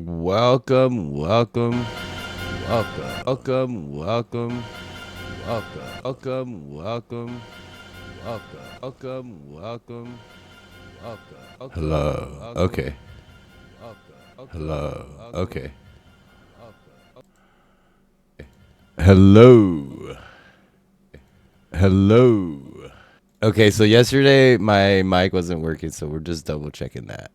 Welcome, welcome, welcome, welcome, welcome, welcome, welcome, welcome, welcome, welcome, welcome. Hello. Okay. Hello. Okay. Hello. Hello. Okay, so yesterday my mic wasn't working, so we're just double checking that.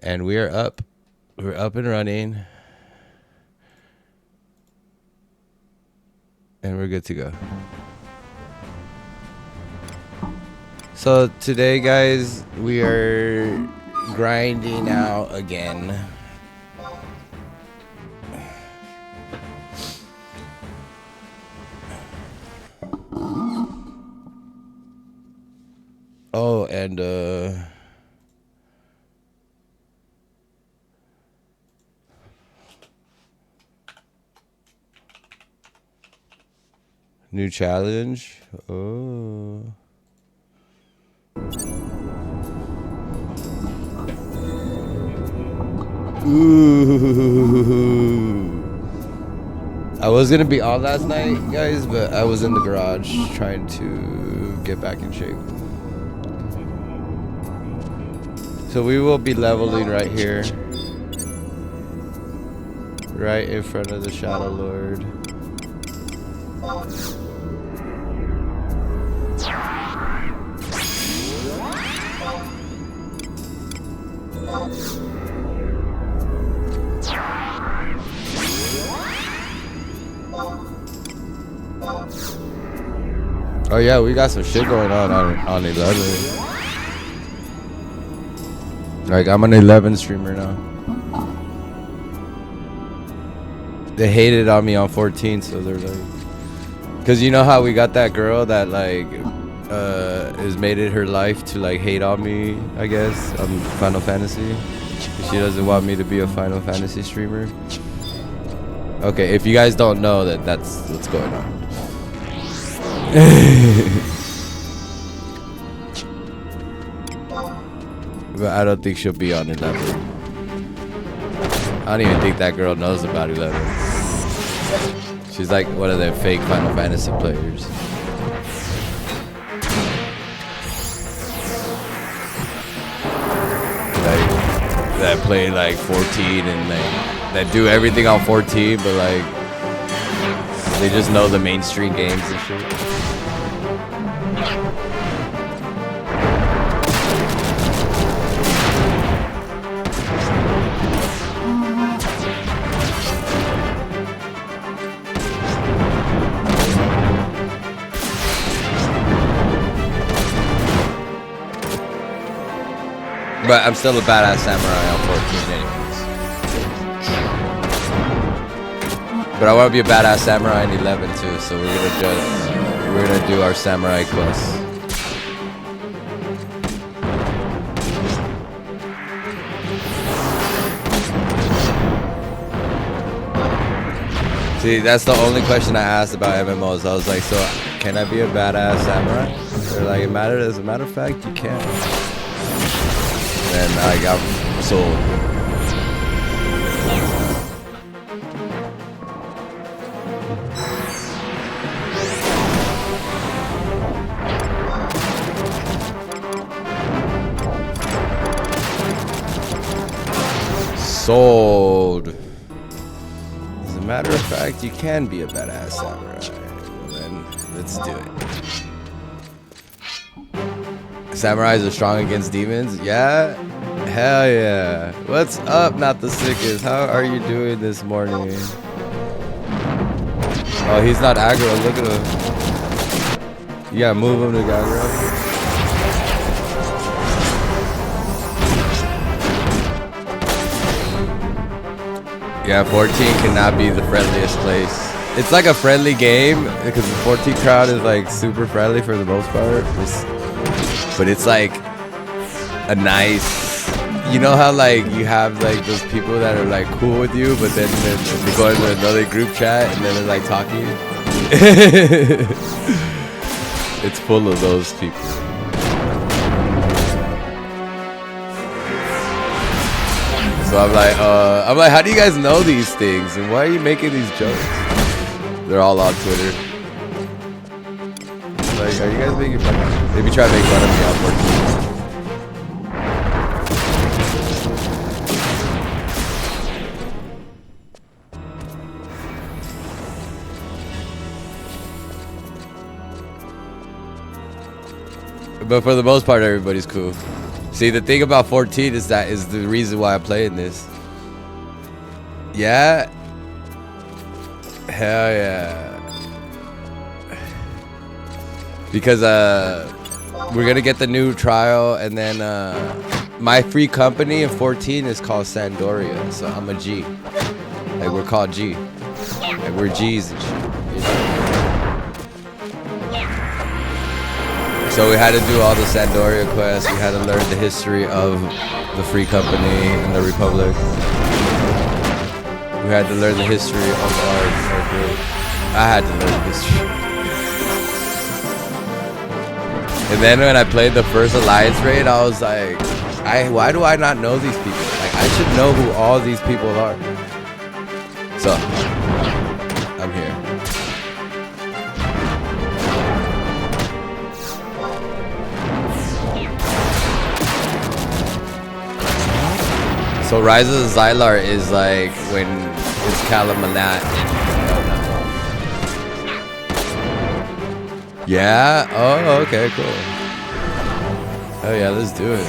And we are up. We're up and running. And we're good to go. So today, guys, we are grinding out again. Oh, and new challenge. Oh. Ooh. I was gonna be on last night, guys, but I was in the garage trying to get back in shape. So we will be leveling right here. Right in front of the Shadow Lord. Oh yeah, we got some shit going on 11. Like, I'm an 11 streamer now. They hated on me on 14, so they're like, cause you know how we got that girl that like has made it her life to like hate on me, I guess, on Final Fantasy. She doesn't want me to be a Final Fantasy streamer. Okay, if you guys don't know that's what's going on. But I don't think she'll be on 11. I don't even think that girl knows about 11. She's like one of the fake Final Fantasy players. Like, that play like 14 and like that do everything on 14, but like they just know the mainstream games and shit. But I'm still a badass samurai on 14 anyways. But I want to be a badass samurai in 11 too, so we're gonna do our samurai quest. See, that's the only question I asked about MMOs. I was like, so can I be a badass samurai? They're like, as a matter of fact, you can. And I got sold. Sold. As a matter of fact, you can be a badass samurai. Well, then let's do it. Samurais are strong against demons? Yeah? Hell yeah. What's up, not the sickest? How are you doing this morning? Oh, he's not aggro. Look at him. You gotta move him to aggro. Yeah, 14 cannot be the friendliest place. It's like a friendly game because the 14 crowd is like super friendly for the most part. But it's like a nice, you know how like you have like those people that are like cool with you, but then they go into another group chat and then they're like talking. It's full of those people. So I'm like, how do you guys know these things? And why are you making these jokes? They're all on Twitter. Like, are you guys making fun of me? Maybe try to make fun of me on 14. But for the most part, everybody's cool. See, the thing about 14 is that is the reason why I'm playing this. Yeah. Hell yeah. Because we're gonna get the new trial, and then my free company in 14 is called Sandoria, so I'm a G. Like, we're called G. Like, we're G's and shit. You know? So we had to do all the Sandoria quests. We had to learn the history of the free company and the Republic. We had to learn the history of our group. I had to learn the history. And then when I played the first Alliance raid, I was like, why do I not know these people? Like, I should know who all these people are. So, I'm here. So Rise of the Xylar is like when it's Kalamanat. Yeah? Oh, okay, cool. Oh yeah, let's do it.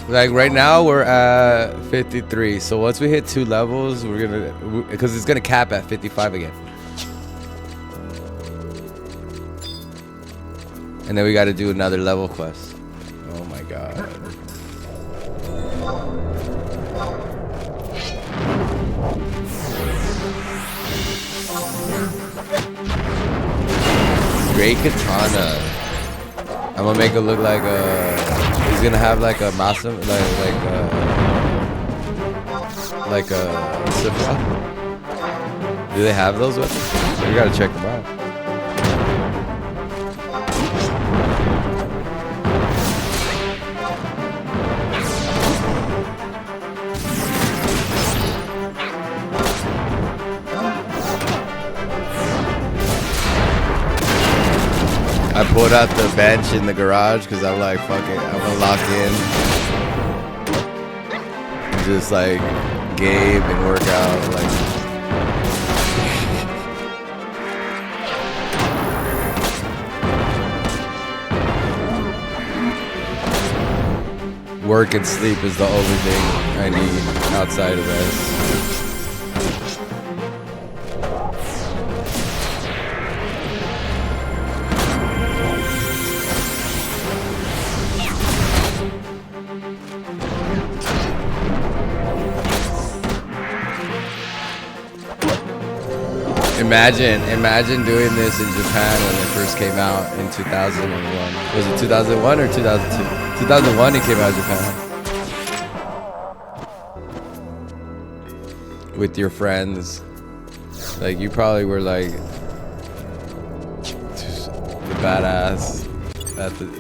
Like right now we're at 53, so once we hit 2 levels, we're gonna, because it's gonna cap at 55 again, and then we got to do another level quest. Oh my god. Great katana. I'm gonna make it look like a. He's gonna have like a Masum, like a Sifra. Do they have those weapons? We gotta check them out. I pulled out the bench in the garage because I'm like, fuck it, I'm gonna lock in. And just like game and work out. Like, work and sleep is the only thing I need outside of this. Imagine doing this in Japan when it first came out in 2001. Was it 2001 or 2002? 2001 it came out in Japan. With your friends. Like, you probably were like the badass.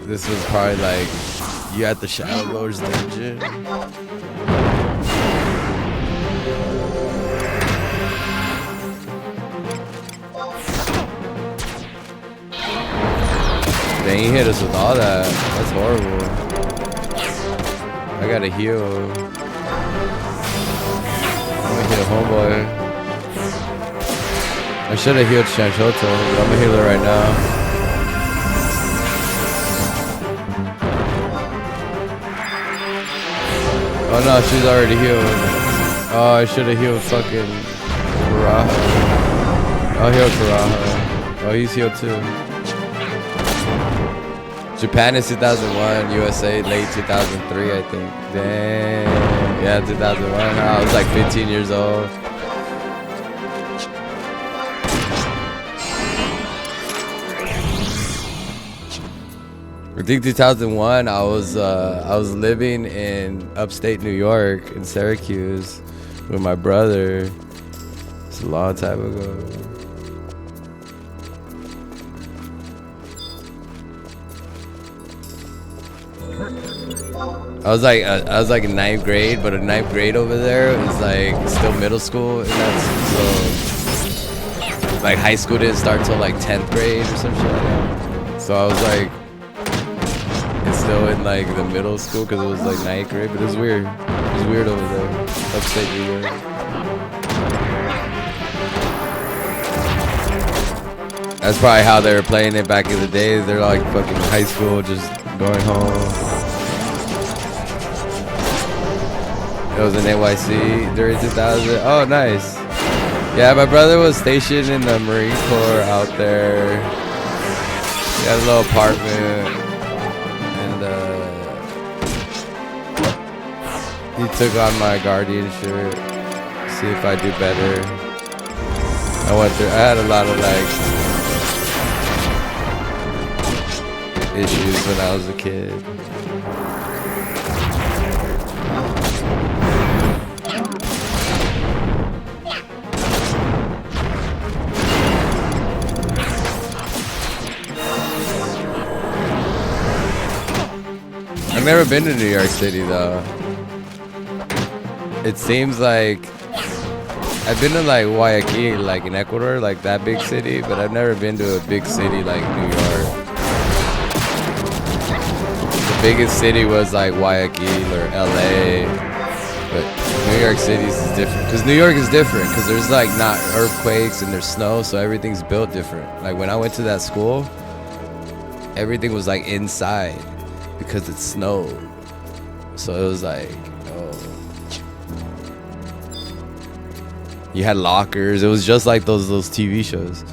This was probably like you at the Shadow Lord's dungeon. Dang, he hit us with all that. That's horrible. I gotta heal. I'm gonna hit a homeboy. I should have healed Shanshota, but I'm gonna heal her right now. Oh no, she's already healed. Oh, I should have healed fucking Karaha. I'll heal Karaha. Oh, he's healed too. Japan is 2001, USA late 2003, I think. Dang. Yeah, 2001. I was like 15 years old. I think 2001. I was living in upstate New York in Syracuse with my brother. It's a long time ago. I was like in ninth grade, but a ninth grade over there is like still middle school, and that's so like high school didn't start till like 10th grade or some shit like that. So I was like, it's still in like the middle school because it was like ninth grade, but it was weird. It was weird over there, upstate New York. That's probably how they were playing it back in the day. They're like fucking high school, just going home. It was in NYC during 2000. Oh, nice. Yeah, my brother was stationed in the Marine Corps out there. He had a little apartment, and he took on my guardianship. See if I do better. I had a lot of like issues when I was a kid. I've never been to New York City though. It seems like I've been to like Guayaquil, like in Ecuador, like that big city, but I've never been to a big city like New York. The biggest city was like Guayaquil or LA, but New York City is different. Because New York is different, because there's like not earthquakes and there's snow, so everything's built different. Like when I went to that school, everything was like inside because it snowed. So it was like, oh. You had lockers. It was just like those TV shows.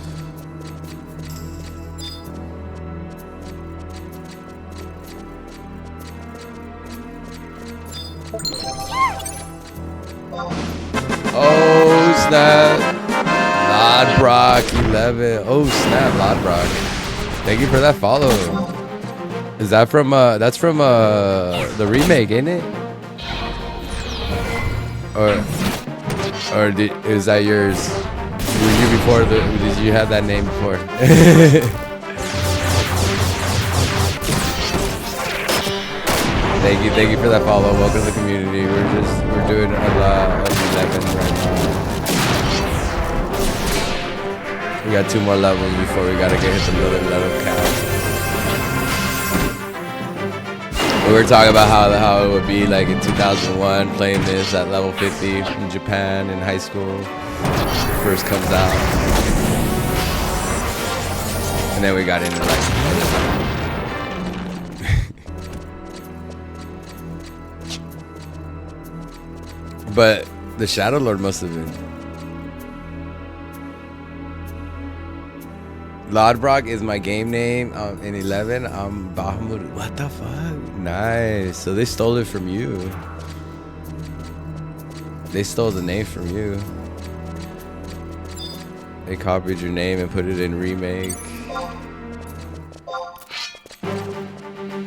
Oh snap! Lodbrock 11. Oh snap, Lodbrock. Thank you for that follow. Is that from that's from the remake, ain't it? Or is that yours? Were you before did you have that name before? Thank you for that follow. Welcome to the community. We're doing a lot of 11 right now. We got 2 more levels before we gotta get hit the level cap. We were talking about how it would be like in 2001 playing this at level 50 in Japan in high school. First comes out. And then we got into like but the Shadow Lord must have been. Lodbrock is my game name. In 11, I'm Bahamut. What the fuck? Nice. So they stole it from you. They stole the name from you. They copied your name and put it in remake.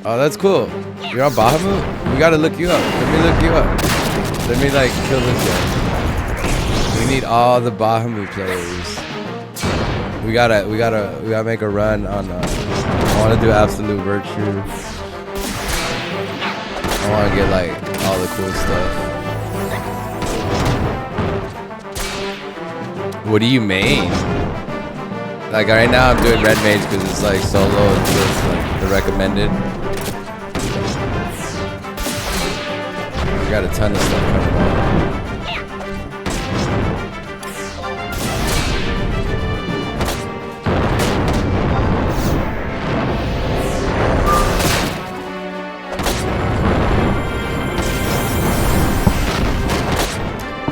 Oh, that's cool. You're on Bahamut? We gotta look you up. Let me look you up. Let me like kill this guy. We need all the Bahamut players. We gotta make a run on. I want to do Absolute Virtue. I want to get like all the cool stuff. What do you main? Like right now, I'm doing Red Mage because it's like solo. It's like the recommended. We got a ton of stuff coming out.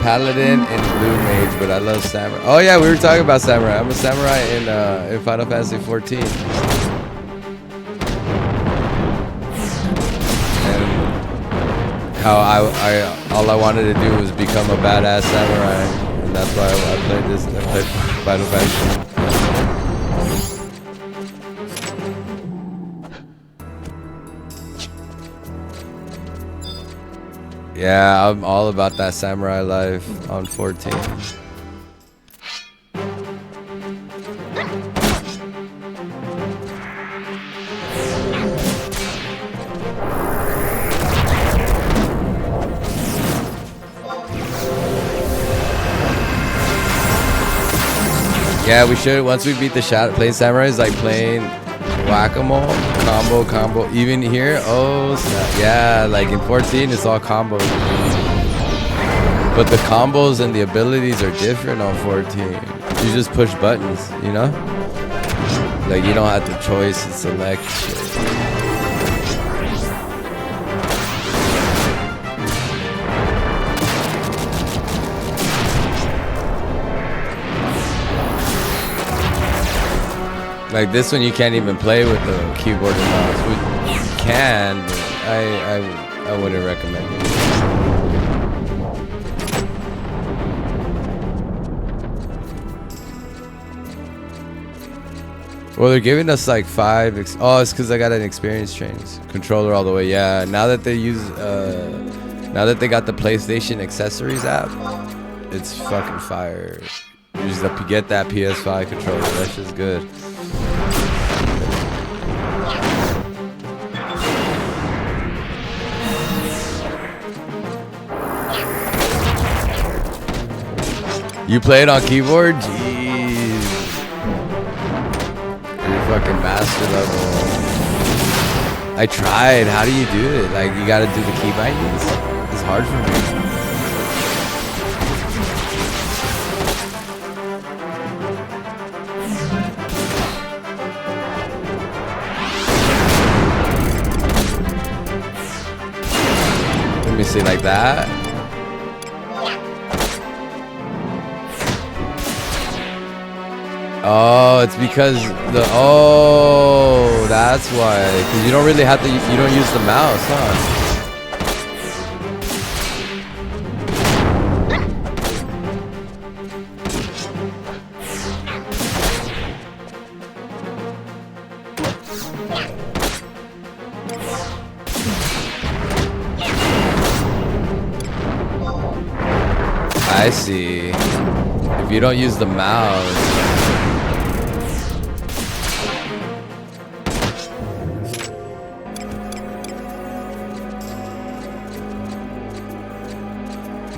Paladin and Blue Mage, but I love Samurai. Oh yeah, we were talking about Samurai. I'm a Samurai in Final Fantasy 14. And how all I wanted to do was become a badass Samurai, and that's why I played this. I played Final Fantasy. Yeah, I'm all about that samurai life on 14. Yeah, we should. Once we beat the shadow, playing samurai is like playing whack-a-mole, combo. Even here, oh snap. Yeah, like in 14, it's all combos. But the combos and the abilities are different on 14. You just push buttons, you know? Like you don't have the choice to select shit. Like this one, you can't even play with the keyboard and mouse. You can, but I wouldn't recommend it. Well, they're giving us like 5. Oh, it's because I got an experience trains controller all the way. Yeah, now that they use, now that they got the PlayStation accessories app, it's fucking fire. You just have to get that PS5 controller. That's just good. You play it on keyboard? Jeez. You're fucking master level. I tried. How do you do it? Like, you gotta do the key bindings? It's hard for me. Let me see, like that. Oh, it's because that's why. Because you don't really have to, you don't use the mouse, huh? I see. If you don't use the mouse.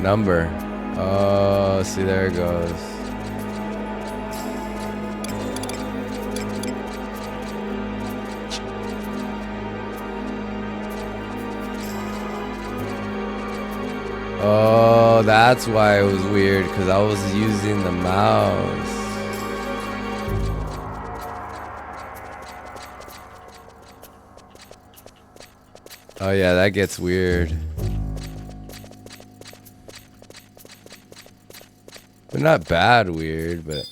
Number. Oh, see, there it goes. Oh, that's why it was weird, because I was using the mouse. Oh yeah, that gets weird. But not bad weird, but...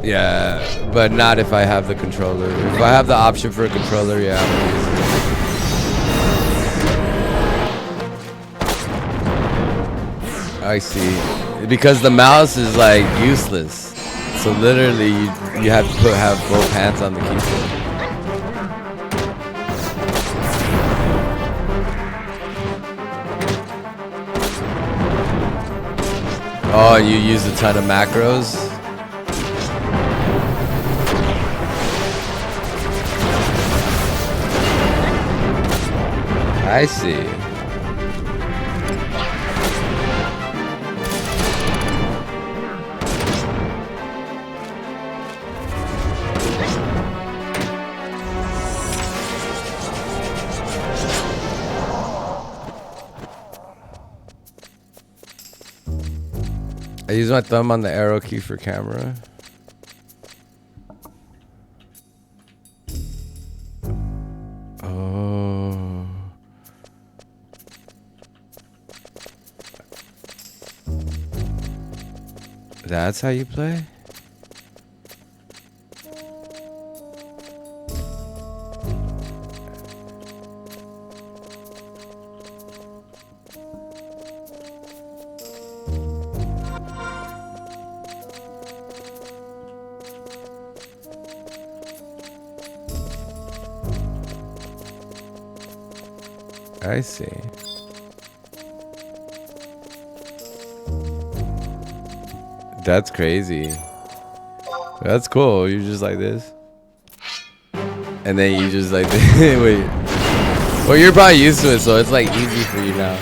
Yeah, but not if I have the controller. If I have the option for a controller, yeah, I'm gonna use it. I see. Because the mouse is like useless. So literally you have to have both hands on the keyboard. Oh, you use a ton of macros? I see. I use my thumb on the arrow key for camera. Oh. That's how you play? I see. That's crazy. That's cool. You're just like this. And then you just like this. Wait. Well, you're probably used to it, so it's like easy for you now.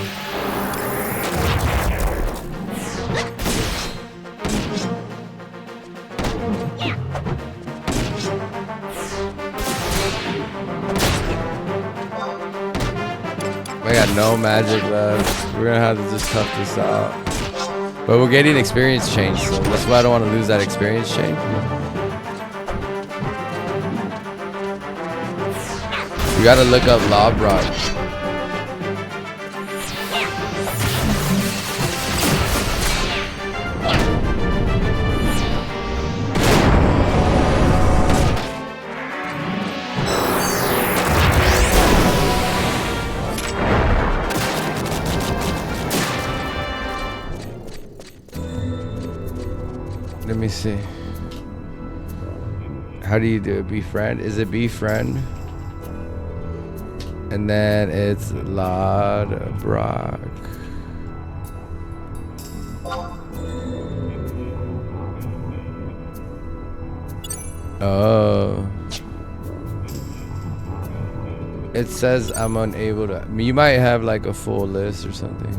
I got no magic left. We're gonna have to just tough this out. But we're getting experience change, so that's why I don't want to lose that experience change. We gotta look up Lob Rock. Let me see. How do you do it? Befriend? Is it befriend? And then it's Lod Brock. Oh. It says I'm unable to. You might have like a full list or something.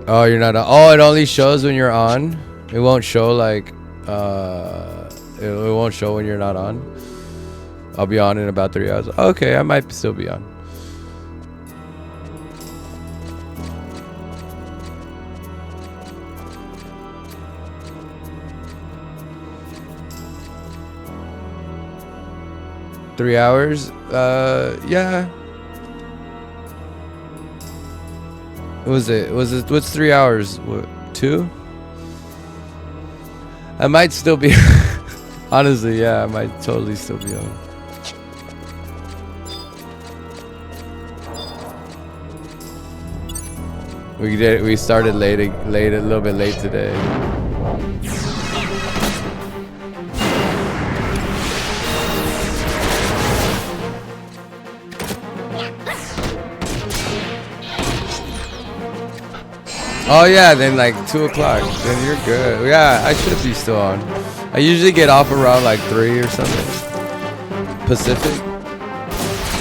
Oh, you're not on. Oh, it only shows when you're on. It won't show like it won't show when you're not on. I'll be on in about 3 hours. Okay, I might still be on. Three hours? Yeah. Was it? What's 3 hours? What, 2? I might still be. Honestly, yeah, I might totally still be on. We started late, a little bit late today. Oh yeah, then like 2 o'clock, then you're good. Yeah, I should be still on. I usually get off around like 3 or something. Pacific.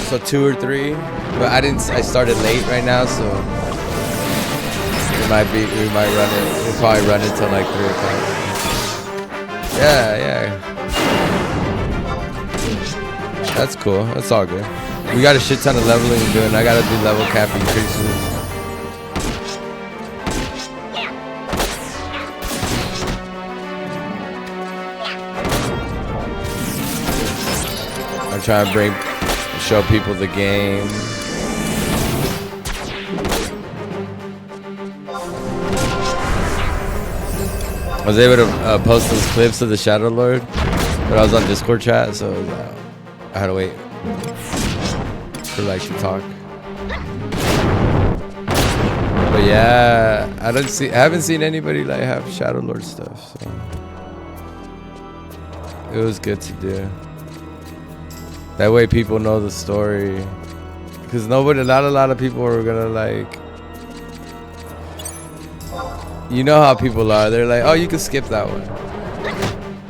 So 2 or 3. But I started late right now, so we might run it. We'll probably run it till like 3 o'clock. Yeah. That's cool. That's all good. We got a shit ton of leveling to do, and I gotta do level cap increases. I'm trying to show people the game. I was able to post those clips of the Shadow Lord, but I was on Discord chat, so I had to wait for like to talk. But yeah, I haven't seen anybody like have Shadow Lord stuff, so it was good to do. That way people know the story, because not a lot of people are gonna like. You know how people are. They're like, oh, you can skip that one.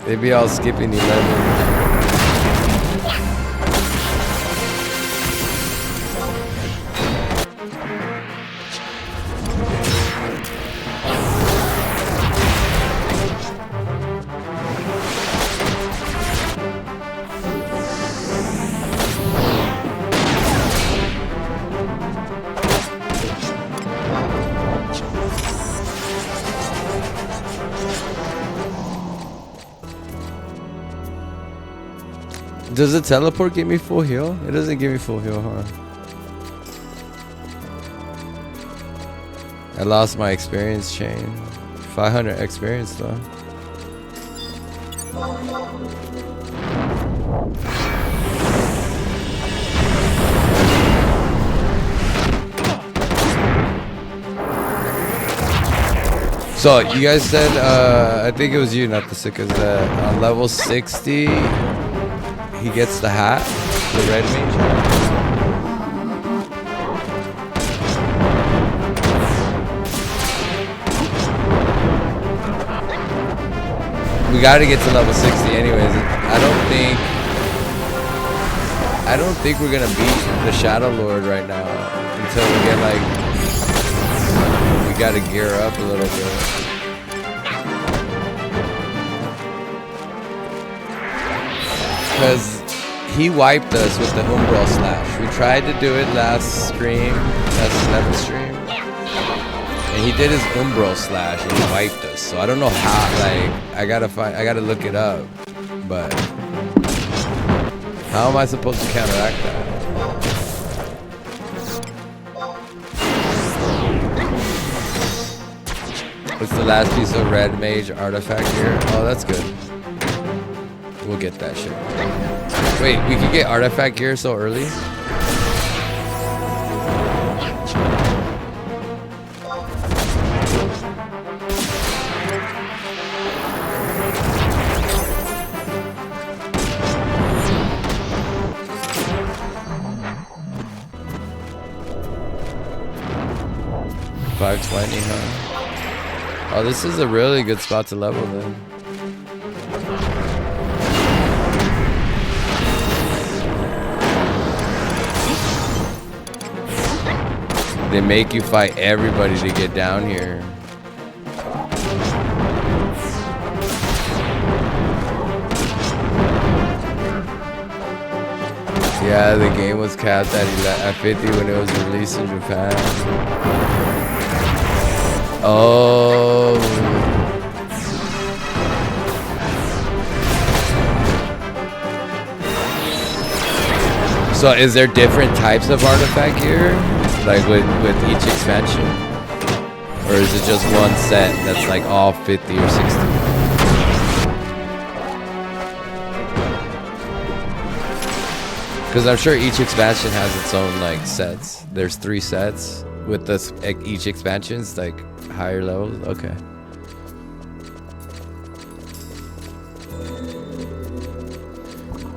They be all skipping 11. Does the teleport give me full heal? It doesn't give me full heal, huh? I lost my experience chain. 500 experience though. So you guys said, I think it was you, not the Sickos, that on level 60, he gets the hat, the red mage hat. We gotta get to level 60 anyways. I don't think we're gonna beat the Shadow Lord right now until we get like, we gotta gear up a little bit. Because he wiped us with the Umbral Slash. We tried to do it last 11th stream. And he did his Umbral Slash and he wiped us. So I don't know how, like, I gotta look it up. But how am I supposed to counteract that? What's the last piece of red mage artifact here? Oh, that's good. We'll get that shit. Wait, we can get artifact gear so early? $520, huh? Oh, this is a really good spot to level then. They make you fight everybody to get down here. Yeah, the game was capped at 50 when it was released in Japan. Oh. So is there different types of artifact here? Like with each expansion? Or is it just one set that's like all 50 or 60? Because I'm sure each expansion has its own like sets. There's 3 sets with this, each expansion's like higher levels. Okay.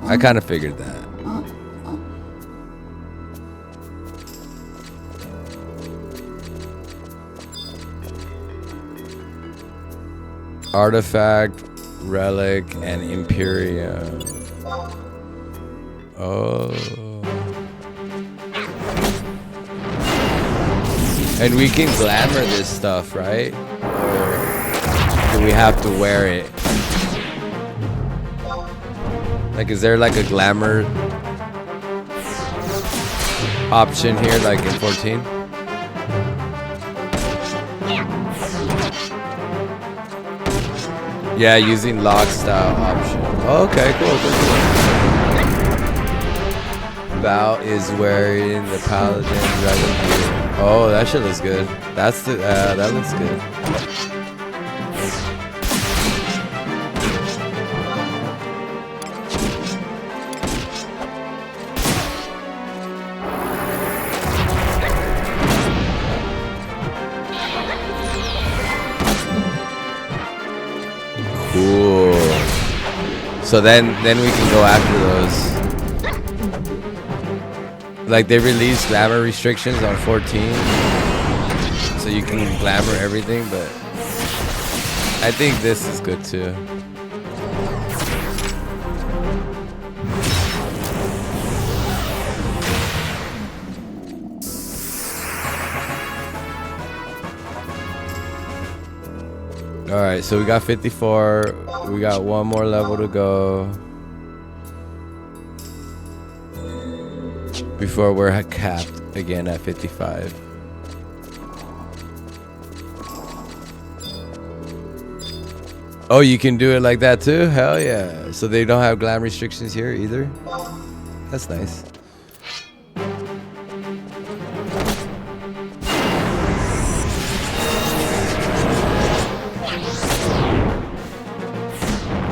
I kind of figured that. Artifact, relic, and Imperium. Oh. And we can glamour this stuff, right? Or do we have to wear it? Like, is there like a glamour option here, like in 14? Yeah, using lock style option. Oh, okay, cool. Bao is wearing the paladin relic gear. Oh, that shit looks good. That's the that looks good. Cool. So then we can go after those. Like they released glamour restrictions on 14, so you can glamour everything, but I think this is good too. All right, so we got 54. We got one more level to go before we're capped again at 55. Oh, you can do it like that too? Hell yeah. So they don't have glam restrictions here either? That's nice.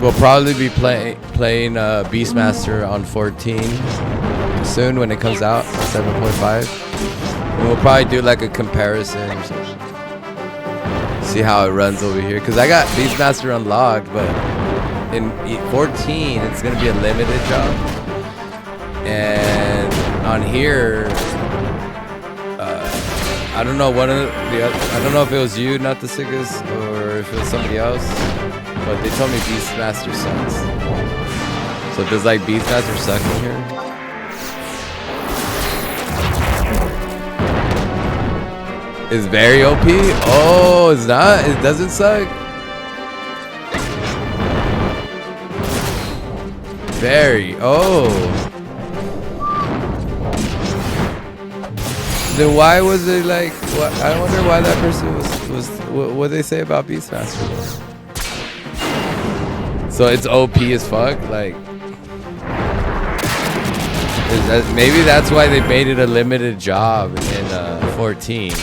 We'll probably be playing Beastmaster on 14 soon when it comes out, 7.5. And we'll probably do like a comparison or something. See how it runs over here, because I got Beastmaster unlocked, but in 14 it's gonna be a limited job, and on here I don't know I don't know if it was you, not the sickest, or if it was somebody else, but they told me Beastmaster sucks. So does like Beastmaster suck in here? It's very OP? Oh, it's not? It doesn't suck? Very. Oh. Then why was it like, what? I wonder why that person was what they say about Beastmaster? So it's OP as fuck? Like, maybe that's why they made it a limited job in 14.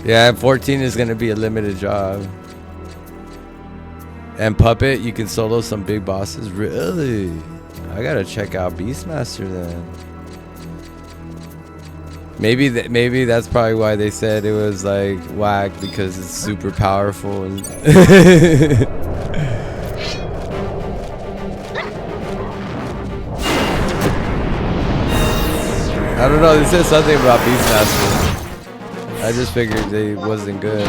Yeah, 14 is gonna be a limited job. And Puppet, you can solo some big bosses. Really? I gotta check out Beastmaster then. Maybe that's probably why they said it was like whack, because it's super powerful. And I don't know. They said something about Beastmaster. I just figured it wasn't good.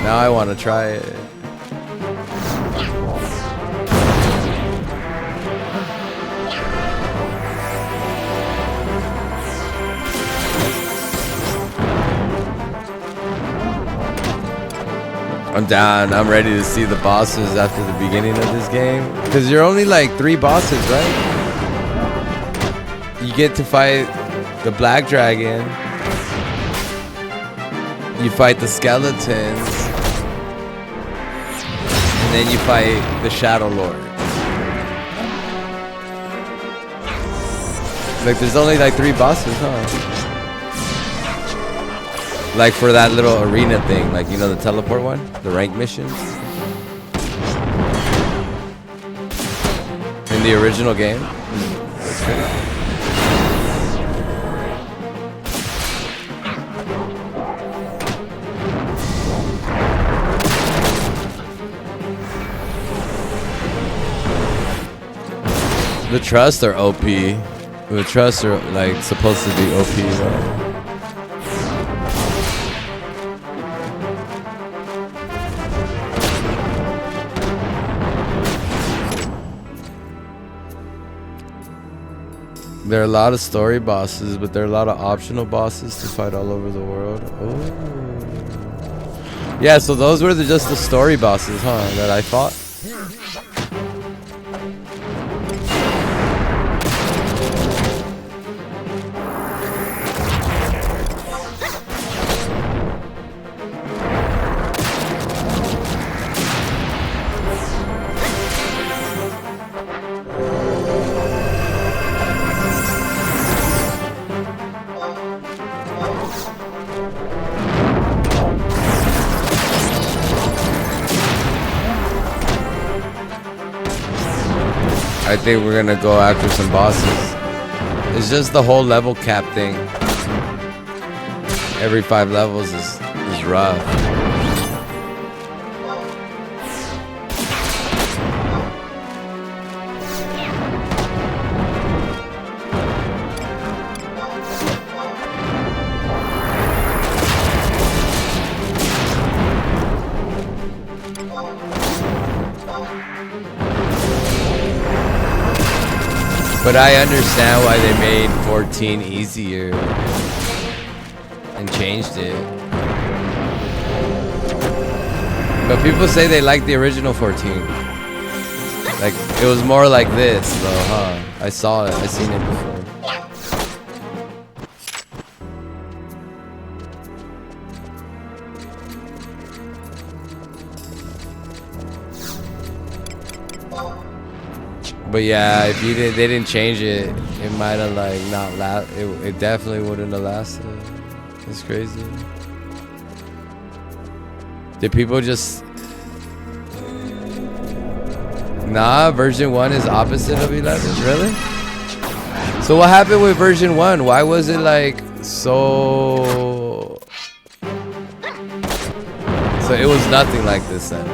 Now I want to try it. I'm down. I'm ready to see the bosses after the beginning of this game. Because you're only like 3 bosses, right? You get to fight the Black Dragon. You fight the skeletons, and then you fight the Shadow Lord. Like, there's only like 3 bosses, huh? Like for that little arena thing, like, you know, the teleport one, the rank missions in the original game. The trusts are OP. The trusts are like supposed to be OP, right? There are a lot of story bosses, but there are a lot of optional bosses to fight all over the world. Oh. Yeah, so those were just the story bosses, huh, that I fought? I think we're gonna go after some bosses. It's just the whole level cap thing. Every 5 levels is rough. But I understand why they made 14 easier and changed it. But people say they like the original 14. Like, it was more like this though, huh? I saw it, I seen it before. But yeah, if they didn't change it, it might have like not it definitely wouldn't have lasted. That's crazy. Did people just... Nah, version 1 is opposite of 11. Really? So what happened with version 1? Why was it like so... So it was nothing like this then.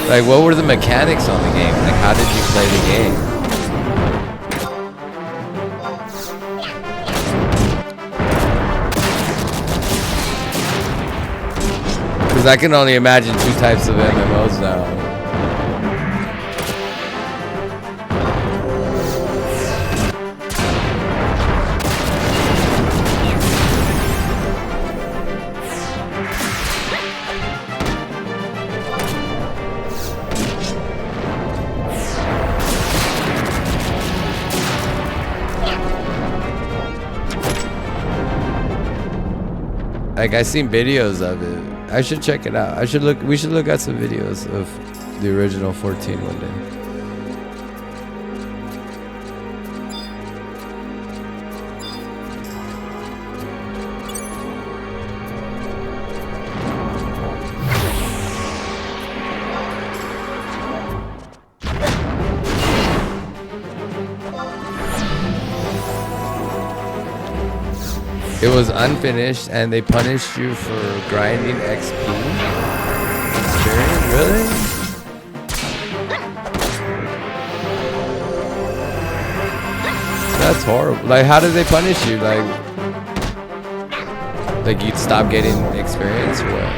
Like, what were the mechanics on the game? Like, how did you play the game? Because I can only imagine 2 types of MMOs now. Like, I seen videos of it. I should check it out. We should look at some videos of the original 14 one day. It was unfinished, and they punished you for grinding XP. Experience? Really? That's horrible. Like, how did they punish you? Like you'd stop getting experience, or what?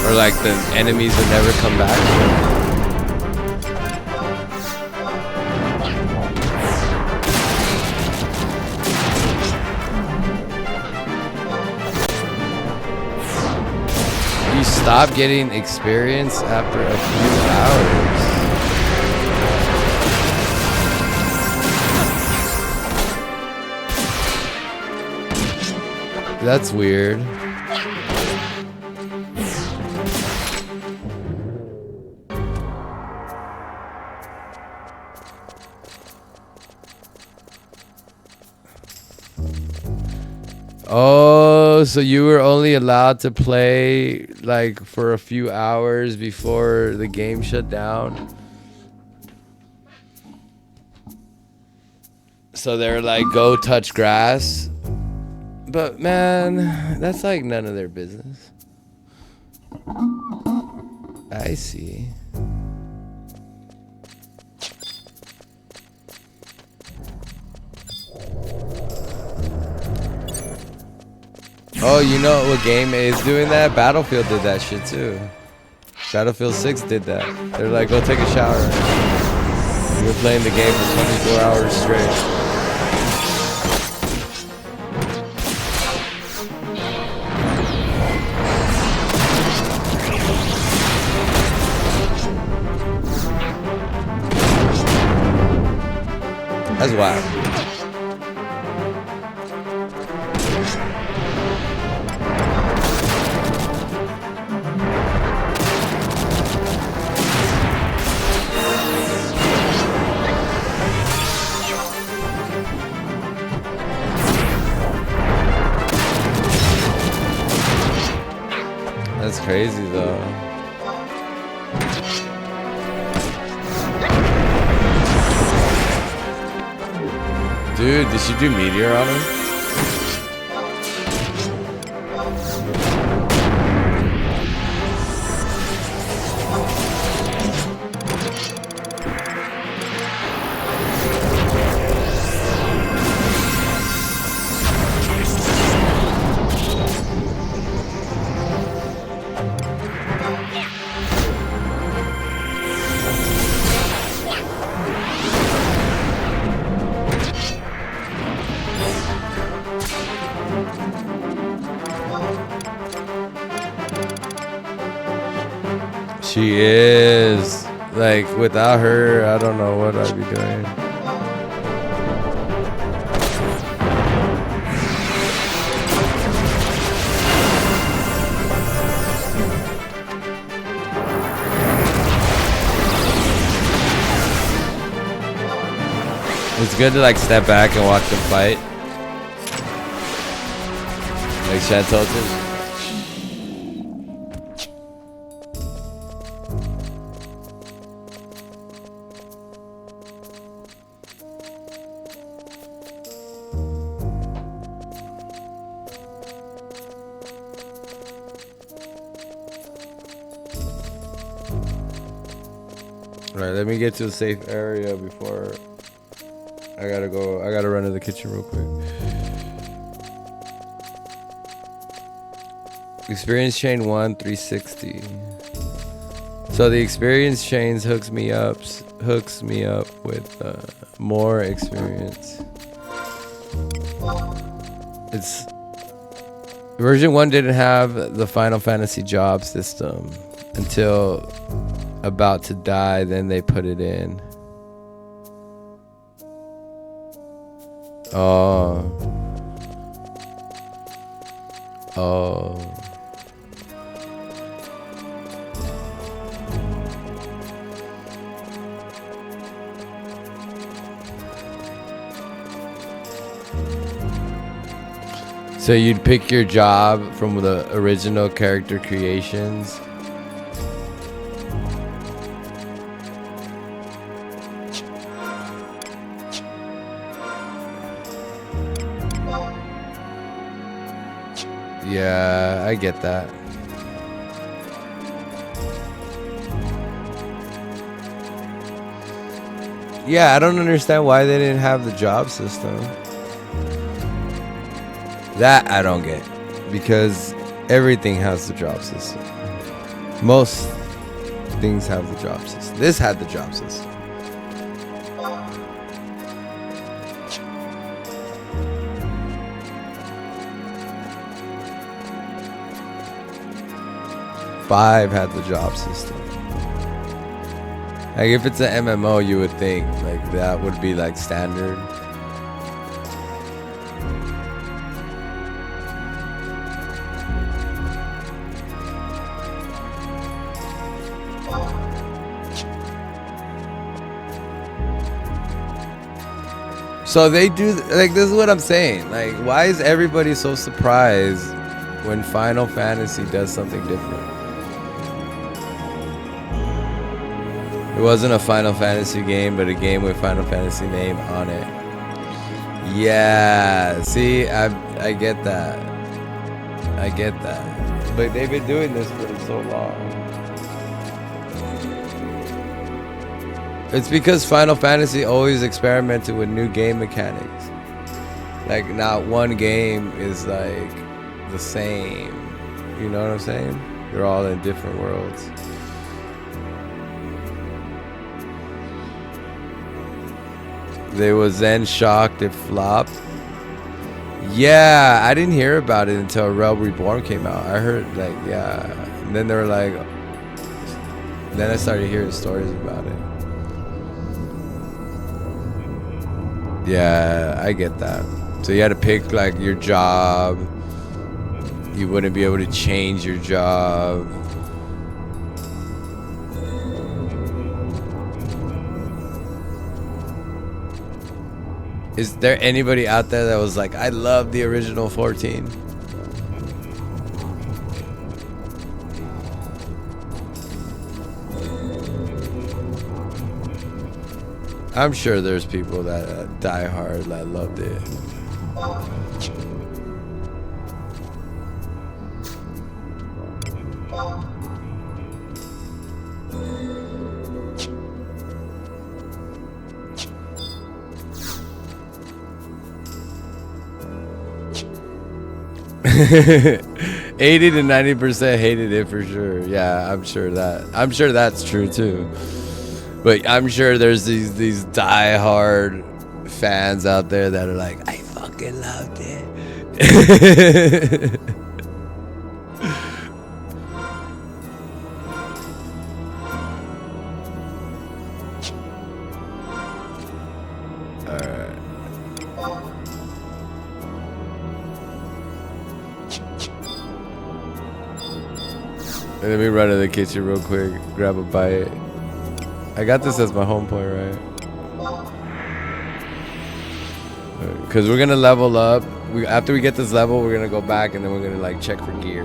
Or like the enemies would never come back? You stop getting experience after a few hours. That's weird. Oh, so you were only allowed to play like for a few hours before the game shut down? So they're like, go touch grass. But man, that's like none of their business. I see. Oh, you know what game is doing that? Battlefield did that shit too. Battlefield 6 did that. They're like, go take a shower. You're playing the game for 24 hours straight. That's wild. That's crazy though. Dude, did she do Meteor on him? She is. Like, without her, I don't know what I'd be doing. It's good to like step back and watch them fight. Like Chad Tolton. Alright, let me get to a safe area before I gotta run to the kitchen real quick. Experience chain 1, 360. So the experience chains hooks me up with more experience. It's version 1 didn't have the Final Fantasy job system until about to die, then they put it in. Oh. So you'd pick your job from the original character creations. Yeah, I get that. Yeah, I don't understand why they didn't have the job system. That I don't get. Because everything has the job system. Most things have the job system. This had the job system. Five had the job system. Like if it's an MMO, you would think like that would be like standard. So they do, like, this is what I'm saying. Like, why is everybody so surprised when Final Fantasy does something different? It wasn't a Final Fantasy game, but a game with Final Fantasy name on it. Yeah, see, I get that. I get that. But they've been doing this for so long. It's because Final Fantasy always experimented with new game mechanics. Like, not one game is like the same. You know what I'm saying? They're all in different worlds. They was then shocked it flopped. Yeah, I didn't hear about it until Realm Reborn came out. I heard like, yeah. And then they were like, then I started hearing stories about it. Yeah, I get that. So you had to pick like your job. You wouldn't be able to change your job. Is there anybody out there that was like, I love the original 14? I'm sure there's people that die hard that loved it. $80 to 90% hated it for sure. Yeah, I'm sure that's true too. But I'm sure there's these die-hard fans out there that are like, I fucking loved it. Alright. Let me run to the kitchen real quick, grab a bite. I got this as my home point, right? Because we're gonna level up. After we get this level, we're gonna go back and then we're gonna like check for gear.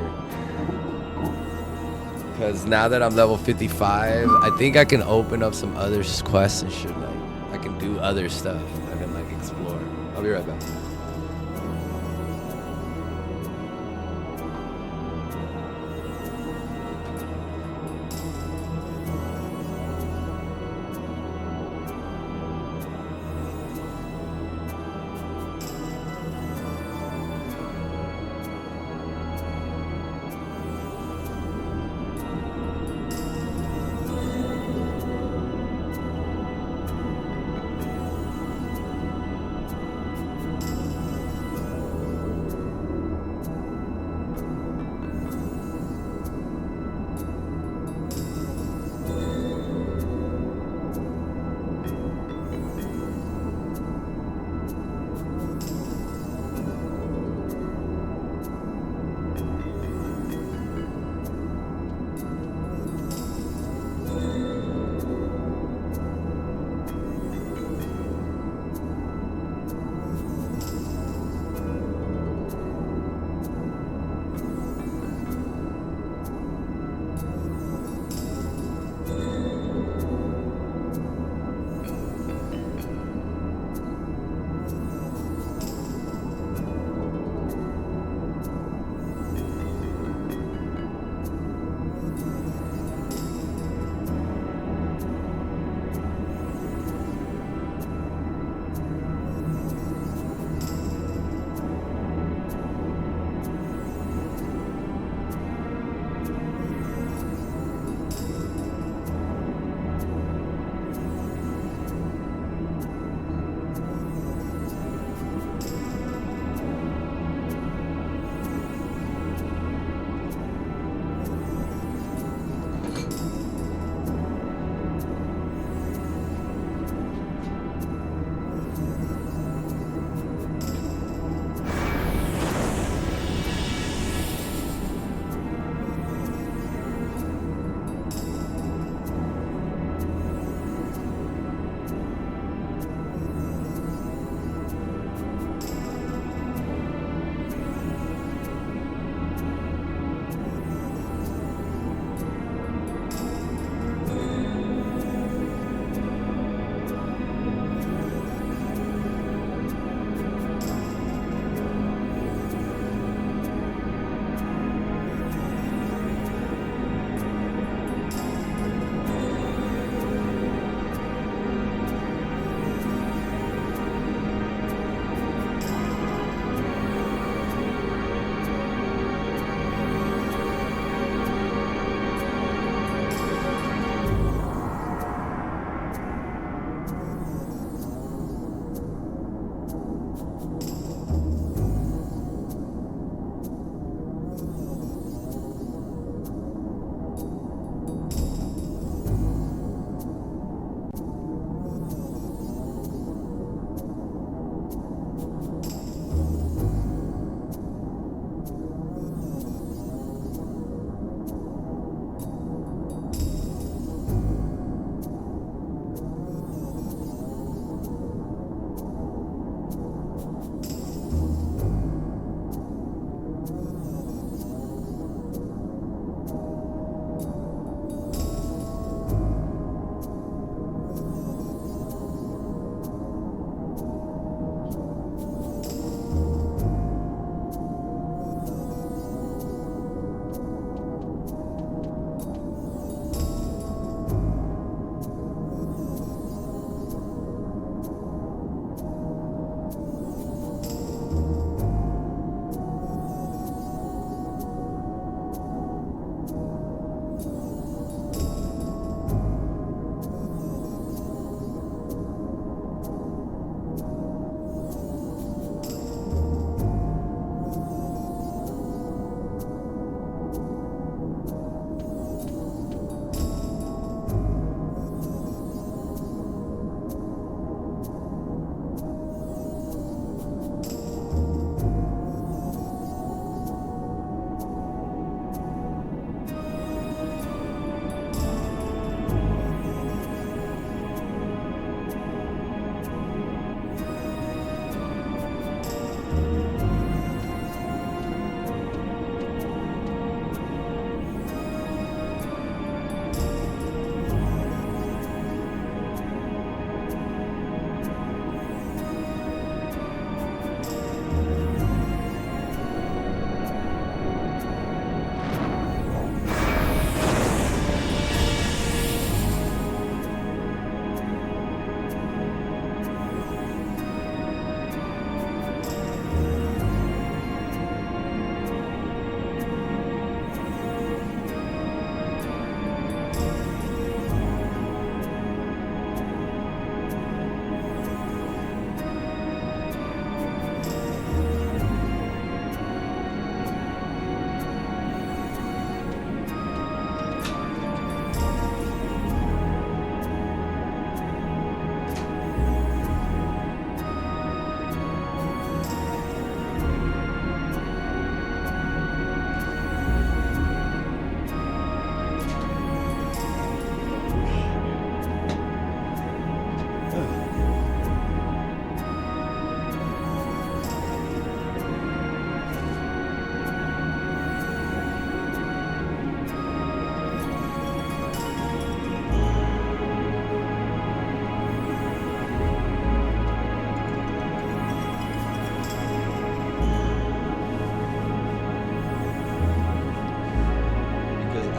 Because now that I'm level 55, I think I can open up some other quests and shit. Like I can do other stuff. I can like explore. I'll be right back.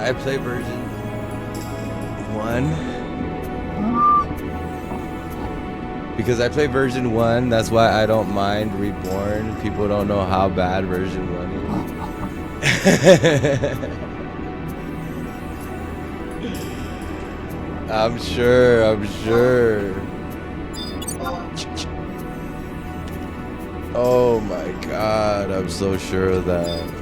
I play version 1 because I play version 1. That's why I don't mind Reborn. People don't know how bad version 1 is. I'm sure. Oh my god, I'm so sure of that.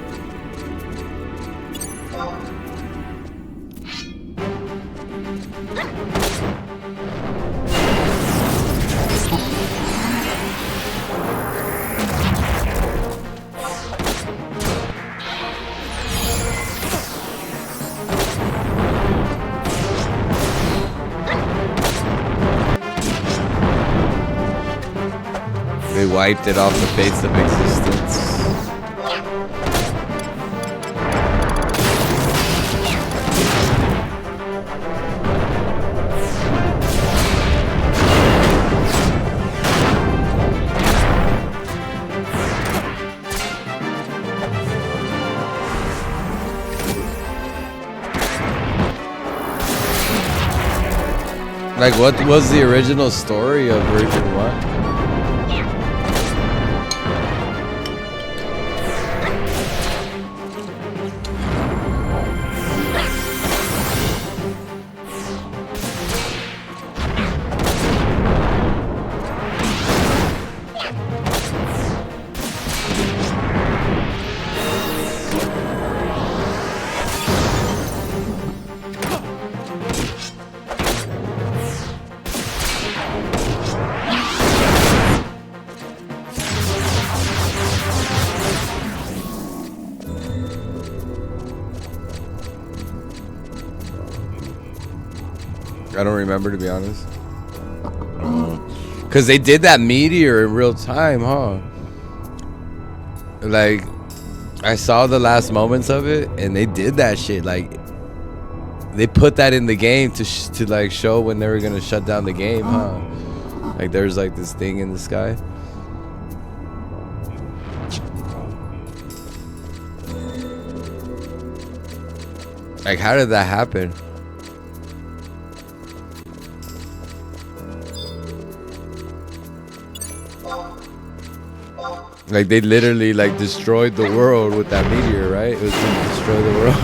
They wiped it off the face of existence. Like, what was the original story of version 1? I don't remember, to be honest. Because they did that meteor in real time, huh? Like, I saw the last moments of it, and they did that shit. Like, they put that in the game to like show when they were gonna shut down the game, huh? Like, there's like this thing in the sky. Like, how did that happen? Like, they literally like destroyed the world with that meteor, right? It was to destroy the world.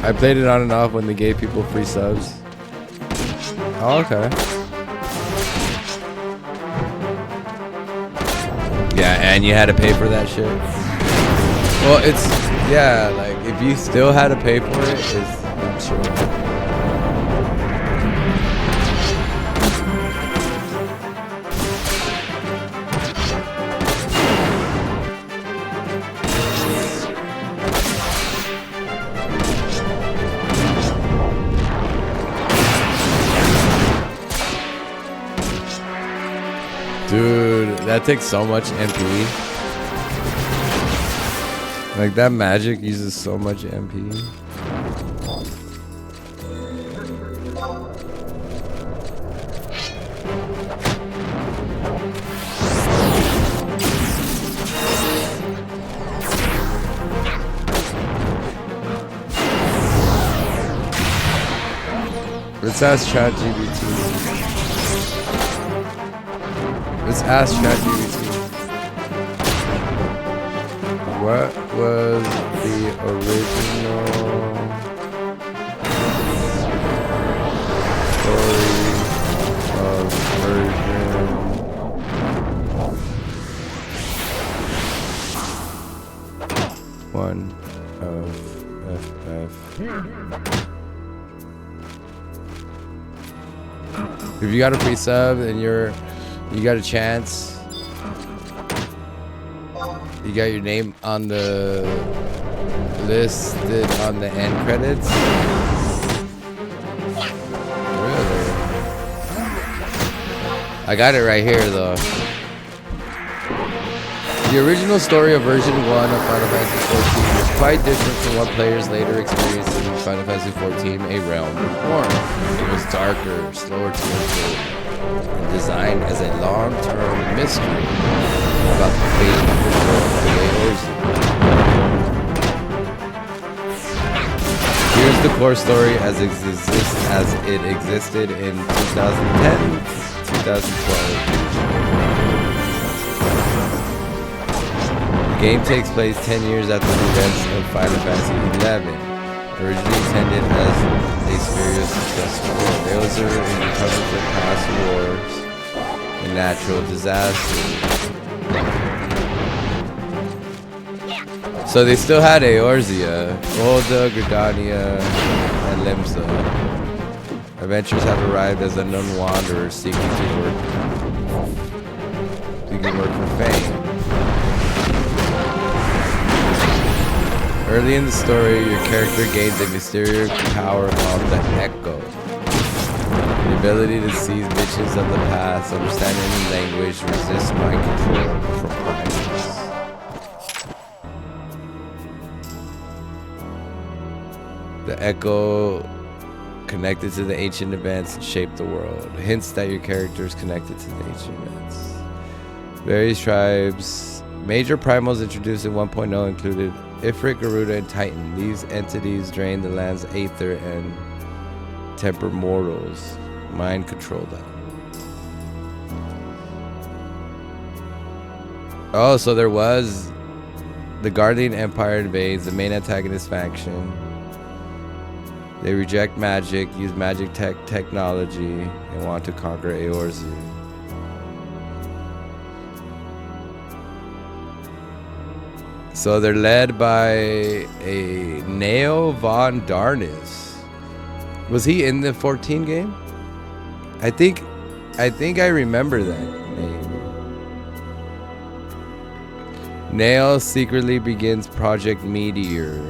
I played it on and off when they gave people free subs. Oh, okay. Yeah, and you had to pay for that shit. Well, it's, yeah, like, if you still had to pay for it, it's, I'm sure. Dude, that takes so much MP. Like, that magic uses so much MP. Let's ask ChatGPT. Let's ask ChatGPT. What was the original story of version 1 of FF? If you got a free sub and you got a chance, you got your name on the listed on the end credits. Really? I got it right here though. The original story of version 1 of Final Fantasy XIV was quite different from what players later experienced in Final Fantasy XIV: A Realm Reborn. It was darker, slower to unfold, and designed as a long-term mystery about the fate of the world of Eorzea. Here's the core story as it existed in 2010-2012. The game takes place 10 years after the events of Final Fantasy XI, originally intended as a spurious success story. Eorzea is recovering from past wars and natural disasters. So they still had Eorzea, Ul'dah, Gridania, and Limsa. Adventurers have arrived as unknown wanderers seeking work for fame. Early in the story, your character gains a mysterious power called the Echo. The ability to seize visions of the past, understand any language, resist mind control from primates. The Echo connected to the ancient events and shaped the world. Hints that your character is connected to the ancient events. Various tribes. Major primals introduced in 1.0 included Ifrit, Garuda, and Titan. These entities drain the land's aether and temper mortals. Mind control them. Oh, so there was the Guardian Empire invades the main antagonist faction. They reject magic, use magic technology, and want to conquer Eorzea. So they're led by a Neo von Darnus. Was he in the 14 game? I think I remember that name. Neo secretly begins Project Meteor.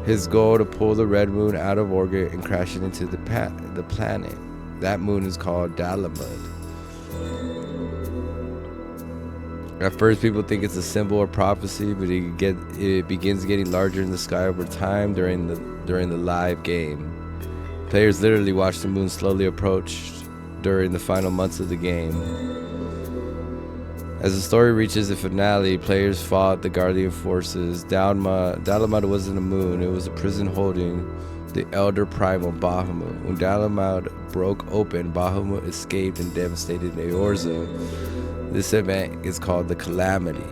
His goal to pull the red moon out of orbit and crash it into the planet. That moon is called Dalamud. At first, people think it's a symbol or prophecy, but it begins getting larger in the sky over time during the live game. Players literally watch the moon slowly approach during the final months of the game. As the story reaches the finale, players fought the Guardian forces. Dalamud wasn't a moon, it was a prison holding the elder primal Bahamut. When Dalamud broke open, Bahamut escaped and devastated Eorzea. This event is called the Calamity.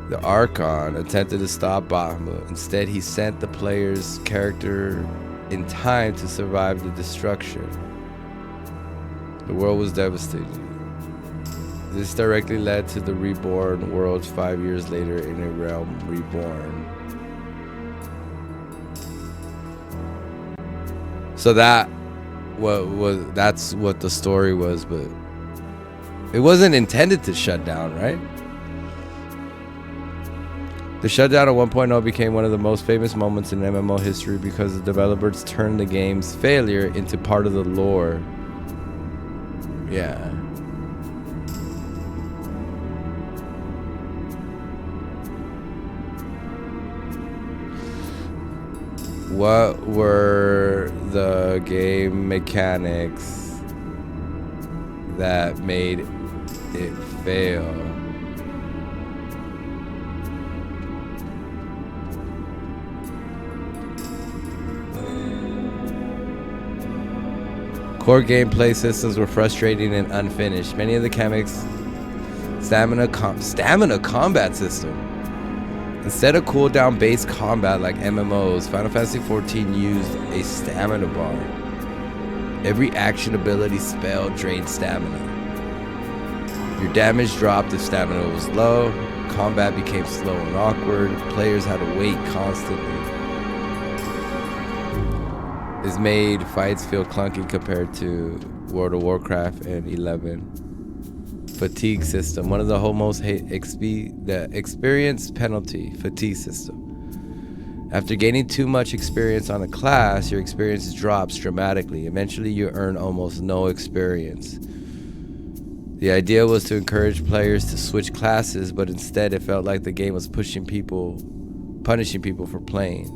The Archon attempted to stop Bahamut. Instead, he sent the player's character in time to survive the destruction. The world was devastated. This directly led to the reborn world 5 years later in a realm reborn. So that's what the story was, but it wasn't intended to shut down, right? The shutdown of 1.0 became one of the most famous moments in MMO history because the developers turned the game's failure into part of the lore. Yeah. What were the game mechanics that made it fail? Core gameplay systems were frustrating and unfinished. Many of the mechanics, stamina combat system. Instead of cooldown based combat like MMOs, Final Fantasy XIV used a stamina bar. Every action ability spell drained stamina. Your damage dropped if stamina was low. Combat became slow and awkward. Players had to wait constantly. This made fights feel clunky compared to World of Warcraft and 11. Fatigue system, one of the most the experience penalty fatigue system. After gaining too much experience on a class, your experience drops dramatically. Eventually, you earn almost no experience. The idea was to encourage players to switch classes, but instead it felt like the game was punishing people for playing.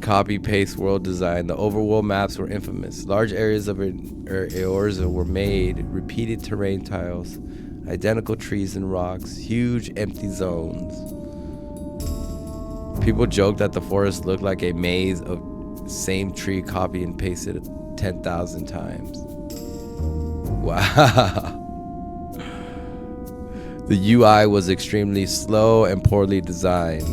copy-paste world design. The overworld maps were infamous. Large areas of Eorza were made, repeated terrain tiles, identical trees and rocks, huge empty zones. People joked that the forest looked like a maze of same tree copy and pasted 10,000 times. Wow. The UI was extremely slow and poorly designed.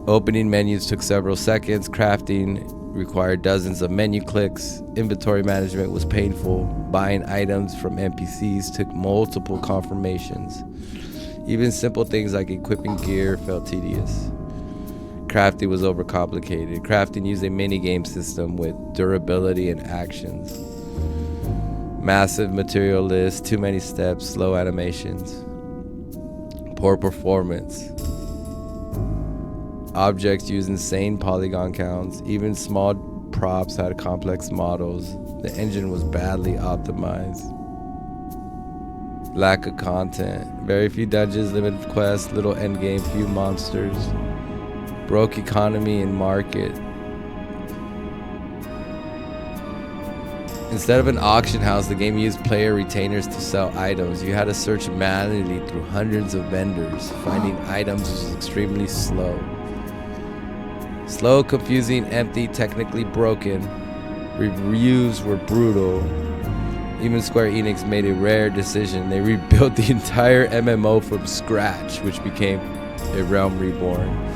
Opening menus took several seconds. Crafting required dozens of menu clicks. Inventory management was painful. Buying items from NPCs took multiple confirmations. Even simple things like equipping gear felt tedious. Crafting was overcomplicated. Crafting used a minigame system with durability and actions. Massive material list, too many steps, slow animations. Poor performance. Objects used insane polygon counts. Even small props had complex models. The engine was badly optimized. Lack of content. Very few dungeons, limited quests, little endgame, few monsters. Broke economy and market. Instead of an auction house, the game used player retainers to sell items. You had to search manually through hundreds of vendors. Finding items was extremely slow. Slow, confusing, empty, technically broken. Reviews were brutal. Even Square Enix made a rare decision. They rebuilt the entire MMO from scratch, which became a Realm Reborn.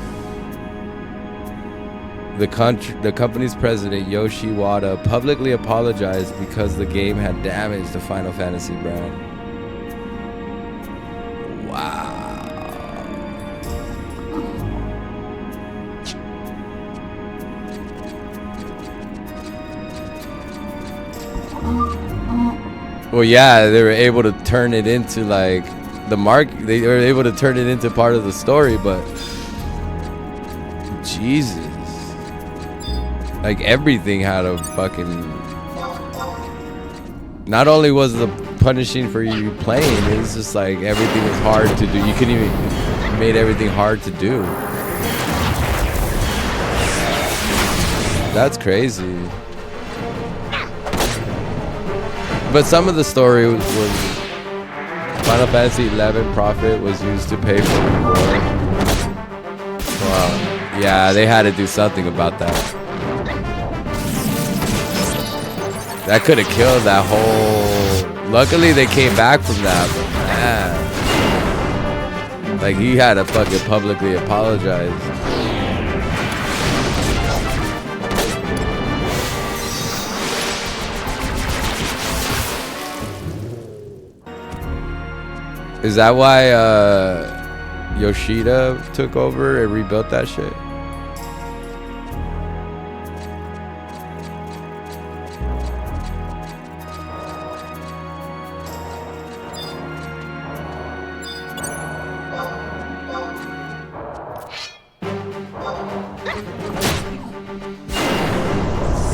The company's president, Yoshi Wada, publicly apologized because the game had damaged the Final Fantasy brand. Wow. Well, yeah, they were able to turn it into like they were able to turn it into part of the story, but Jesus. Like everything had a fucking. Not only was the punishing for you playing, it was just like everything was hard to do. You couldn't even made everything hard to do. That's crazy. But some of the story was Final Fantasy XI profit was used to pay for reward. Well, yeah, they had to do something about that. That could have killed that whole. Luckily, they came back from that, but man, like he had to fucking publicly apologize. Is that why Yoshida took over and rebuilt that shit?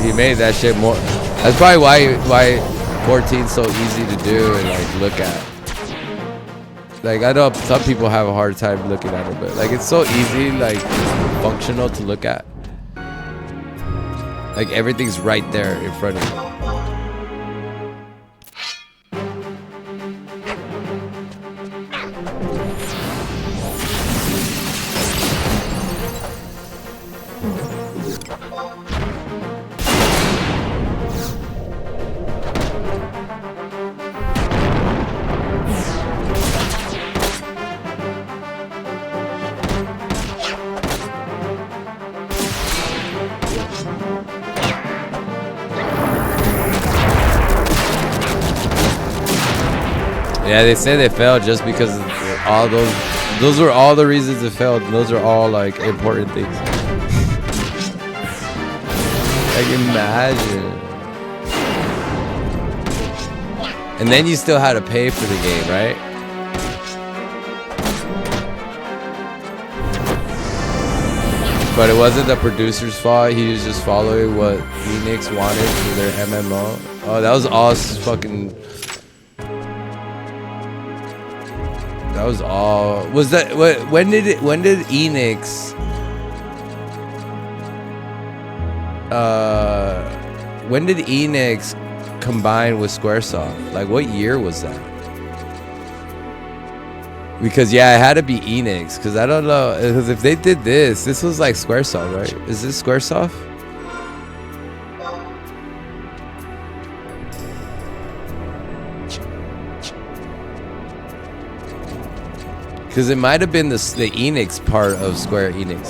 He made that shit more. That's probably why 14's so easy to do and like look at. Like I know some people have a hard time looking at it, but like it's so easy, like functional to look at. Like everything's right there in front of you. Yeah, they say they failed just because of all those were all the reasons it failed. And those are all like important things. Like imagine. And then you still had to pay for the game, right? But it wasn't the producer's fault. He was just following what Enix wanted for their MMO. Oh, that was all fucking. That was all. Was that when did Enix? when did Enix combine with Squaresoft? Like, what year was that? Because yeah, it had to be Enix. Because I don't know. Because if they did this was like Squaresoft, right? Is this Squaresoft? Because it might have been the Enix part of Square Enix.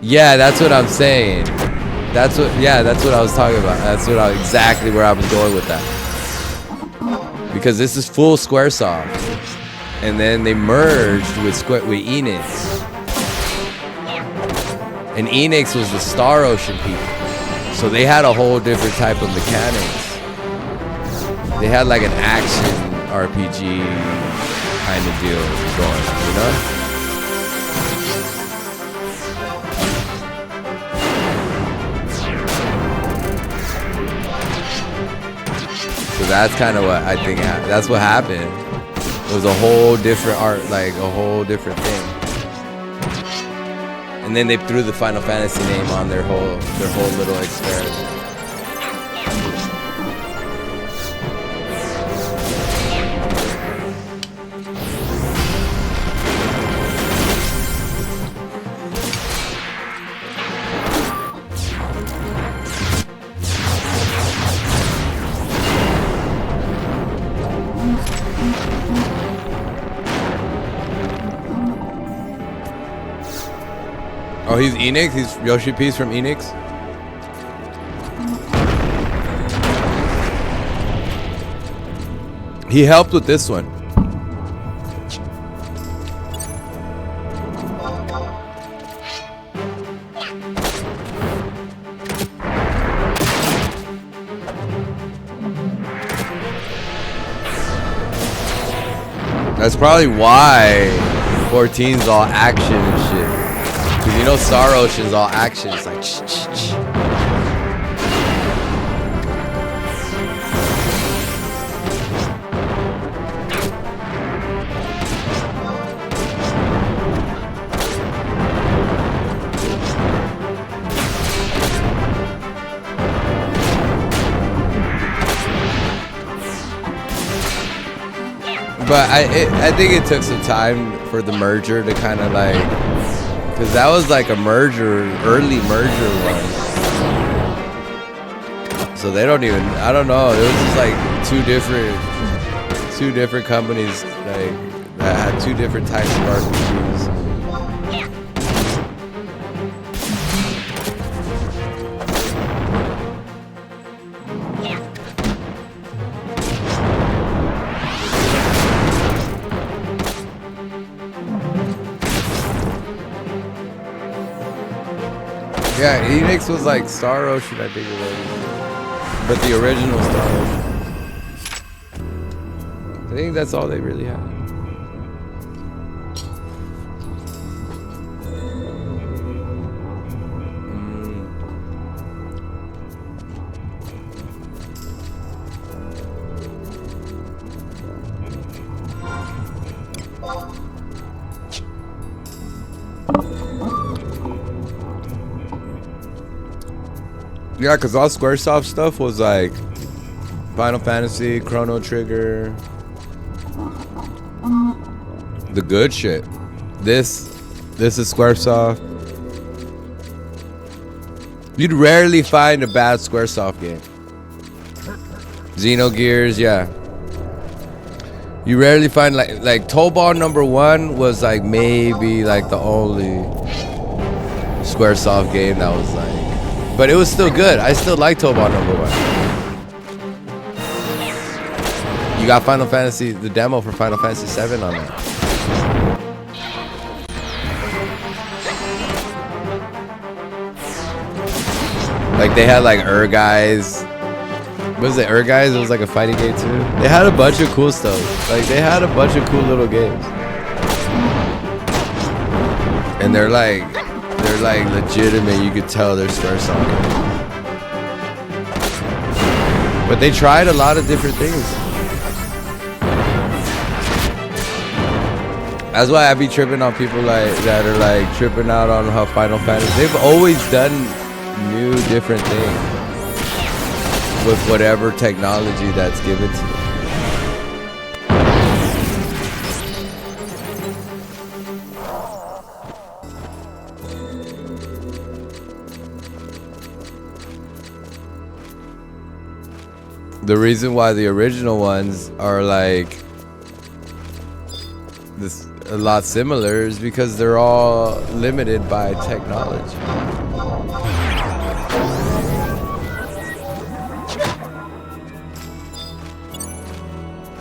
Yeah, that's what I'm saying. That's what I was talking about. That's exactly where I was going with that. Because this is full Squaresoft, and then they merged with Enix, and Enix was the Star Ocean people, so they had a whole different type of mechanics. They had like an action RPG kind of deal going, you know? So that's kind of what I think, that's what happened. It was a whole different art, like a whole different thing. And then they threw the Final Fantasy name on their whole little experiment. Oh, he's Enix? He's Yoshi Piece from Enix? He helped with this one. That's probably why 14's all action and shit. Cause you know Star Ocean's all action. It's like But I think it took some time for the merger to kind of like, because that was like a early merger one. So they don't even, I don't know. It was just like two different companies like that had two different types of RPGs. Yeah, Enix was like Star Ocean, I think it was. But the original Star Ocean. I think that's all they really had. Yeah, because all Squaresoft stuff was like Final Fantasy, Chrono Trigger, the good shit. This is Squaresoft. You'd rarely find a bad Squaresoft game. Xenogears, yeah. You rarely find like Tobal #1 was like maybe like the only Squaresoft game that was like. But it was still good. I still like Tobal #1. You got Final Fantasy, the demo for Final Fantasy 7 on that. Like they had like guys. What was it, guys? It was like a fighting game too. They had a bunch of cool stuff. Like they had a bunch of cool little games. And they're like legitimate. You could tell they're Squaresoft. But they tried a lot of different things. That's why I be tripping on people like that are like tripping out on how Final Fantasy. They've always done new, different things with whatever technology that's given to them. The reason why the original ones are like this a lot similar is because they're all limited by technology.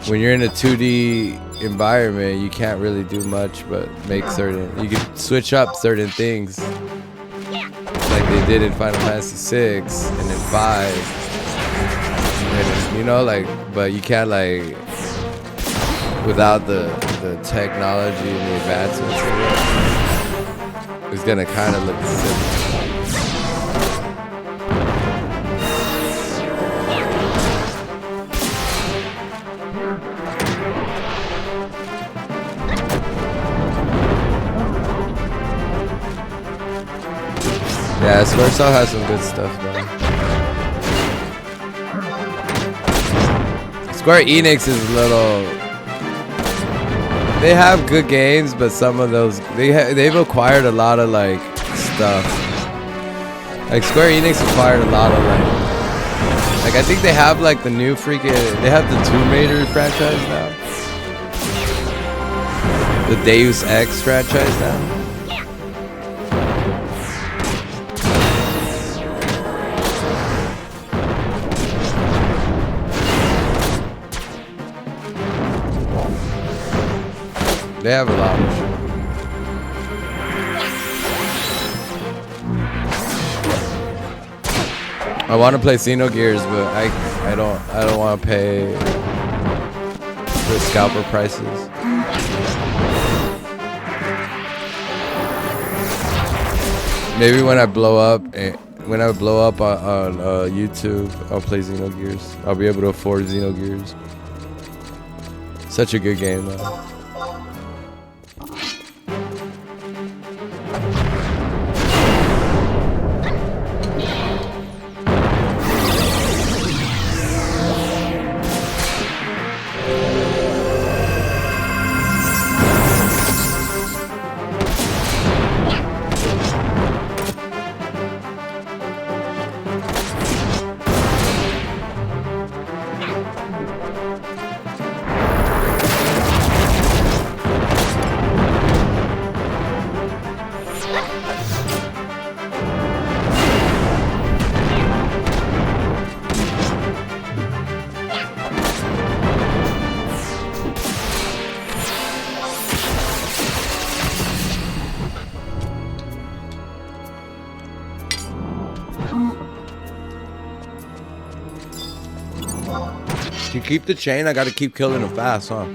When you're in a 2D environment, you can't really do much but make certain. You can switch up certain things, like they did in Final Fantasy 6 and in 5. And, you know, like, but you can't like without the technology and the advancements in it, it's gonna kind of look similar. Yeah, Squaresoft has some good stuff though. Square Enix is a little. They have good games, but some of those they've acquired a lot of like stuff. Like Square Enix acquired a lot of like I think they have like the new freaking. They have the Tomb Raider franchise now. The Deus Ex franchise now. They have a lot of shit. I want to play Xenogears, but I don't want to pay the scalper prices. Maybe when I blow up on YouTube, I'll play Xenogears. I'll be able to afford Xenogears. Such a good game though. To keep the chain, I gotta keep killing them fast, huh?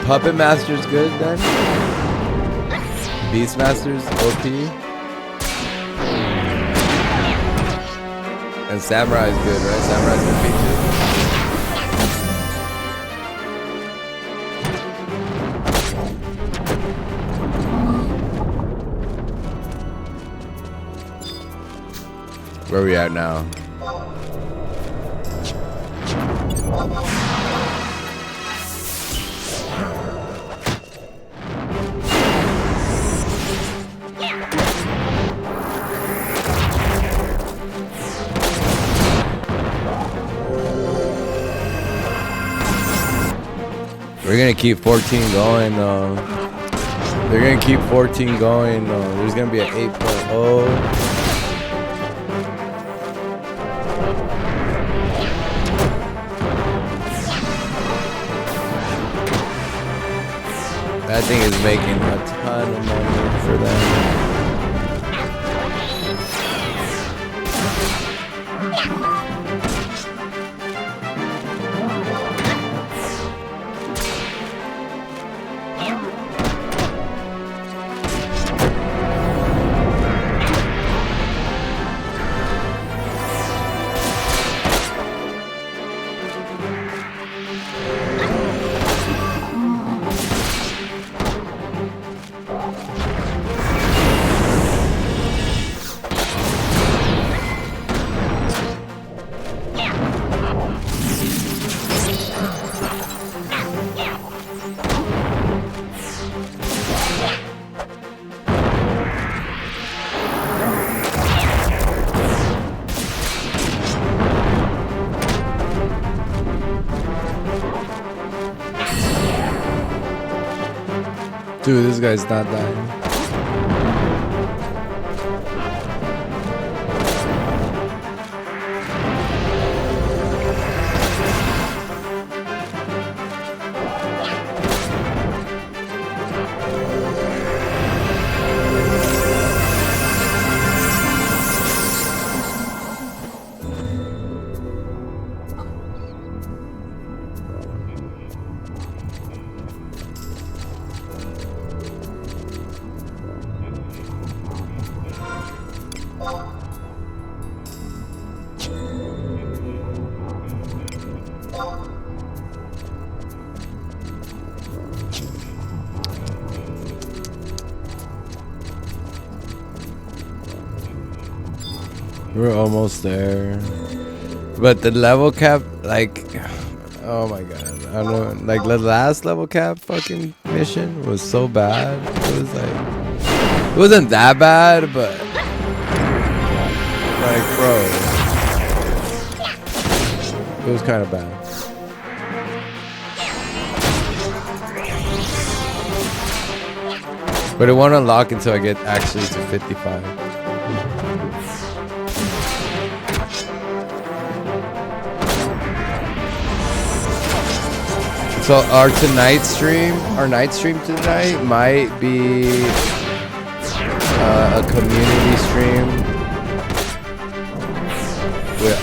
Puppet Master's good then? Beastmaster's OP? And Samurai's good, right? Samurai's OP too. Where are we at now? We're gonna keep 14 going though. They're gonna keep 14 going though. There's gonna be an 8.0. That thing is making a ton of money for them. Dude, this guy's not dying. We're almost there. But the level cap, like, oh my god. I don't know. Like, the last level cap fucking mission was so bad. It was like, it wasn't that bad, but like, bro, it was kind of bad. But it won't unlock until I get actually to 55. So our night stream tonight might be a community stream with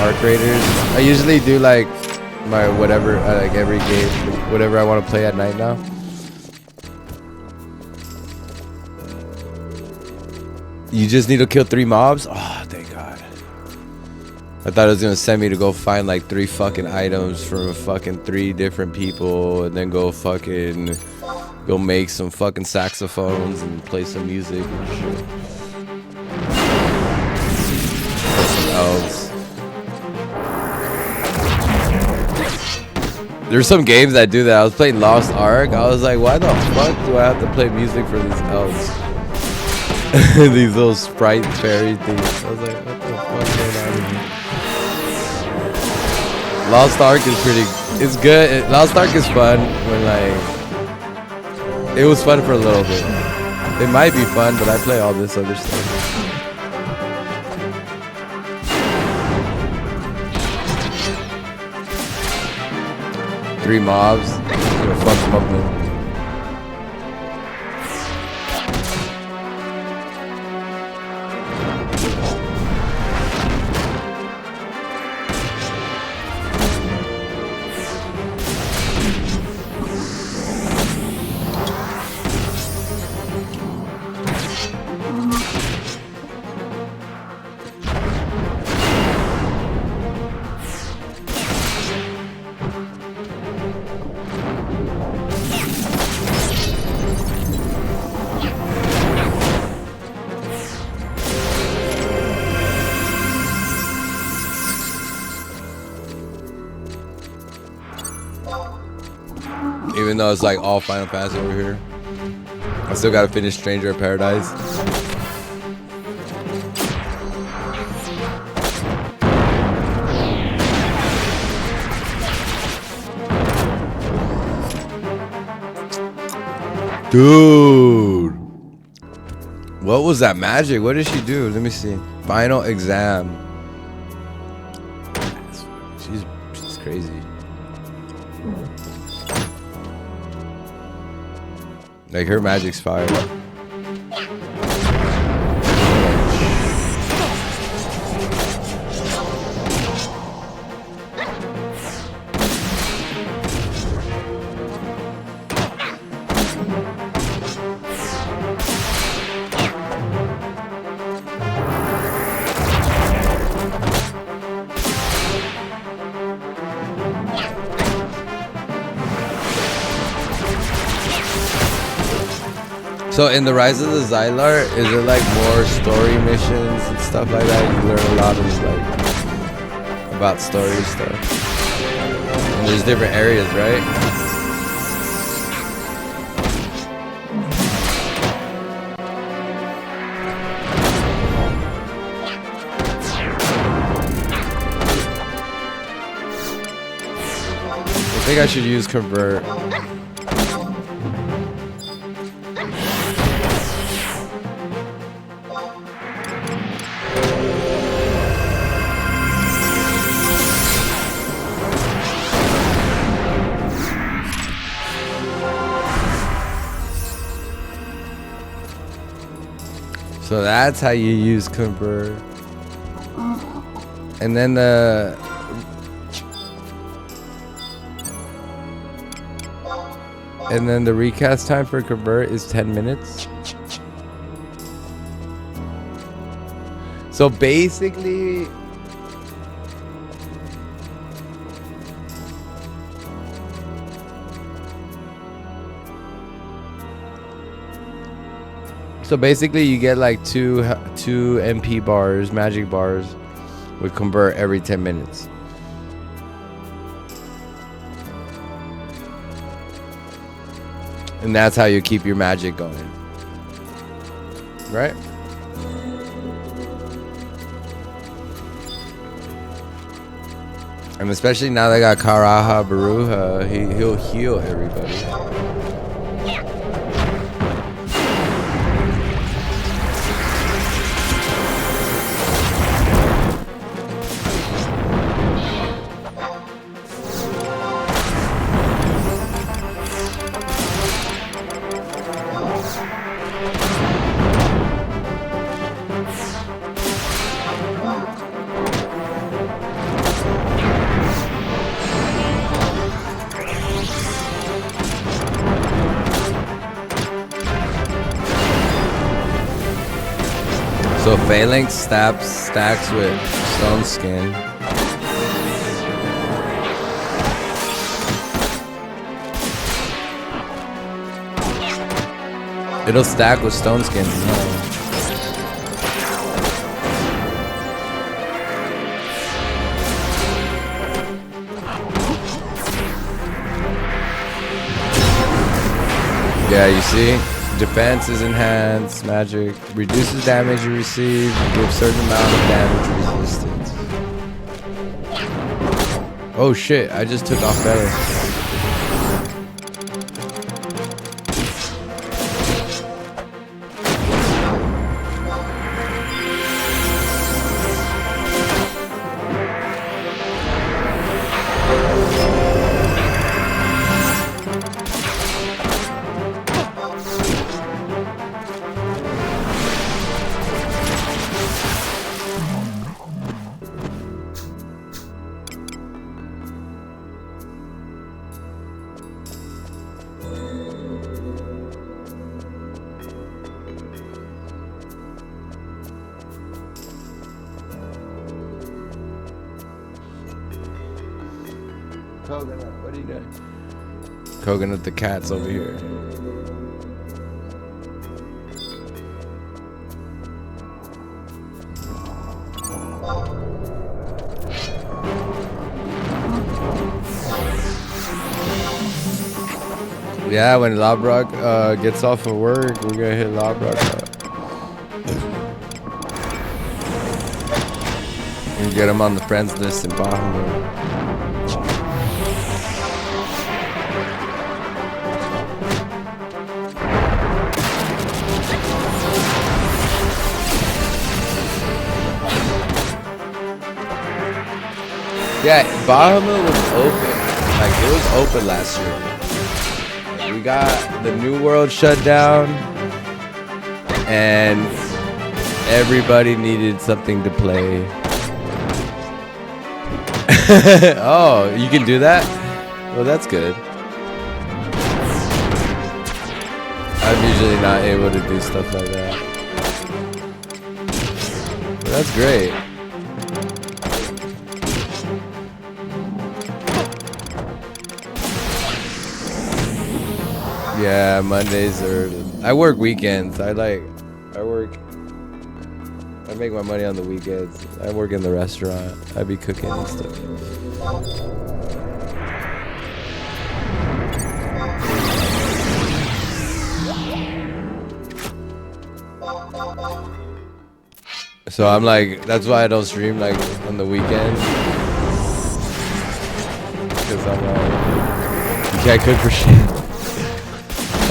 Arc Raiders. I usually do like my whatever, like every game, whatever I want to play at night now. You just need to kill 3 mobs? Oh, thank God. I thought it was gonna send me to go find like 3 fucking items from fucking 3 different people and then go make some fucking saxophones and play some music and shit. Or some elves. There's some games that do that. I was playing Lost Ark. I was like, why the fuck do I have to play music for these elves? These little sprite fairy things. I was like, what the fuck is going on here? Lost Ark is it's good. Lost Ark is fun when like, it was fun for a little bit. It might be fun, but I play all this other stuff. Three mobs, I'm gonna fuck them up, man. Even though it's like all Final Fantasy over here, I still gotta finish Stranger of Paradise. Dude, what was that magic? What did she do? Let me see. Final exam. She's crazy. Like her magic's fire. So in the Rise of the Xylar, is it like more story missions and stuff like that? You learn a lot of like about story stuff. And there's different areas, right? I think I should use convert. So that's how you use convert. And then the recast time for convert is 10 minutes. So basically you get like two MP bars, magic bars with convert every 10 minutes. And that's how you keep your magic going. Right? And especially now they got Karaha Baruha, he'll heal everybody. So Phalanx stacks with Stone Skin. It'll stack with Stone Skin. Yeah, you see? Defense is enhanced, magic reduces damage you receive, gives certain amount of damage resistance. Oh shit, I just took off better. Coconut, what are you doing? Coconut the cat's over here. Yeah, when Labrock gets off of work, we're gonna hit Labrock up. And get him on the friends list in Bahamut. Yeah, Bahamut was open. Like, it was open last year. We got the new world shut down, and everybody needed something to play. Oh, you can do that? Well, that's good. I'm usually not able to do stuff like that. But that's great. Yeah, Mondays are... I work weekends. I make my money on the weekends. I work in the restaurant. I be cooking and stuff. So I'm like, that's why I don't stream like on the weekends. Because I'm like, you can't cook for shit.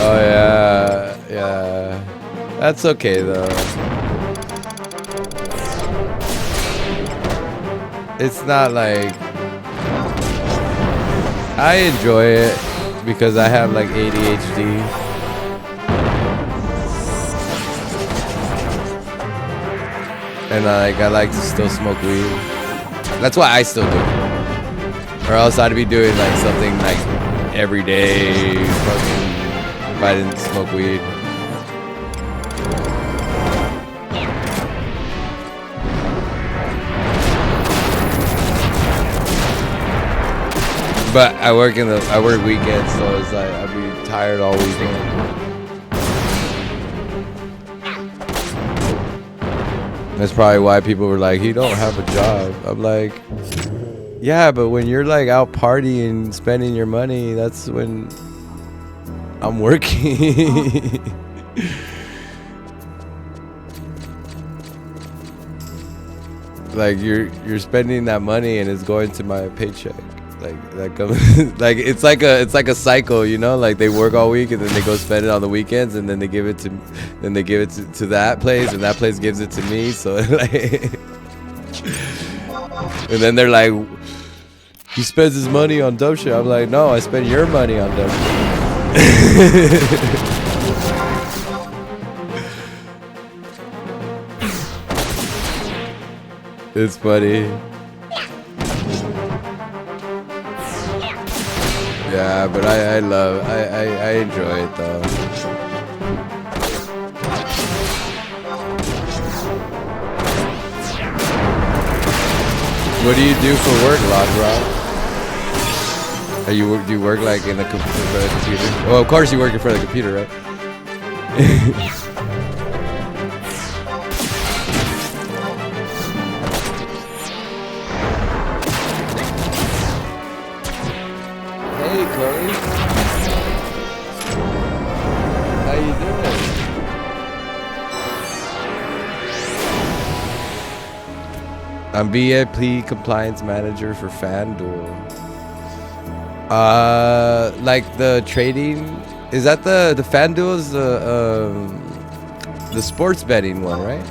Oh yeah, yeah. That's okay though. It's not like, I enjoy it because I have like ADHD. And I like to still smoke weed. That's why I still do it. Or else I'd be doing like something like every day, fucking, if I didn't smoke weed. But I work weekends, so it's like I'd be tired all weekend. That's probably why people were like, he don't have a job. I'm like, yeah, but when you're like out partying, spending your money, that's when I'm working. Like you're spending that money and it's going to my paycheck. Like that comes like it's like a cycle, you know, like they work all week and then they go spend it on the weekends and then they give it to that place and that place gives it to me, so like and then they're like, he spends his money on dope shit. I'm like, no, I spend your money on dope shit. It's funny. Yeah, but I enjoy it though. What do you do for work, Lodrock? Do you work like in the computer? Well, of course you work in front of the computer, right? Hey, Chloe. How you doing? I'm VIP compliance manager for FanDuel. Like the trading, is that the FanDuel is the sports betting one, right?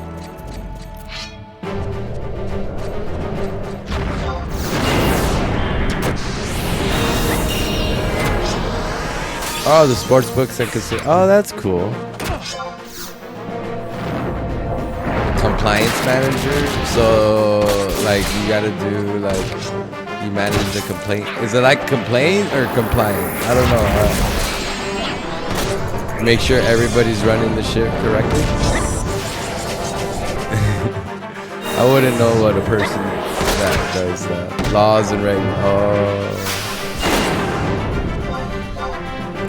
Oh, the sports books and casino. Oh, that's cool. Compliance manager. So, like, you gotta do like, you manage the complaint. Is it like complaint or compliant? I don't know. Make sure everybody's running the ship correctly. I wouldn't know what a person that does that. Laws and regulations. Oh.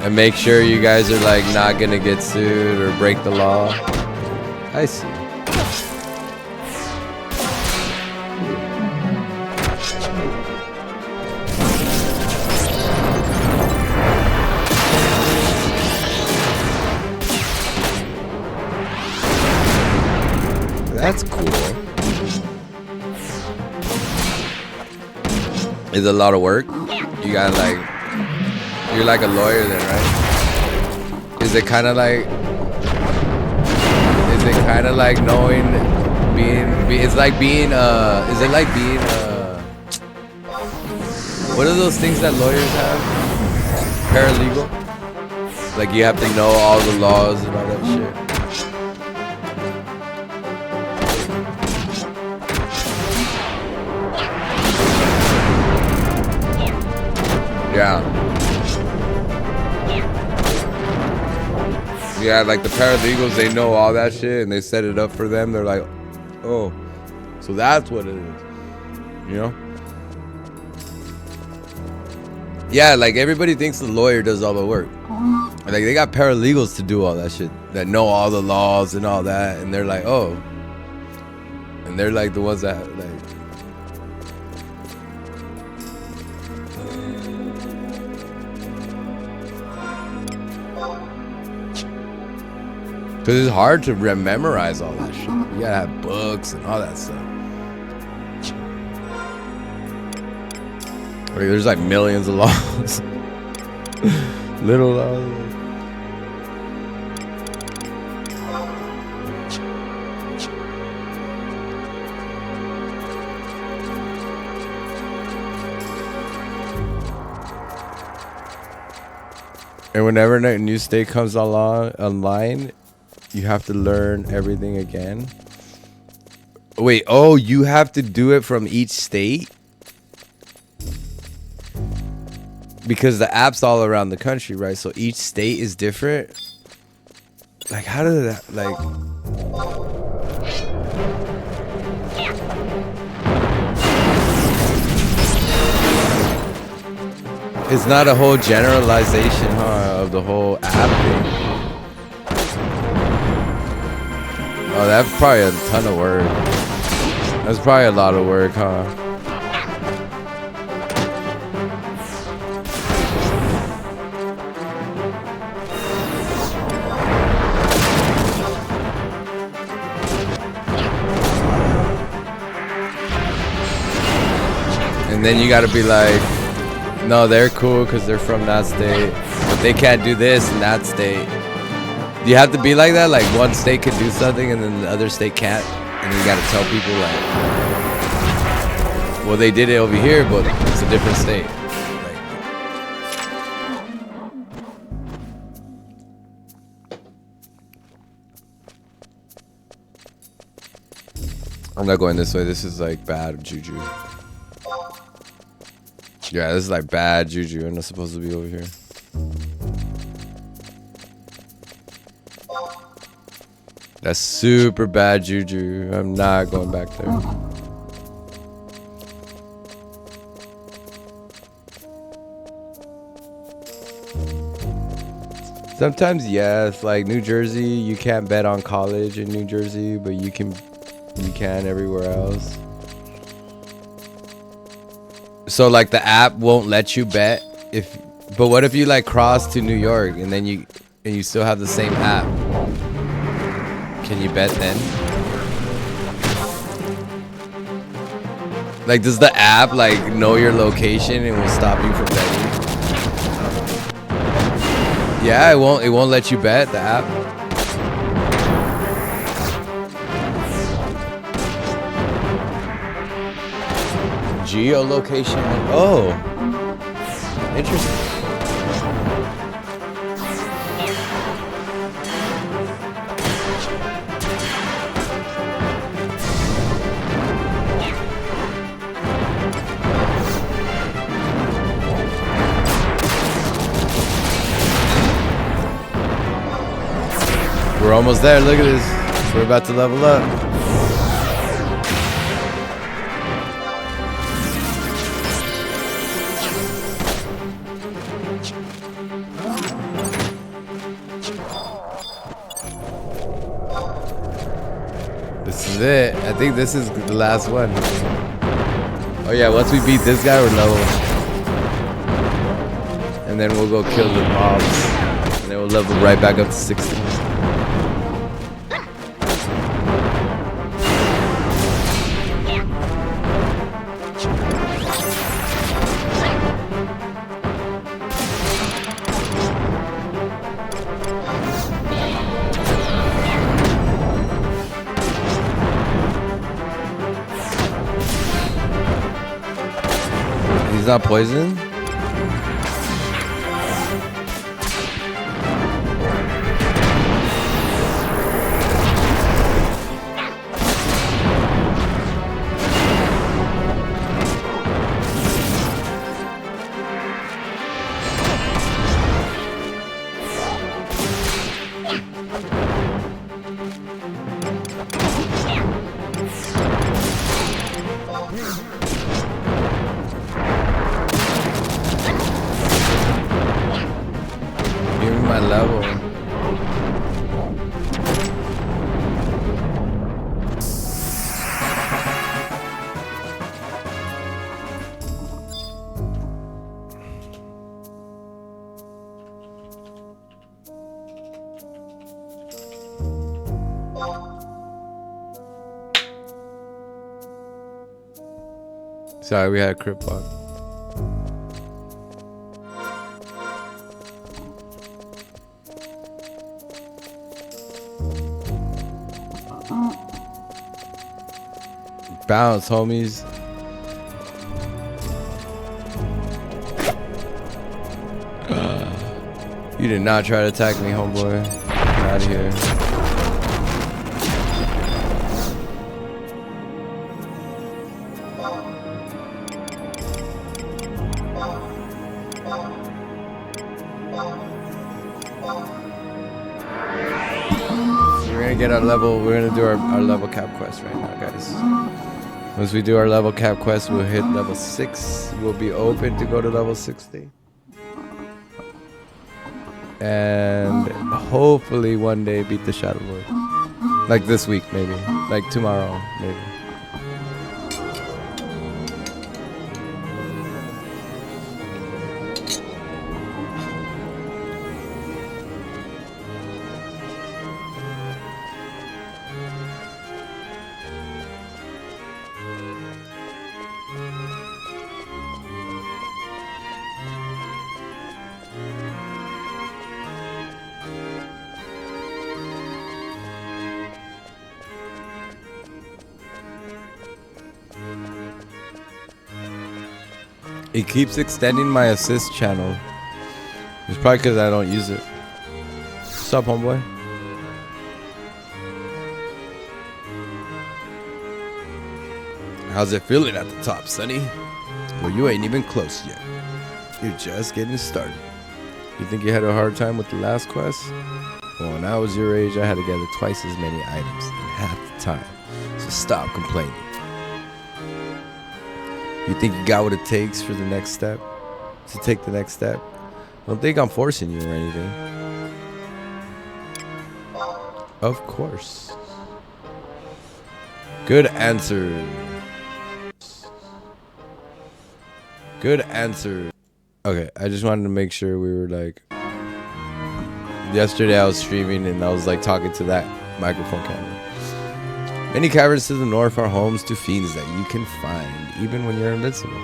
And make sure you guys are like not gonna get sued or break the law. I see. That's cool. Is it a lot of work? You got like, you're like a lawyer then, right? Is it kind of like knowing, it's like being, is it like being, what are those things that lawyers have? Paralegal? Like you have to know all the laws and all that shit. Yeah. Yeah, like the paralegals, they know all that shit and they set it up for them. They're like, oh, so that's what it is, you know? Yeah, like everybody thinks the lawyer does all the work. Like they got paralegals to do all that shit, that know all the laws and all that, and they're like, oh. And they're like the ones that like, because it's hard to memorize all that shit. You gotta have books and all that stuff. Like, there's like millions of laws. Little laws. And whenever a new state comes online, you have to learn everything again. Wait, oh, you have to do it from each state? Because the app's all around the country, right? So each state is different. Like, how did that, like... It's not a whole generalization, huh, of the whole app thing. Oh, that's probably a ton of work. That's probably a lot of work, huh? And then you gotta be like, no, they're cool because they're from that state, but they can't do this in that state. Do you have to be like that? Like one state can do something and then the other state can't? And then you gotta tell people like, well, they did it over here, but it's a different state. I'm not going this way. This is like bad juju. Yeah, this is like bad juju. I'm not supposed to be over here. That's super bad juju. I'm not going back there. Sometimes yes, like New Jersey, you can't bet on college in New Jersey, but you can everywhere else. So like the app won't let you bet but what if you like cross to New York and then you still have the same app? Can you bet then? Like does the app like know your location and will stop you from betting? Yeah, it won't let you bet, the app. Geolocation. Oh, interesting. We're almost there. Look at this. We're about to level up. This is it. I think this is the last one. Oh yeah, once we beat this guy, we're level. And then we'll go kill the mobs. And then we'll level right back up to 60. He's not poisoned? level. Sorry, we had a crip bot. Bounce, homies. You did not try to attack me, homeboy. Get out of here. Get our level. We're gonna do our level cap quest right now, guys. Once we do our level cap quest, we'll hit level 6. We'll be open to go to level 60, and hopefully one day beat the Shadow Lord. Like this week, maybe. Like tomorrow, maybe. It keeps extending my assist channel. It's probably because I don't use it. What's up, homeboy? How's it feeling at the top, Sonny? Well, you ain't even close yet. You're just getting started. You think you had a hard time with the last quest? Well, when I was your age, I had to gather twice as many items in half the time. So stop complaining. You think you got what it takes for the next step? To take the next step? I don't think I'm forcing you or anything. Of course. Good answer. Good answer. Okay, I just wanted to make sure we were like... Yesterday I was streaming and I was like talking to that microphone camera. Many caverns to the north are homes to fiends that you can find even when you're invincible.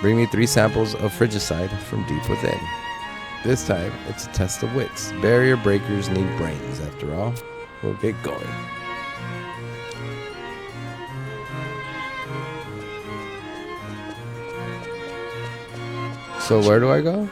Bring me 3 samples of frigicide from deep within. This time, it's a test of wits. Barrier breakers need brains, after all. We'll get going. So where do I go?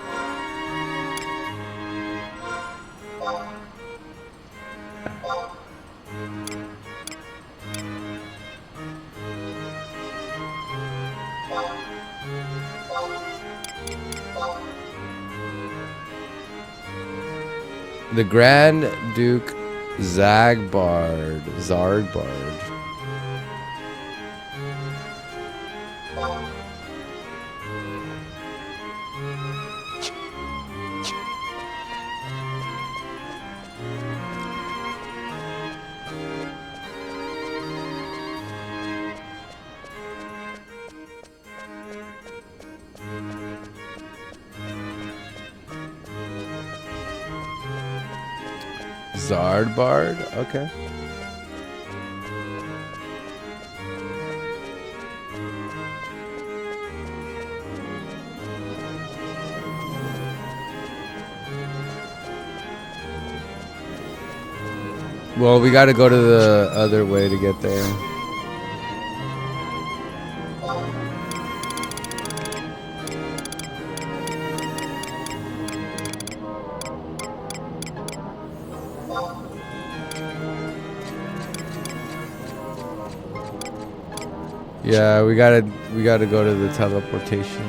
The Grand Duke Zardbard. Zardbard? Okay. Well, we gotta go to the other way to get there. Yeah, we gotta go to the teleportation.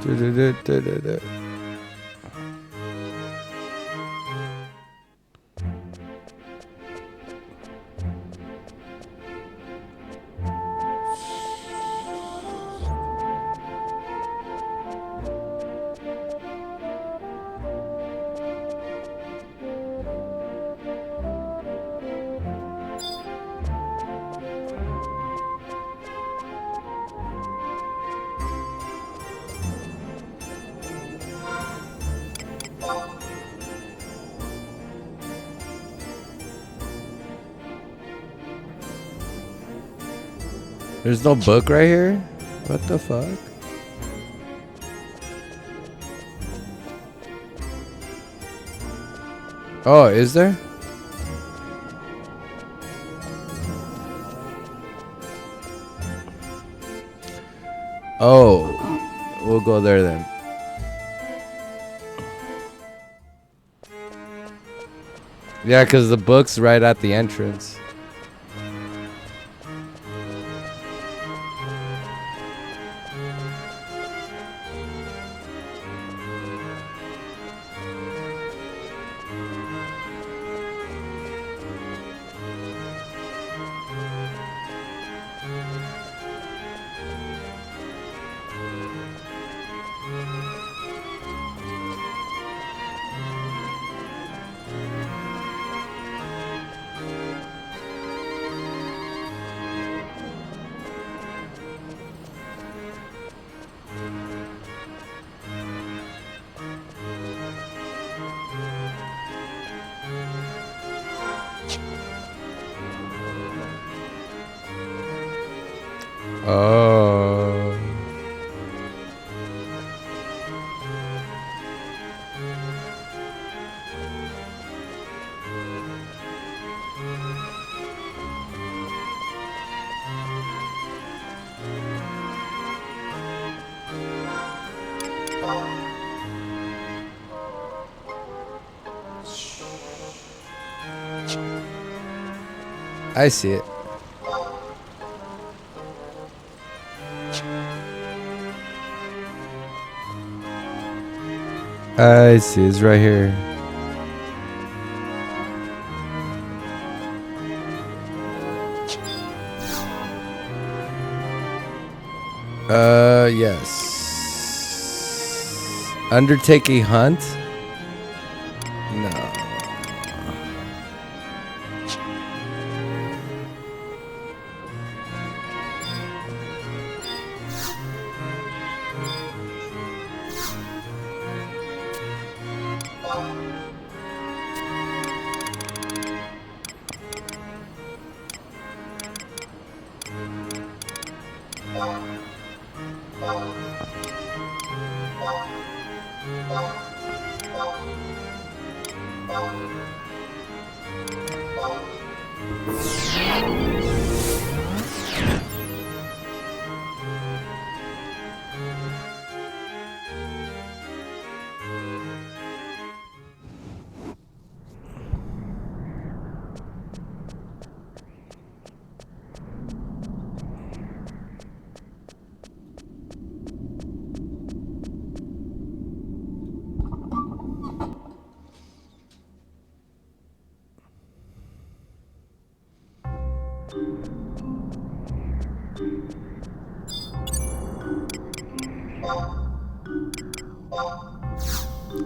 Du-du-du-du-du-du. There's no book right here? What the fuck? Oh, is there? Oh, we'll go there then. Yeah, because the book's right at the entrance. Oh. I see it. I see, it's right here. Yes. Undertake a hunt? No.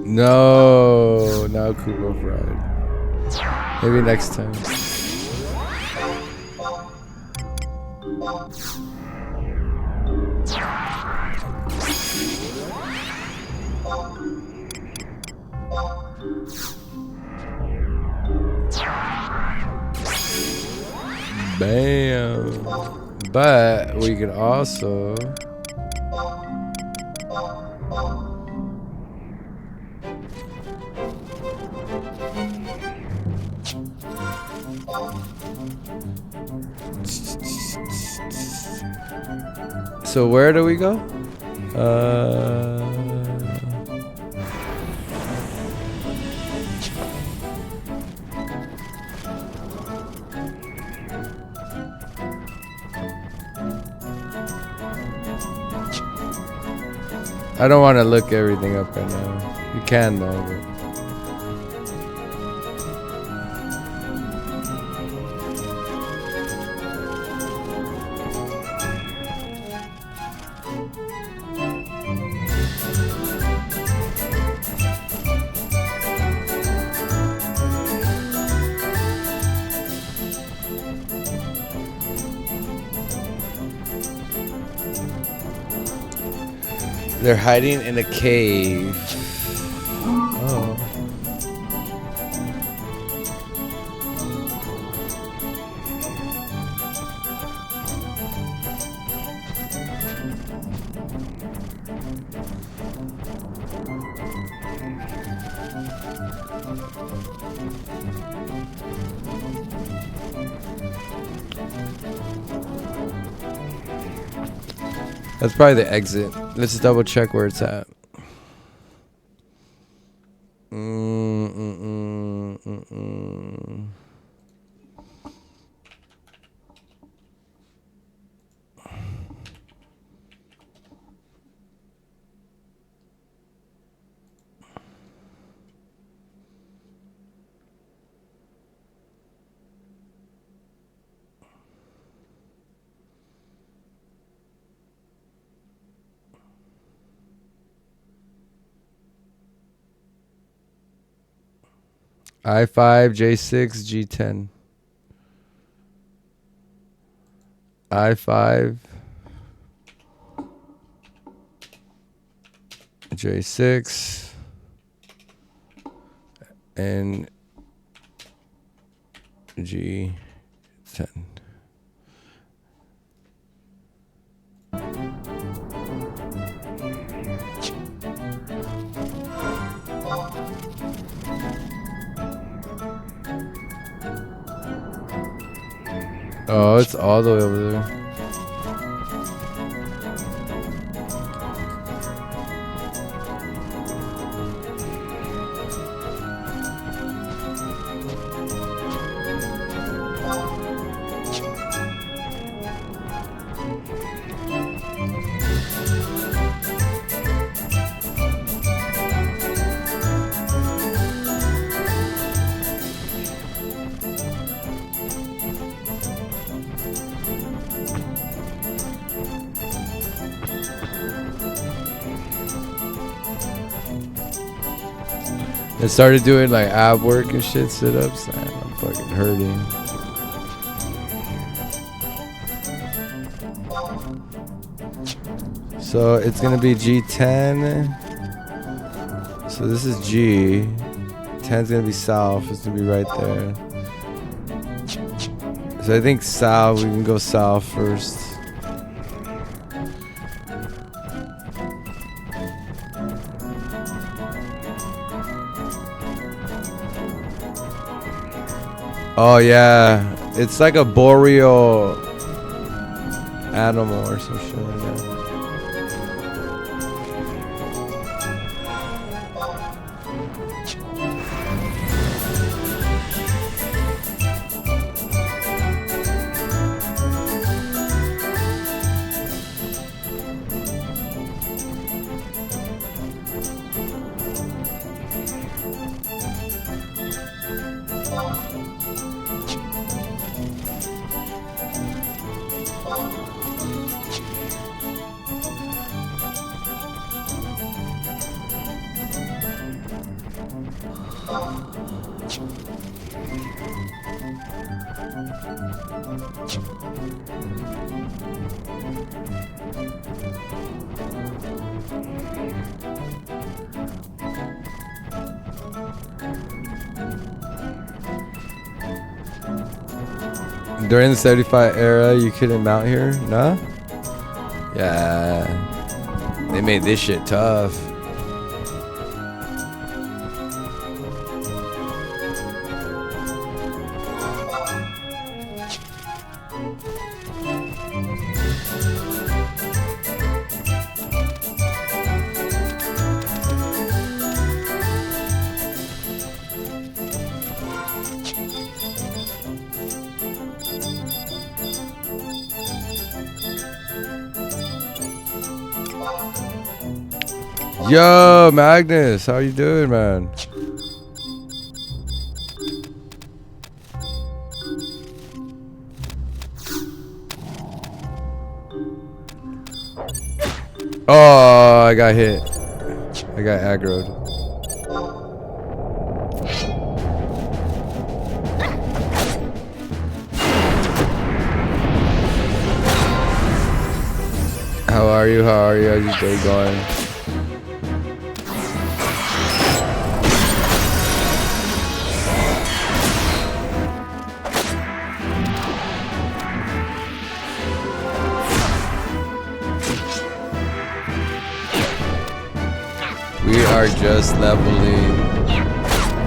No, now Kubo fried. Maybe next time. Bam. But we could also So where do we go? I don't want to look everything up right now. You can though. But. They're hiding in a cave. Oh. That's probably the exit. Let's double check where it's at. I5, J6, G10. I5, J6, and G10. Oh, it's all the way over there. I started doing like ab work and shit, sit-ups. Man, I'm fucking hurting. So it's gonna be G10. So this is G. 10's gonna be south. It's gonna be right there. So I think south. We can go south first. Oh yeah, it's like a boreal animal or some shit like that. During the 75 era, you couldn't mount here? Nah? Yeah. They made this shit tough. Yo, Magnus, how you doing, man? Oh, I got hit. I got aggroed. How are you? How are you? How's your day going? We are just leveling.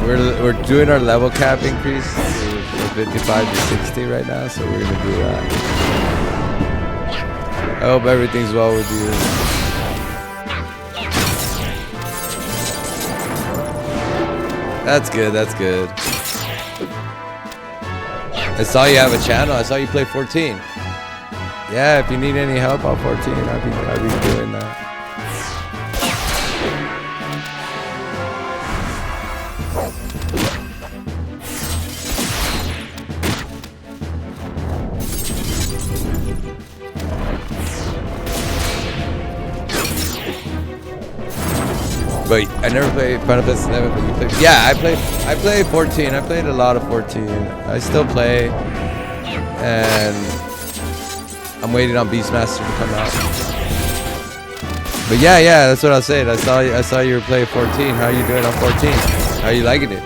We're doing our level cap increase from 55 to 60 right now, so we're gonna do that. I hope everything's well with you. That's good. That's good. I saw you have a channel. I saw you play 14. Yeah, if you need any help on 14, I'd be doing that. But I never played Final Fantasy 11, but you played. Yeah, I played 14. I played a lot of 14. I still play, and I'm waiting on Beastmaster to come out. But yeah, that's what I was saying. I saw you were playing 14. How are you doing on 14? How are you liking it?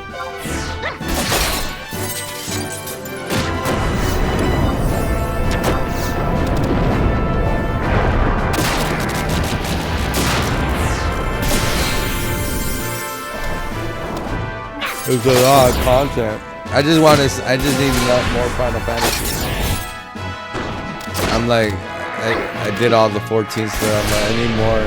There's a lot of content. I just need more Final Fantasy. I'm like, I did all the 14 stuff. I'm like, I need more.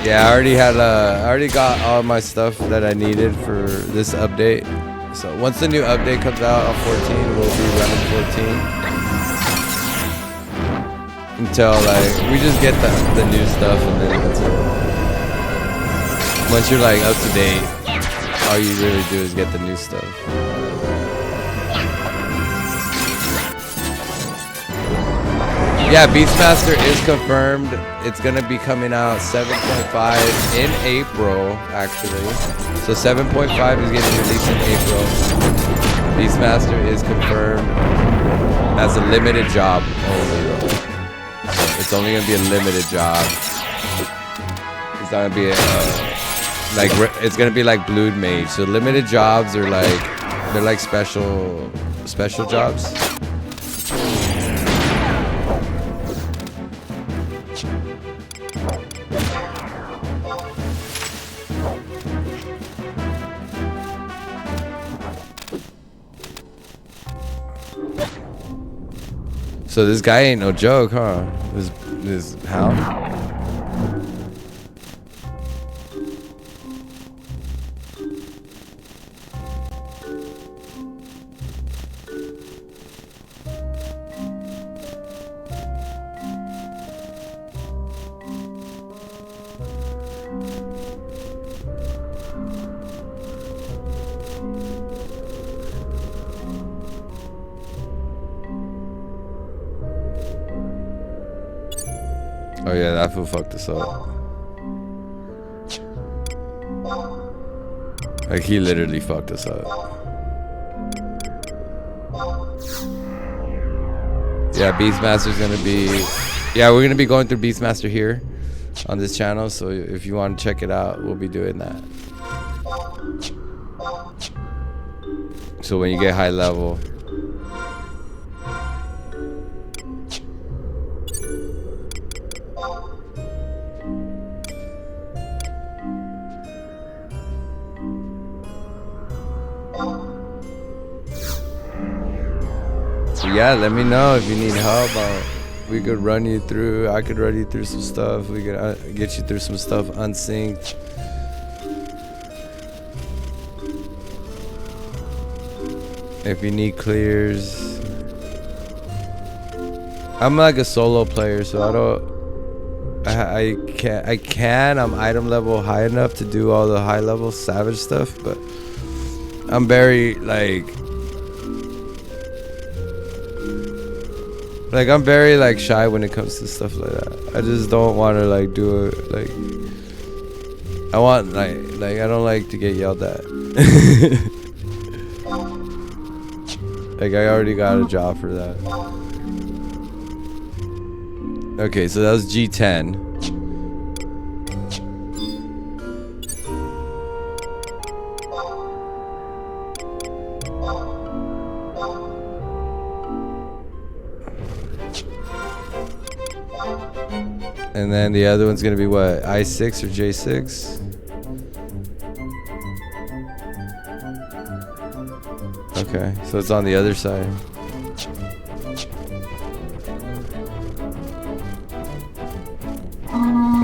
Yeah, I already got all my stuff that I needed for this update. So once the new update comes out on 14, we'll be running 14 until like we just get the new stuff, and then that's it. Once you're like up to date, all you really do is get the new stuff. Yeah, Beastmaster is confirmed. It's gonna be coming out 7.5 in April, actually. So 7.5 is getting released in April. Beastmaster is confirmed as a limited job only, though. So it's only gonna be a limited job. It's not gonna be it's gonna be like Blood Mage. So limited jobs are they're like special jobs. So this guy ain't no joke, huh? This hound. Oh yeah, that fool fucked us up. Like he literally fucked us up. Yeah, Beastmaster's gonna be... Yeah, we're gonna be going through Beastmaster here on this channel, so if you want to check it out, we'll be doing that. So when you get high level... Yeah, let me know if you need help. We could run you through. I could run you through some stuff. We could get you through some stuff unsynced. If you need clears. I'm like a solo player, so I don't. I'm item level high enough to do all the high level savage stuff, but I'm very like I'm very like shy when it comes to stuff like that. I just don't want to like do it like I want like I don't like to get yelled at. Like I already got a job for that. Okay, so that was G10. And then the other one's gonna be what? I6 or J6? Okay, so it's on the other side.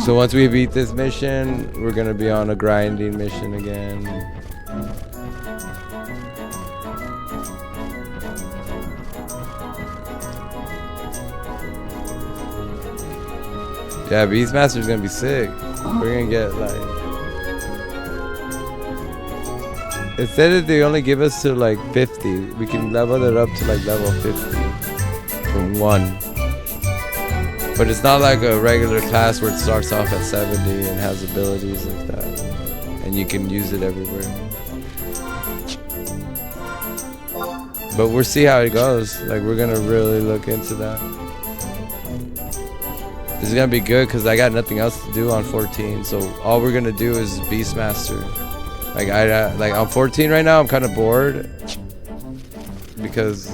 So once we beat this mission, we're gonna be on a grinding mission again. Yeah, Beastmaster's gonna be sick. We're gonna get like... It said that they only give us to like 50. We can level it up to like level 50 from 1. But it's not like a regular class where it starts off at 70 and has abilities like that. And you can use it everywhere. But we'll see how it goes. Like, we're gonna really look into that. This is gonna be good because I got nothing else to do on 14. So all we're gonna do is Beastmaster. Like like on 14 right now, I'm kind of bored because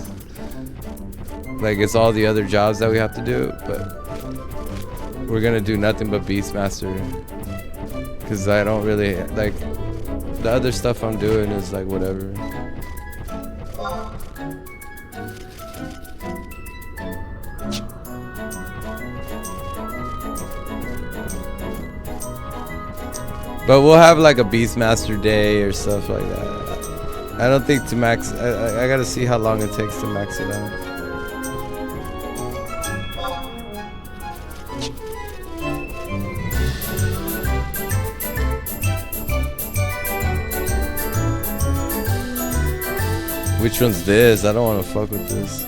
like it's all the other jobs that we have to do. But we're gonna do nothing but Beastmaster because I don't really like the other stuff I'm doing is like whatever. But we'll have like a Beastmaster day or stuff like that. I don't think to max. I gotta see how long it takes to max it out. Which one's this? I don't want to fuck with this.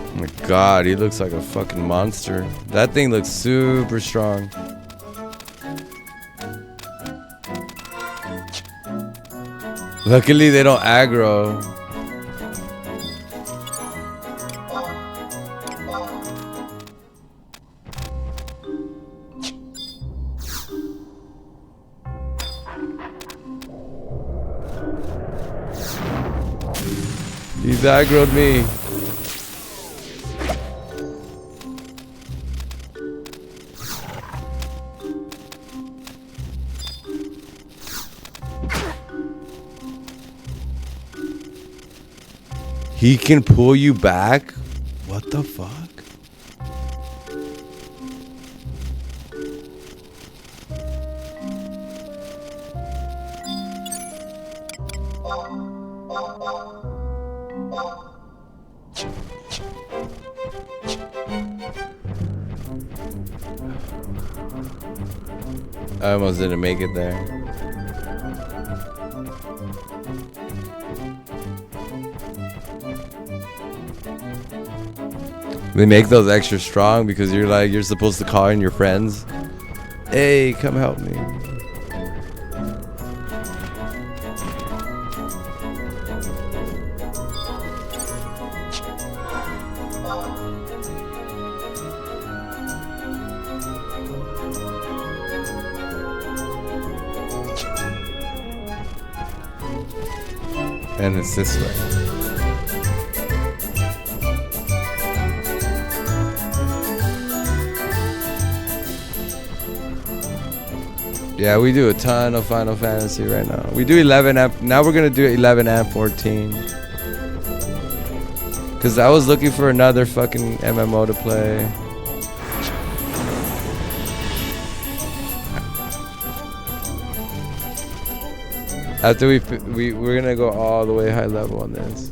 Oh my god, he looks like a fucking monster. That thing looks super strong. Luckily they don't aggro. He's aggroed me. He can pull you back? What the fuck? I almost didn't make it there. They make those extra strong because you're supposed to call in your friends. Hey, come help me. And it's this way. Yeah, we do a ton of Final Fantasy right now. We do 11 and now we're gonna do 11 and 14. Cause I was looking for another fucking MMO to play. After we're gonna go all the way high level on this.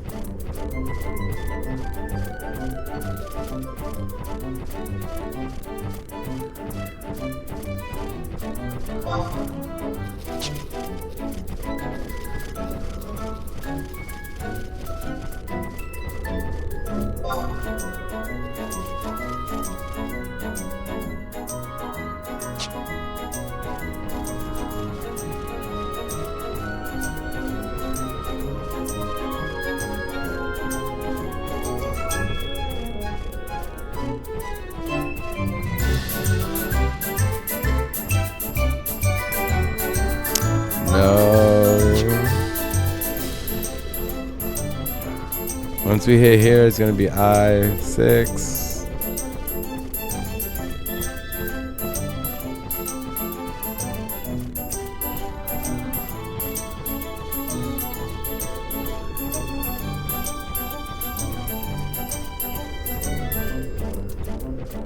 Once we hit here, it's gonna be I6.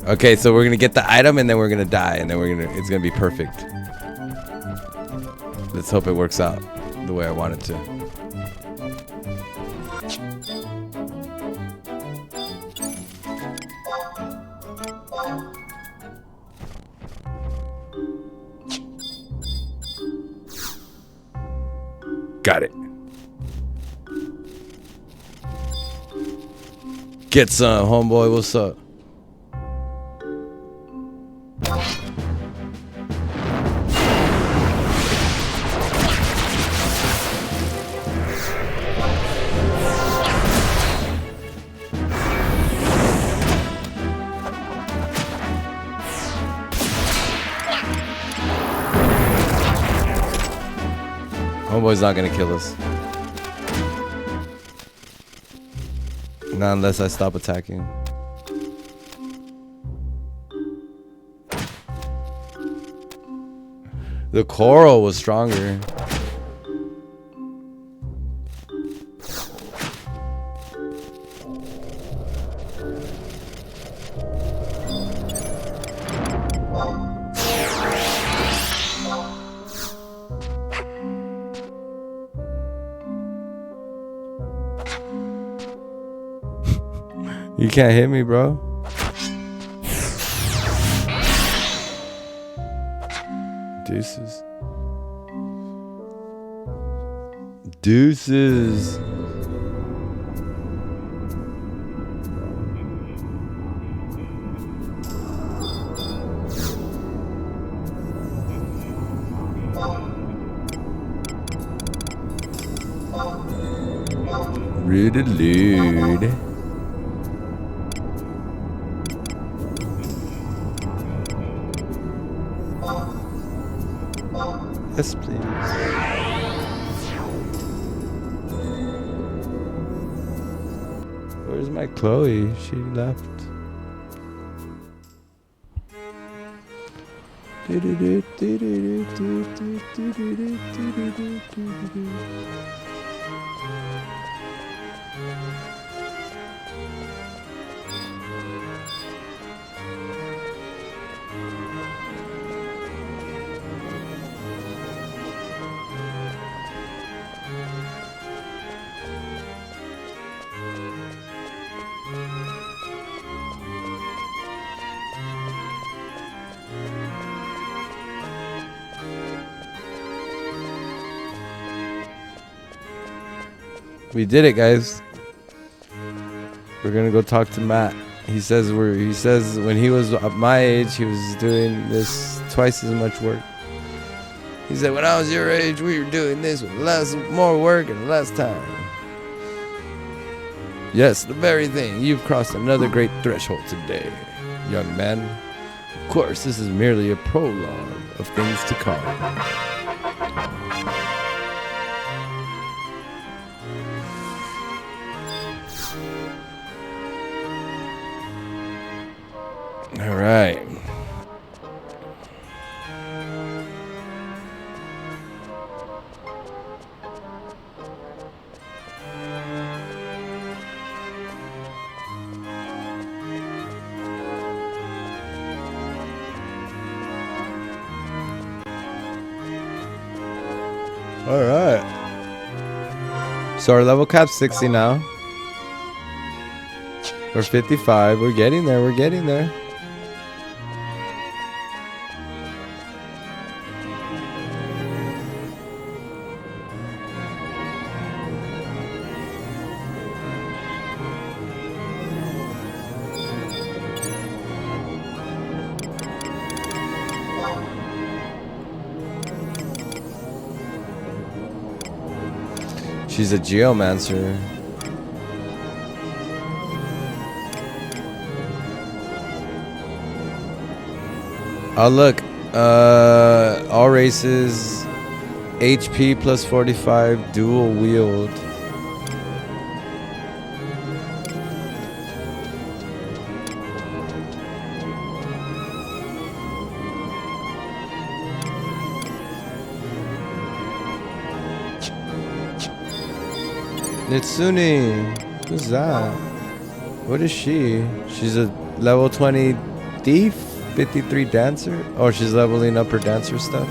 Okay, so we're gonna get the item and then we're gonna die and then it's gonna be perfect. Let's hope it works out the way I want it to. Got it. Get some, homeboy. What's up? Homeboy's not gonna kill us. Not unless I stop attacking. The coral was stronger. You can't hit me, bro. Deuces. Deuces. Rude lude. Yes, please. Where's my Chloe? She left. We did it, guys. We're gonna go talk to Matt. He says when he was at my age, he was doing this twice as much work. He said when I was your age, we were doing this with more work and less time. Yes, the very thing. You've crossed another great threshold today, young man. Of course, this is merely a prologue of things to come. All right. All right. So our level cap's 60 now. We're 55. We're getting there. We're getting there. She's a geomancer. Oh, look. All races. HP plus 45. Dual wield. Nitsune. Who's that? What is she? She's a level 20 thief? 53 dancer? Oh, she's leveling up her dancer stuff?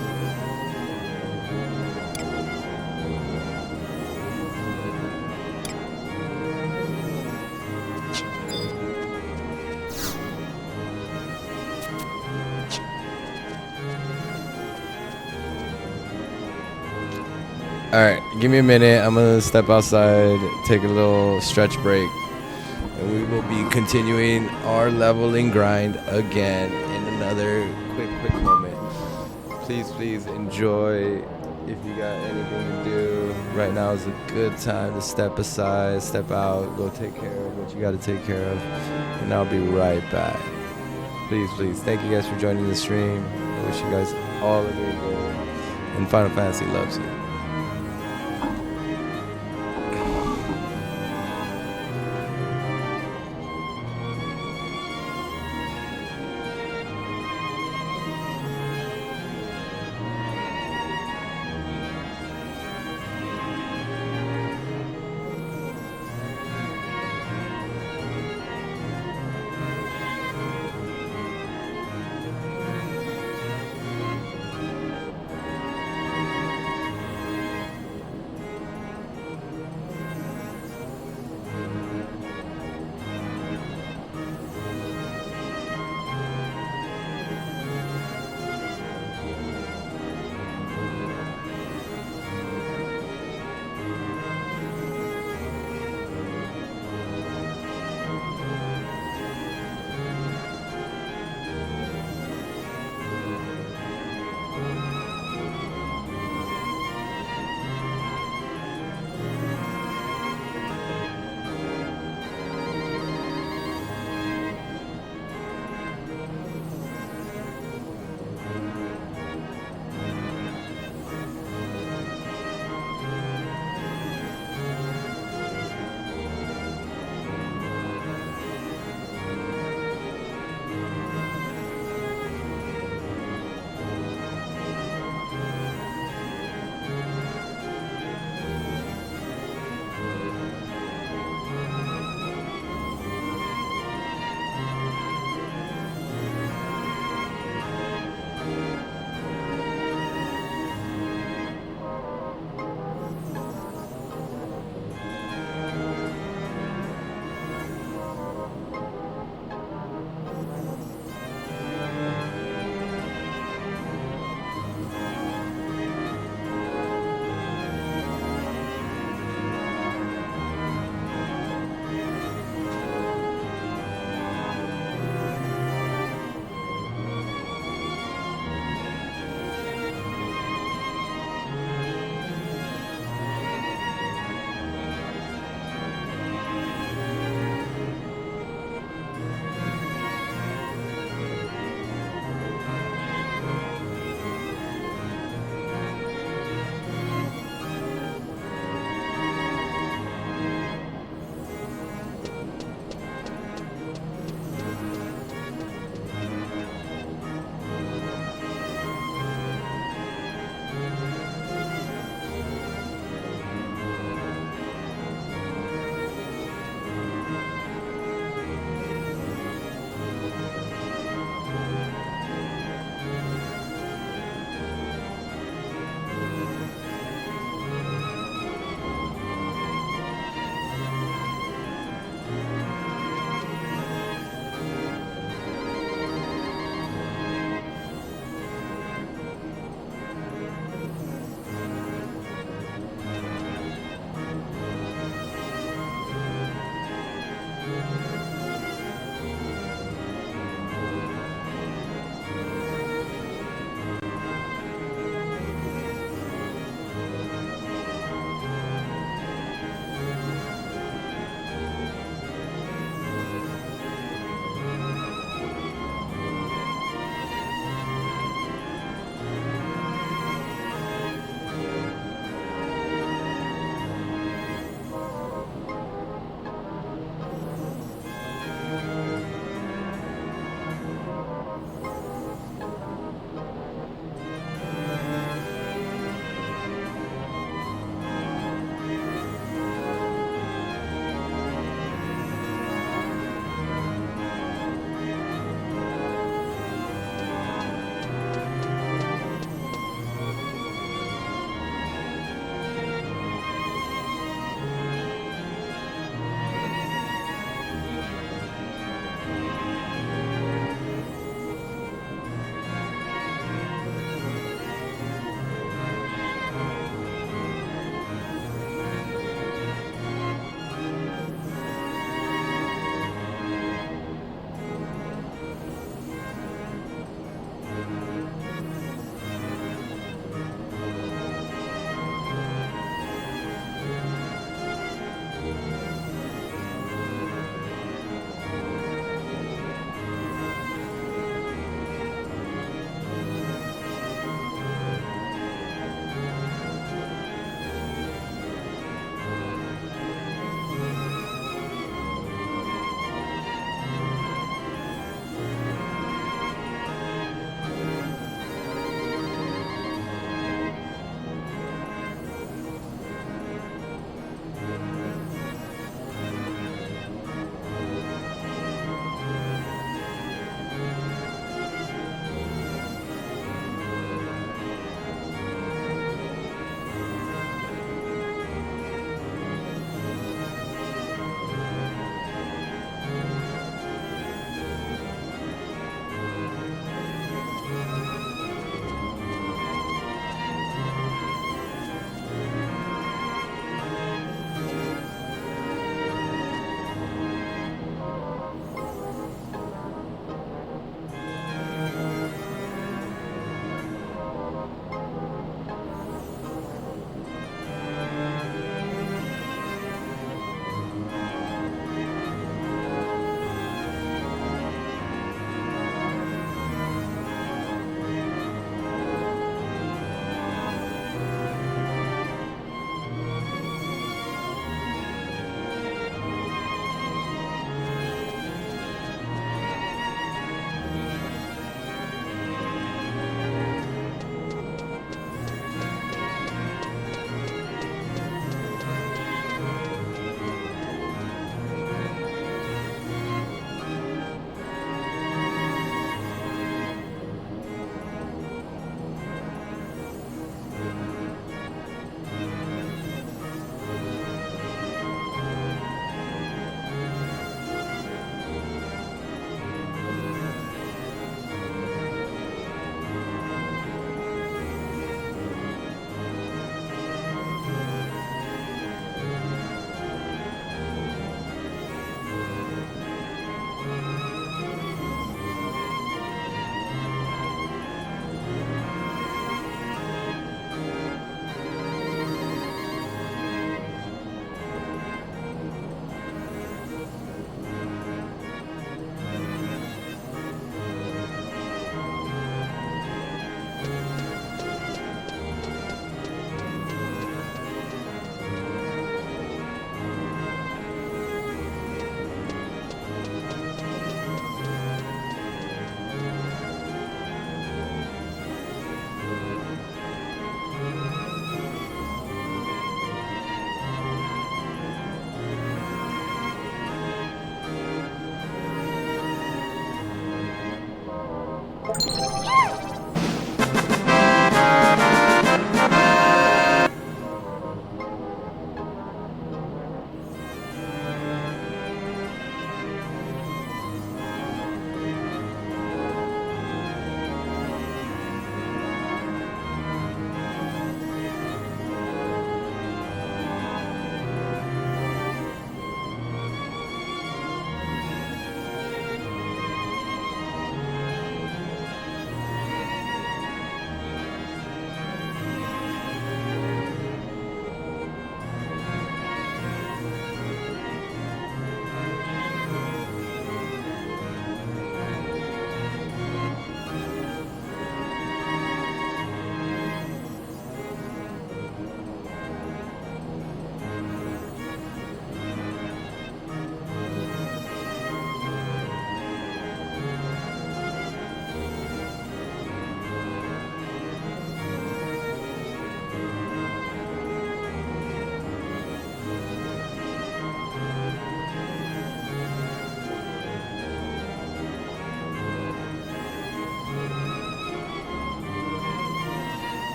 Alright, give me a minute. I'm gonna step outside, take a little stretch break, and we will be continuing our leveling grind again in another quick moment. Please enjoy. If you got anything to do, right now is a good time to step aside, step out, go take care of what you gotta take care of, and I'll be right back. Please, thank you guys for joining the stream. I wish you guys all a great day, and Final Fantasy loves you.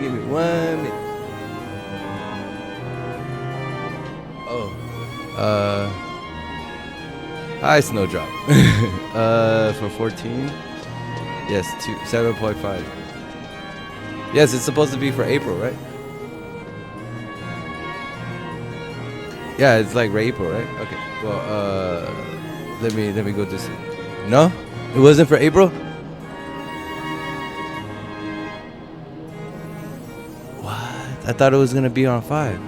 Give me 1 minute. Oh. Hi, Snowdrop. For 14? Yes, 7.5. Yes, it's supposed to be for April, right? Yeah, it's like April, right? Okay. Well, let me go this. No, it wasn't for April. What? I thought it was gonna be on 5.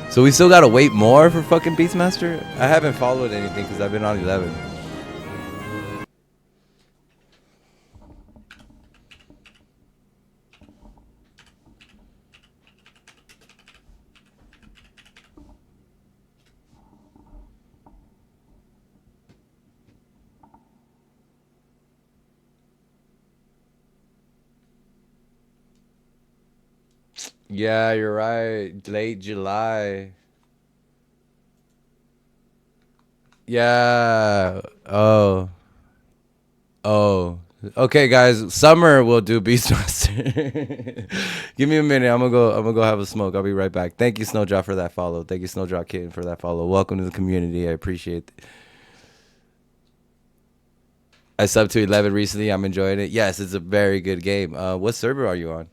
So we still gotta wait more for fucking Beastmaster? I haven't followed anything because I've been on 11. Yeah, you're right. Late July. Yeah. Oh. Oh. Okay, guys. Summer will do Beastmaster. Give me a minute. I'm gonna go have a smoke. I'll be right back. Thank you, Snowdrop, for that follow. Thank you, Snowdrop Kitten, for that follow. Welcome to the community. I appreciate it. I subbed to 11 recently. I'm enjoying it. Yes, it's a very good game. What server are you on?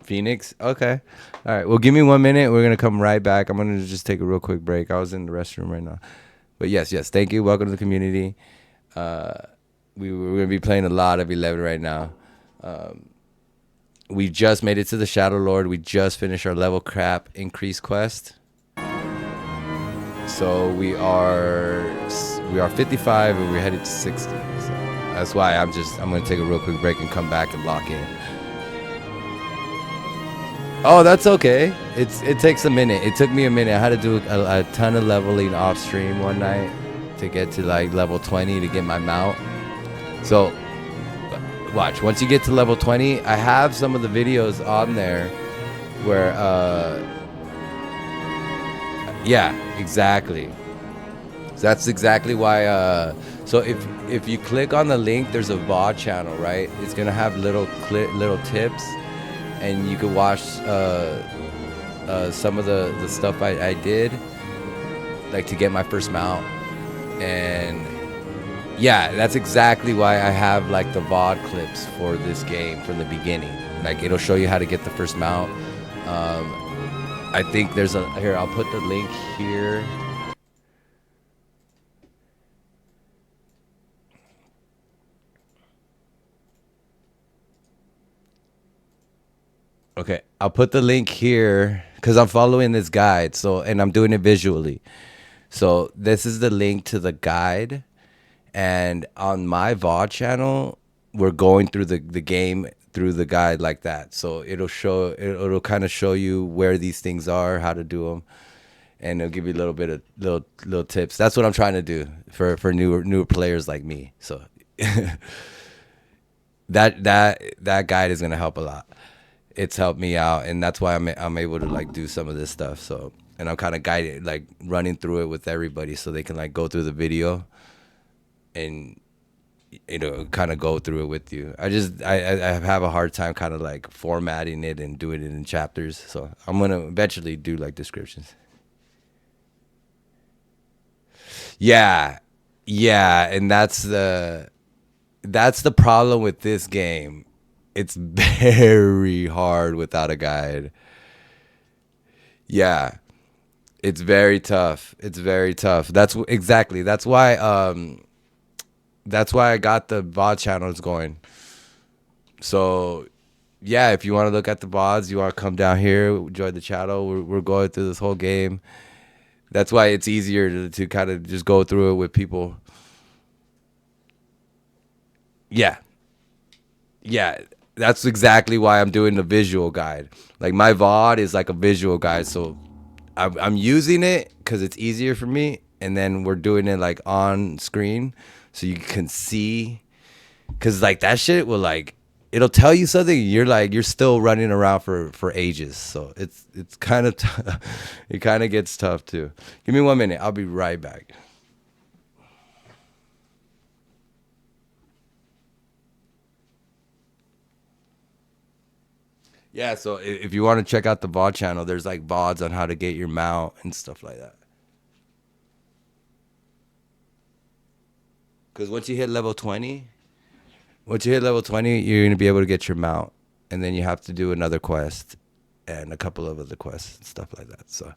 Phoenix? Okay. All right. Well, give me 1 minute. We're going to come right back. I'm going to just take a real quick break. I was in the restroom right now. But yes. Thank you. Welcome to the community. We're going to be playing a lot of 11 right now. We just made it to the Shadow Lord. We just finished our level cap increase quest. So we are 55 and we're headed to 60. So that's why I'm going to take a real quick break and come back and lock in. Oh, that's okay. It takes a minute. It took me a minute. I had to do a ton of leveling off stream one night to get to like level 20 to get my mount. So watch, once you get to level 20, I have some of the videos on there where yeah, exactly. So that's exactly why so if you click on the link, there's a VOD channel, right? It's gonna have little tips, and you can watch some of the stuff I did, like to get my first mount. And yeah, that's exactly why I have like the VOD clips for this game from the beginning. Like it'll show you how to get the first mount. I think there's here, I'll put the link here. Okay, I'll put the link here because I'm following this guide. So, and I'm doing it visually. So this is the link to the guide. And on my VOD channel, we're going through the game through the guide like that. So it'll kind of show you where these things are, how to do them, and it'll give you a little bit of little tips. That's what I'm trying to do for newer players like me. So that guide is gonna help a lot. It's helped me out, and that's why I'm able to like do some of this stuff. So, and I'm kind of guided, like running through it with everybody, so they can like go through the video and kind of go through it with you. I have a hard time kind of like formatting it and doing it in chapters. So I'm gonna eventually do like descriptions. Yeah, and that's the problem with this game. It's very hard without a guide. Yeah, it's very tough. That's exactly. That's why I got the VOD channels going. So yeah, if you want to look at the VODs, you want to come down here, join the channel. We're going through this whole game. That's why it's easier to kind of just go through it with people. Yeah. That's exactly why I'm doing the visual guide. Like my VOD is like a visual guide, so I'm using it because it's easier for me, and then we're doing it like on screen so you can see. Because like that shit will like it'll tell you something. You're like you're still running around for ages. So it's kind of it kind of gets tough too. Give me 1 minute. I'll be right back. Yeah, so if you want to check out the VOD channel, there's like VODs on how to get your mount and stuff like that. Because once you hit level 20, you're gonna be able to get your mount, and then you have to do another quest and a couple of other quests and stuff like that. So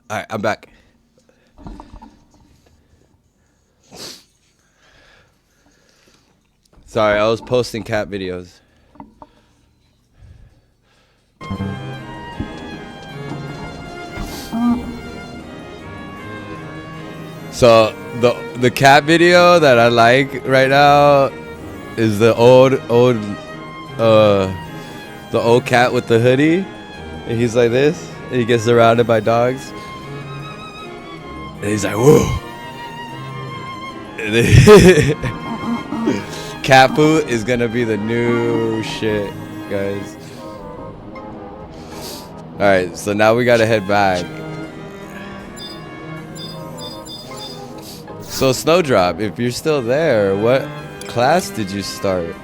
All right, I'm back. Sorry, I was posting cat videos. So the cat video that I like right now is the old cat with the hoodie, and he's like this, and he gets surrounded by dogs, and he's like, whoa. And then cat food is gonna be the new shit, guys. All right, so now we gotta head back. So Snowdrop, if you're still there, what class did you start?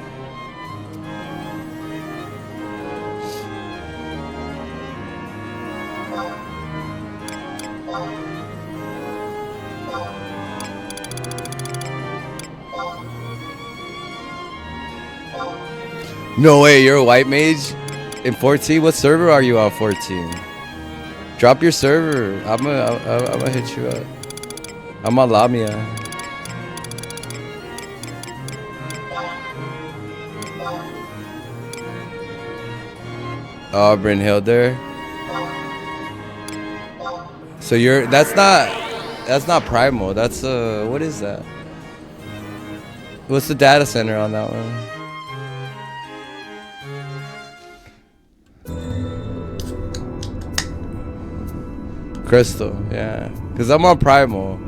No way, you're a white mage in 14? What server are you on 14? Drop your server. I'm gonna hit you up. I'm on Lamia. Oh, Brynhilder. So you're that's not primal. That's what is that? What's the data center on that one? Crystal, yeah. Cause I'm on primal.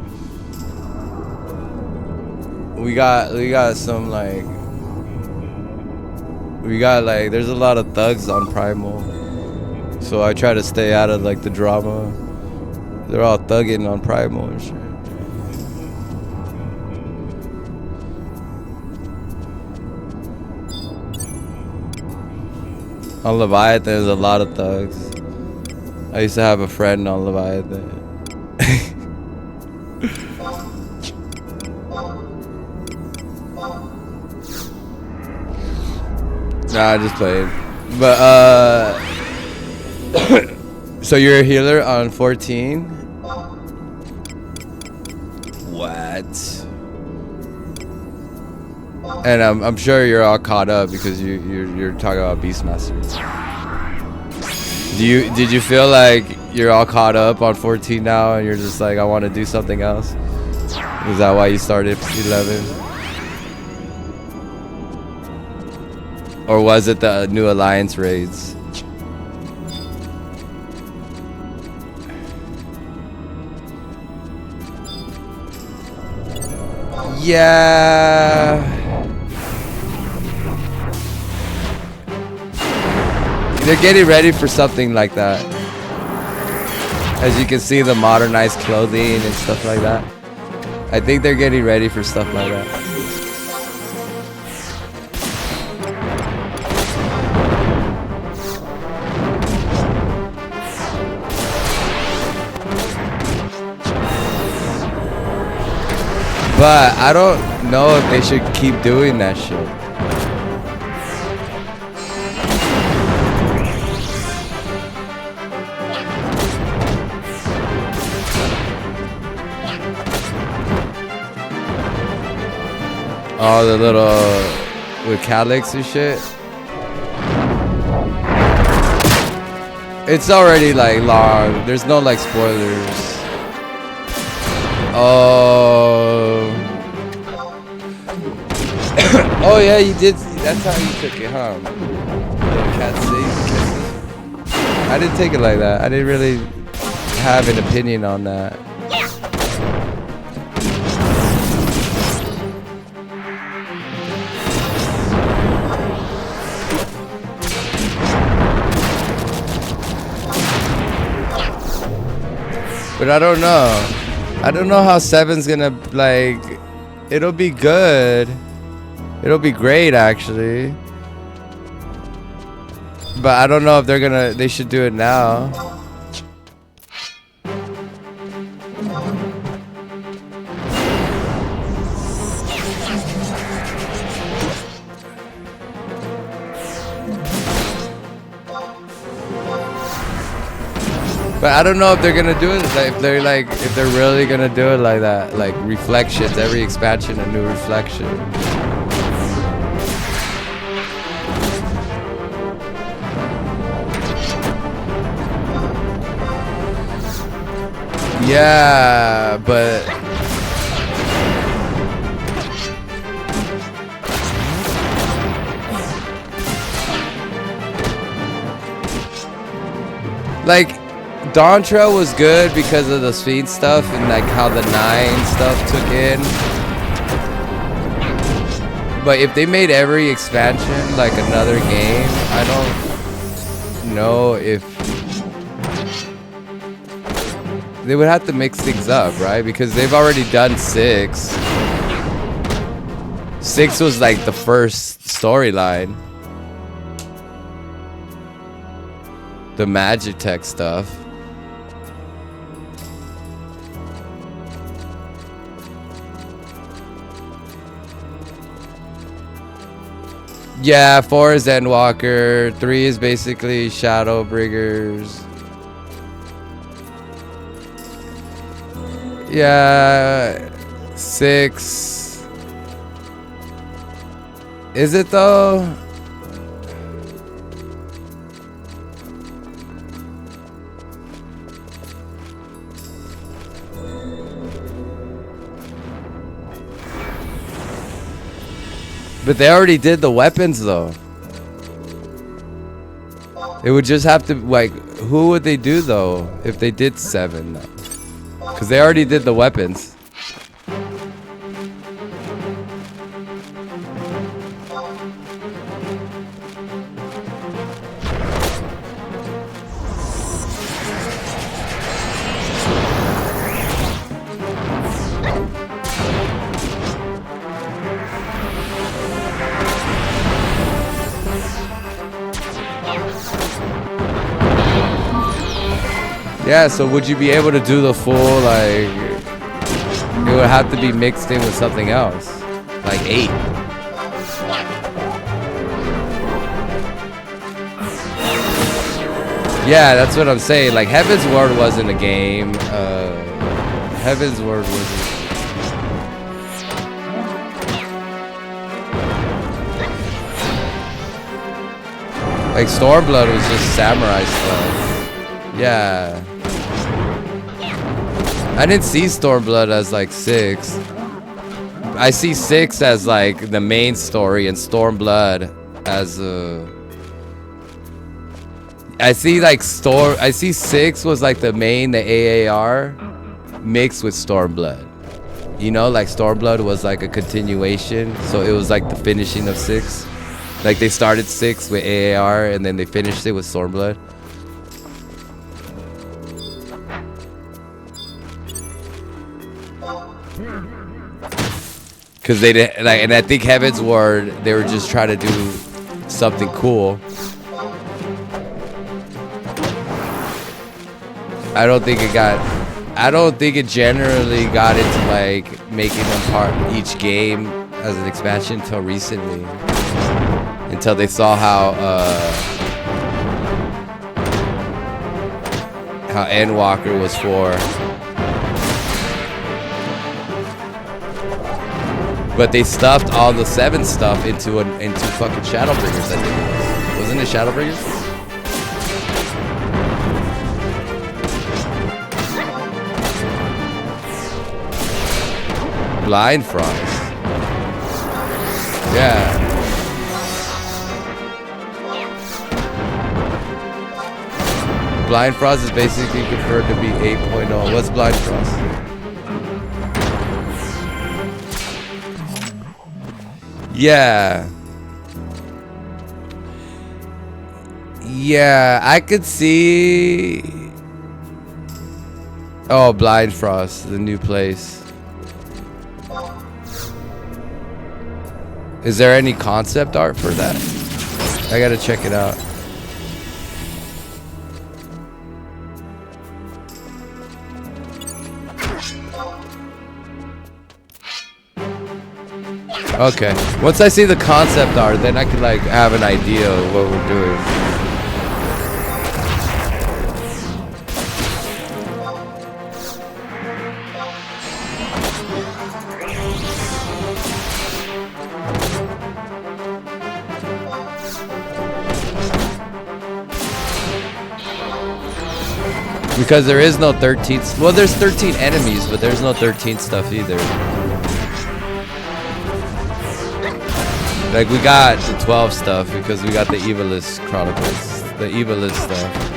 We got some like there's a lot of thugs on primal, so I try to stay out of like the drama. They're all thugging on primal and shit. On Leviathan there's a lot of thugs. I used to have a friend on Leviathan. Nah, I just played. But so you're a healer on 14? What? And I'm sure you're all caught up because you're talking about Beastmaster. Did you feel like you're all caught up on 14 now and you're just like, I want to do something else? Is that why you started 11? Or was it the new Alliance raids? Yeah. They're getting ready for something like that. As you can see, the modernized clothing and stuff like that. I think they're getting ready for stuff like that. But I don't know if they should keep doing that shit. Oh, the little with calyx and shit. It's already like long. There's no like spoilers. Oh. Oh yeah, you did. That's how you took it, huh? Little cat kisses. I didn't take it like that. I didn't really have an opinion on that. But I don't know. I don't know how 7's gonna, like, it'll be good. It'll be great, actually. But I don't know if they should do it now. But I don't know if they're gonna do it. Like, if they're really gonna do it like that, like reflections. Every expansion, a new reflection. Yeah, but like Dawn Trail was good because of the speed stuff and like how the 9 stuff took in. But if they made every expansion like another game, I don't know if they would have to mix things up, right? Because they've already done 6. 6 was like the first storyline. The Magic Tech stuff. Yeah, 4 is Endwalker. 3 is basically Shadowbringers. Yeah, 6. Is it though? But they already did the weapons though. It would just have to, like, who would they do though if they did 7 though? Because they already did the weapons. Yeah, so would you be able to do the full, like, it would have to be mixed in with something else. Like 8. Yeah, that's what I'm saying. Like, Heaven's Word wasn't a game. Heaven's Word wasn't. Like, Stormblood was just samurai stuff. Yeah. I didn't see Stormblood as like 6. I see 6 as like the main story and Stormblood as I see like I see 6 was like the main, the AAR mixed with Stormblood. You know, like Stormblood was like a continuation, so it was like the finishing of 6. Like they started 6 with AAR and then they finished it with Stormblood. Cause they did, like, and I think Heaven's Word, they were just trying to do something cool. I don't think it generally got into like making them part each game as an expansion until recently. Until they saw how Endwalker was for. But they stuffed all the 7 stuff into fucking Shadowbringers, I think it was. Wasn't it Shadowbringers? Blind Frost. Yeah. Blind Frost is basically confirmed to be 8.0. What's Blind Frost? Yeah. Yeah, I could see. Oh, Blind Frost, the new place. Is there any concept art for that? I gotta check it out. Okay. Once I see the concept art, then I can like have an idea of what we're doing. Because there is no 13th. Well, there's 13 enemies, but there's no 13th stuff either. Like, we got the 12 stuff because we got the Evilist Chronicles. The Evilist stuff.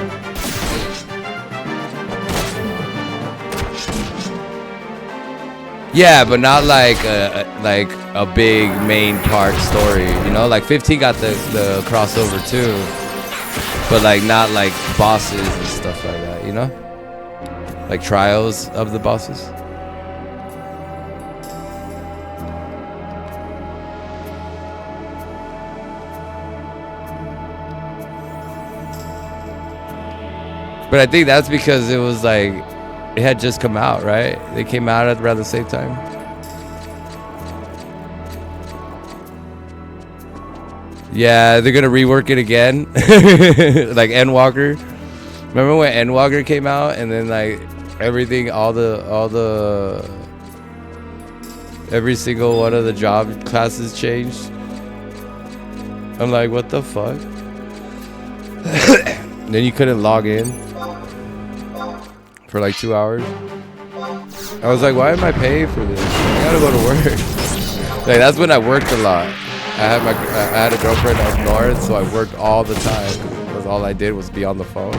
Yeah, but not like a big main part story, you know? Like 15 got the crossover too, but like not like bosses and stuff like that, you know? Like trials of the bosses. But I think that's because it was like, it had just come out, right? They came out at around the same time. Yeah, they're gonna rework it again. Like Endwalker. Remember when Endwalker came out and then like everything, every single one of the job classes changed? I'm like, what the fuck? Then you couldn't log in for like 2 hours. I was like, why am I paying for this? I gotta go to work. Like, that's when I worked a lot. I had a girlfriend up north, so I worked all the time because all I did was be on the phone.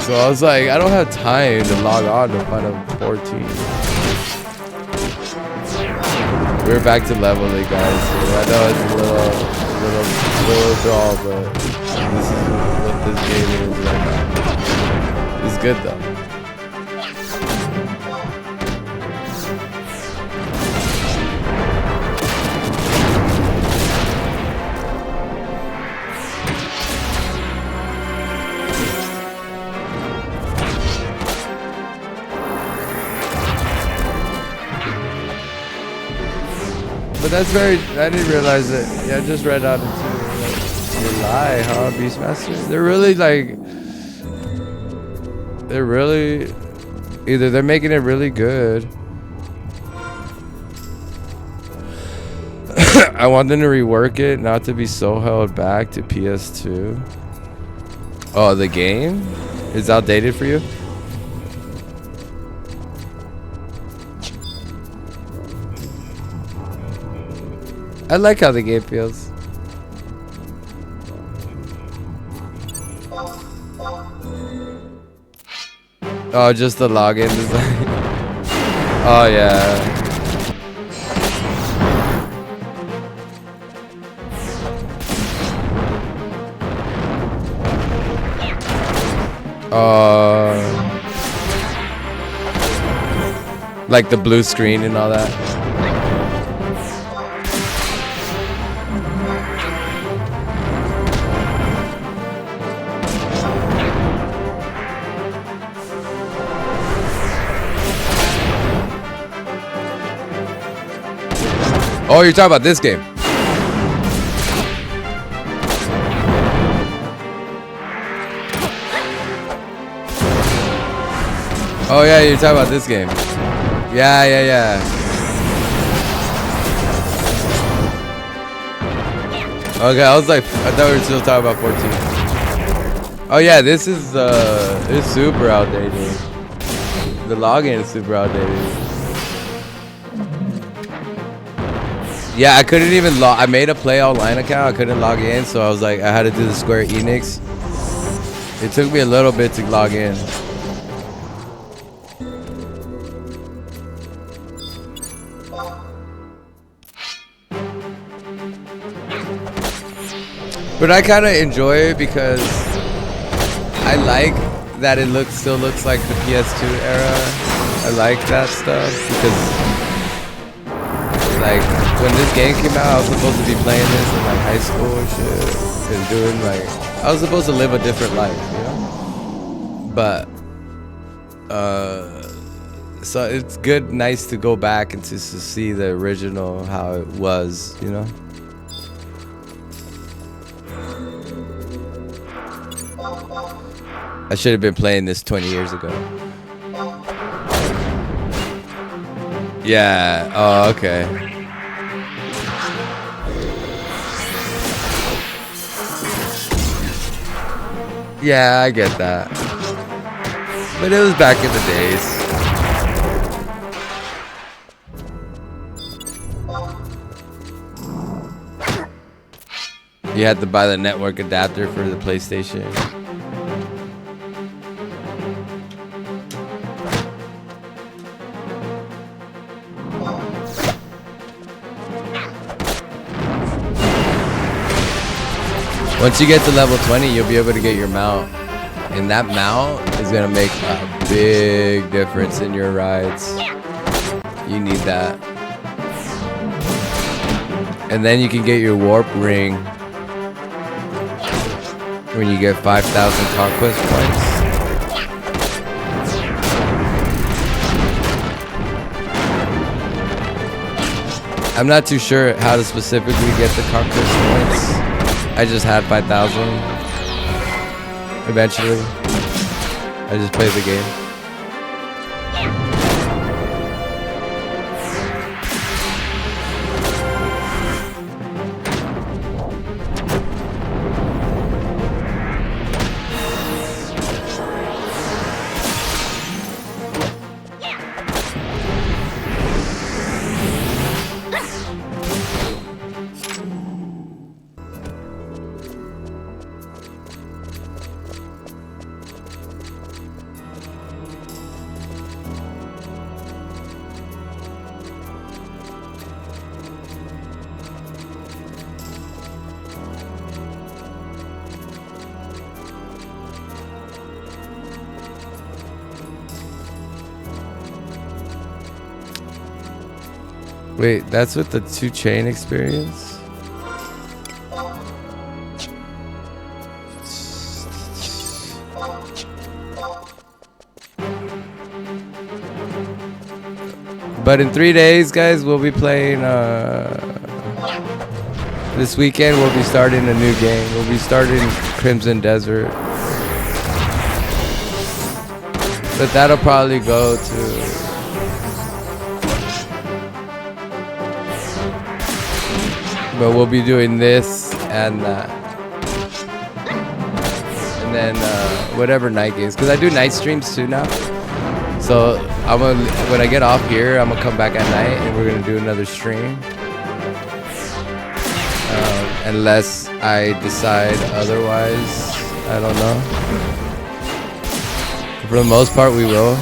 So I was like, I don't have time to log on to Final 14. We're back to leveling, guys. I know it's a little dull, but this is what this game is right now. It's good though. But that's very, I didn't realize that. Yeah, I just read out into July, huh? Beastmaster? They're really like, either they're making it really good. I want them to rework it, not to be so held back to PS2. Oh, the game is outdated for you? I like how the game feels. Oh, just the login design. Oh yeah. Like the blue screen and all that. Oh, you're talking about this game. Oh yeah, you're talking about this game. Yeah. Okay, I was like, I thought we were still talking about 14. Oh yeah, this is it's super outdated. The login is super outdated. Yeah, I couldn't even log. I made a play online account. I couldn't log in, so I was like, I had to do the Square Enix. It took me a little bit to log in. But I kind of enjoy it because I like that it still looks like the PS2 era. I like that stuff because, like, when this game came out, I was supposed to be playing this in like high school and shit, and doing like, I was supposed to live a different life, you know. But so it's good, nice to go back and to see the original, how it was, you know. I should have been playing this 20 years ago. Yeah. Oh, okay. Yeah, I get that. But it was back in the days. You had to buy the network adapter for the PlayStation. Once you get to level 20, you'll be able to get your mount. And that mount is going to make a big difference in your rides. You need that. And then you can get your warp ring when you get 5,000 conquest points. I'm not too sure how to specifically get the conquest points. I just had 5,000. Eventually, I just played the game. Wait, that's with the 2 chain experience? But in 3 days, guys, we'll be playing, this weekend we'll be starting a new game. We'll be starting Crimson Desert. But that'll probably go to... But we'll be doing this and that. And then whatever night games. Because I do night streams too now. So when I get off here, I'm going to come back at night and we're going to do another stream. Unless I decide otherwise. I don't know. For the most part, we will.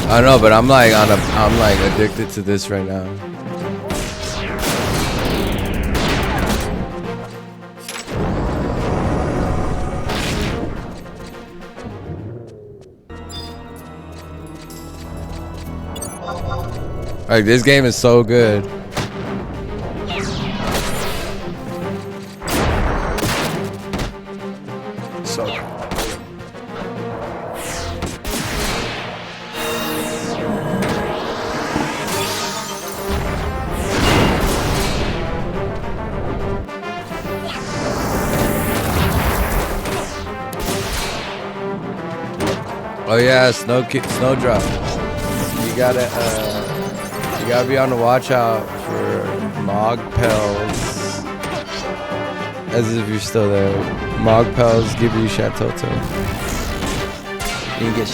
I don't know, but I'm like addicted to this right now. Like, this game is so good. So good. Oh yeah, snowdrop. You gotta be on the watch out for Mogpels. As if you're still there. Mogpels give you Chateau. You can get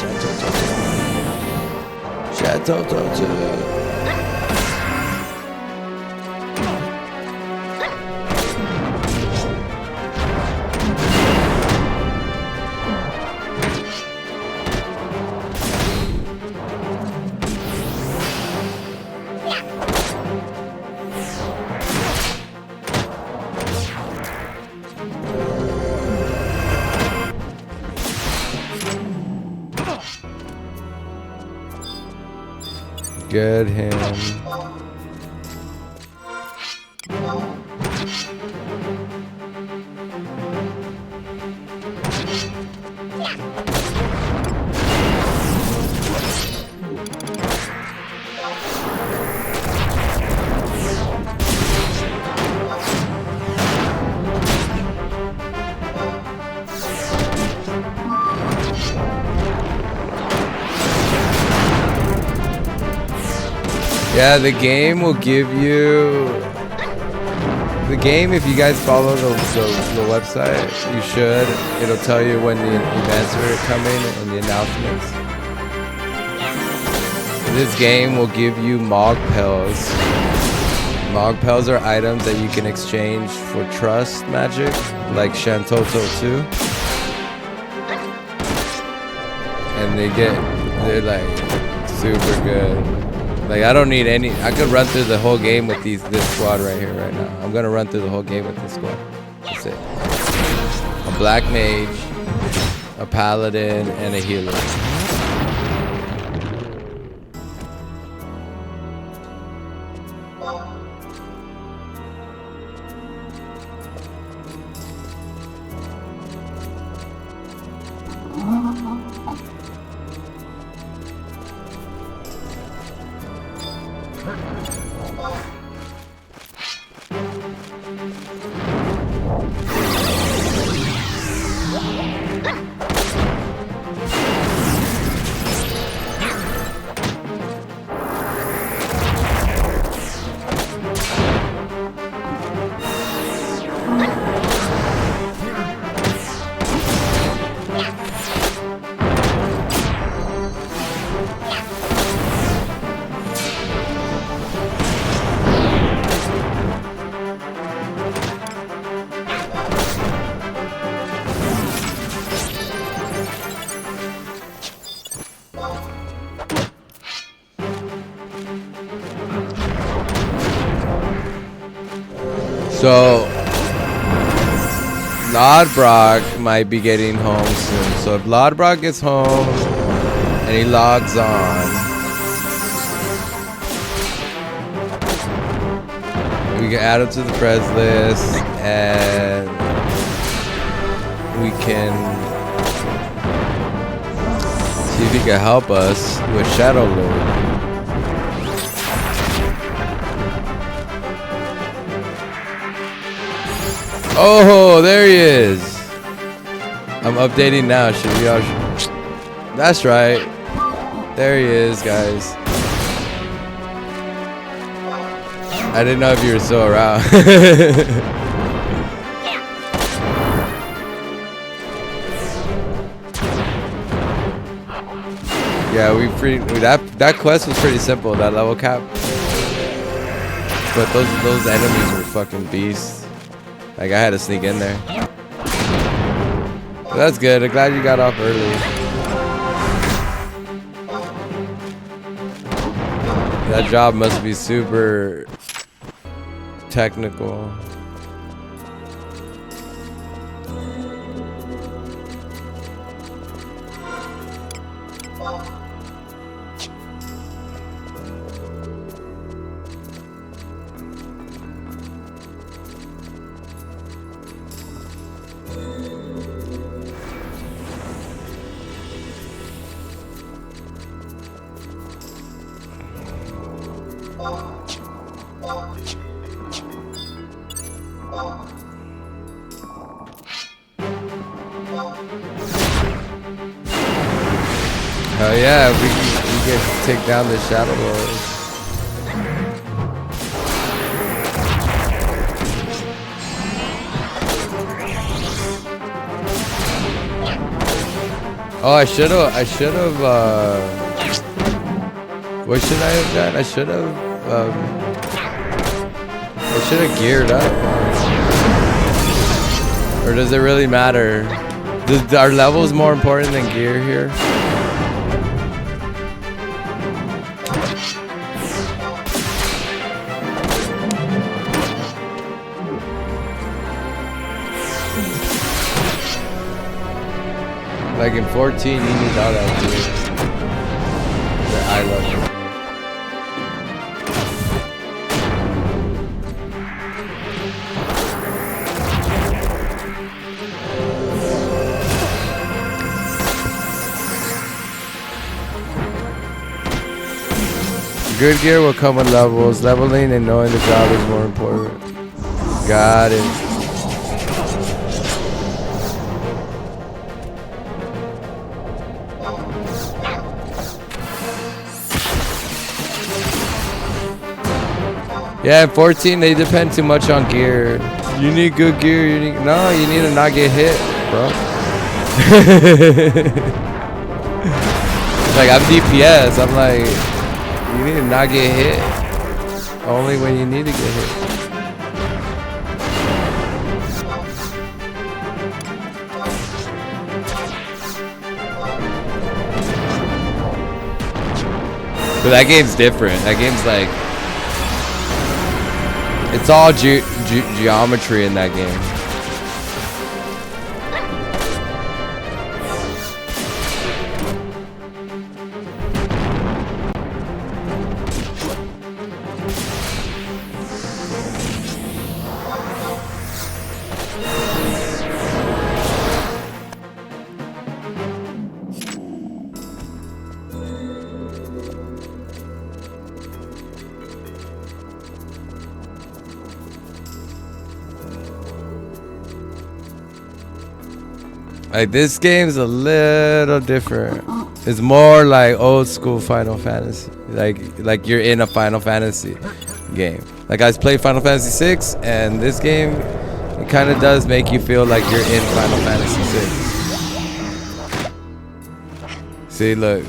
Chateau. Get him. Yeah, the game will give you the game. If you guys follow the website, you should. It'll tell you when the events are coming and the announcements. This game will give you Mogpels. Mogpels are items that you can exchange for trust magic, like Shantoto 2. And they're like super good. Like, I don't need any. I could run through the whole game with this squad right here, right now. I'm gonna run through the whole game with this squad. That's it. A black mage, a paladin, and a healer. So, Lodbrok might be getting home soon. So if Lodbrok gets home and he logs on, we can add him to the friends list, and we can see if he can help us with Shadow Lord. Oh, there he is. I'm updating now. Should we all? That's right. There he is, guys. I didn't know if you were still around. Yeah, that quest was pretty simple. That level cap, but those enemies were fucking beasts. Like, I had to sneak in there. But that's good. I'm glad you got off early. That job must be super technical. Oh yeah, we can take down the Shadow Lord. Oh, I should have, what should I have done? I should have geared up. Or does it really matter? Are levels more important than gear here? Like in 14, you need all that gear. The eye level. Good gear will come with levels. Leveling and knowing the job is more important. Got it. Yeah, 14, they depend too much on gear. You need good gear. No, you need to not get hit, bro. Like, I'm DPS. I'm like, you need to not get hit. Only when you need to get hit. But that game's different. That game's like, it's all geometry in that game. Like, this game's a little different. It's more like old school Final Fantasy. Like you're in a Final Fantasy game. Like, I played Final Fantasy 6, and this game, it kind of does make you feel like you're in Final Fantasy 6. See, look.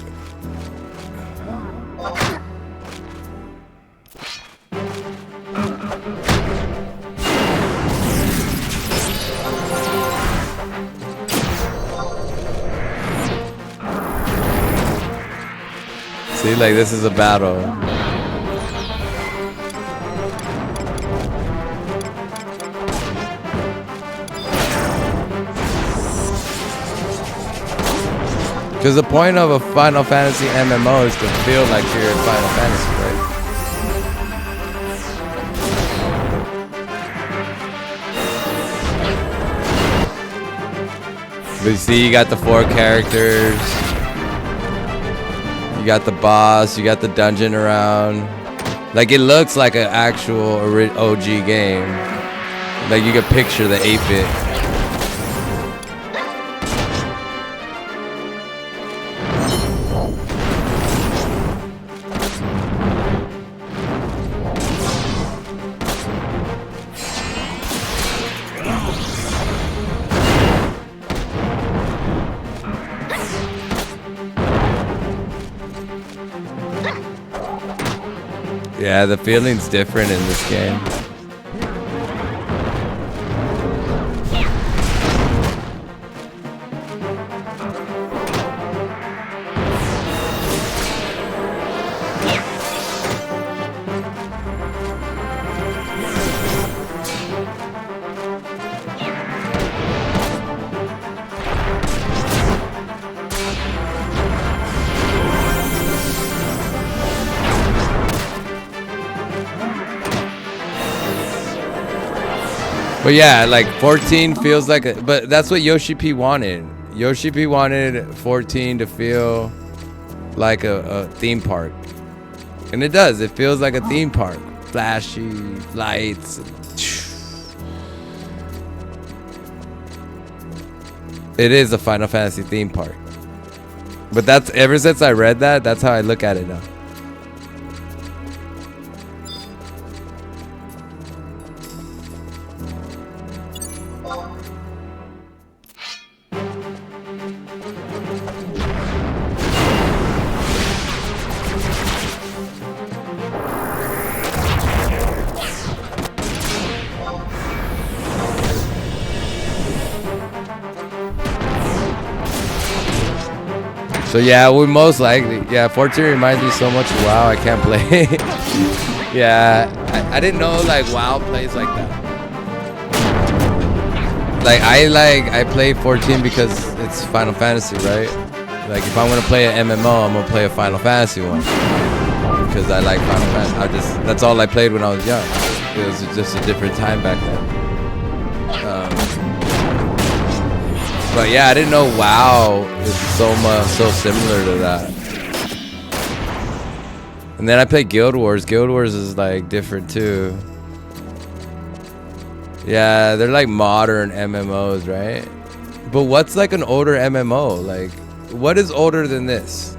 See, like, this is a battle. Because the point of a Final Fantasy MMO is to feel like you're in Final Fantasy, right? But you see, you got the 4 characters. You got the boss, you got the dungeon around. Like, it looks like an actual OG game. Like, you can picture the 8-bit. Yeah, the feeling's different in this game. But yeah, like 14 feels like a, but that's what Yoshi P wanted. Yoshi P wanted 14 to feel like a theme park. And it does. It feels like a theme park. Flashy lights. It is a Final Fantasy theme park. But that's ever since I read that, that's how I look at it now. So yeah, we most likely, yeah, 14 reminds me so much of WoW, I can't play. Yeah, I didn't know like WoW plays like that. I play 14 because it's Final Fantasy, right? Like if I'm gonna play an MMO, I'm gonna play a Final Fantasy one. Because I like Final Fantasy, that's all I played when I was young. It was just a different time back then. But yeah, I didn't know WoW is so similar to that. And then I played Guild Wars. Guild Wars is like different too. Yeah, they're like modern MMOs, right? But what's like an older MMO? Like, what is older than this?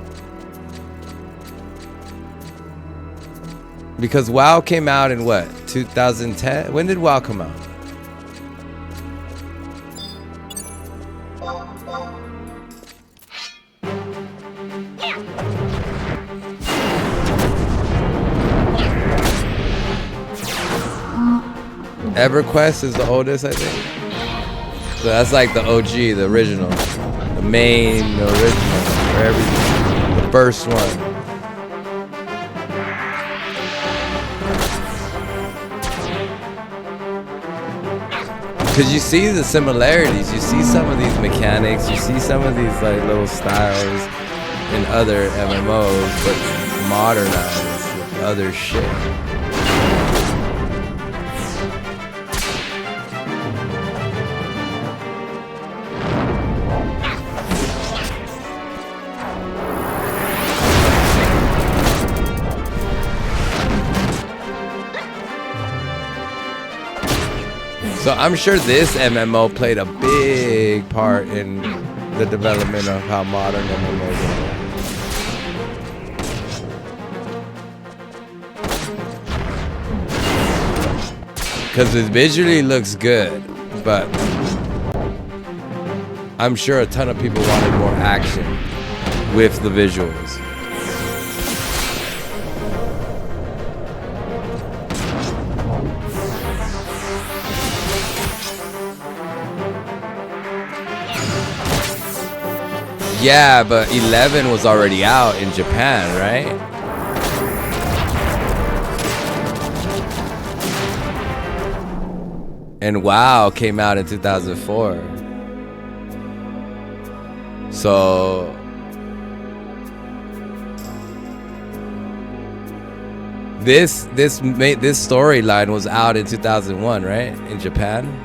Because WoW came out in what? 2010? When did WoW come out? EverQuest is the oldest, I think. So that's like the OG, the original, the main, the original, for everything, the first one. Because you see the similarities, you see some of these mechanics, you see some of these like little styles in other MMOs, but modernized with other shit. So I'm sure this MMO played a big part in the development of how modern MMOs are. Because it visually looks good, but I'm sure a ton of people wanted more action with the visuals. Yeah, but 11 was already out in Japan, right? And WoW came out in 2004. So this storyline was out in 2001, right? In Japan.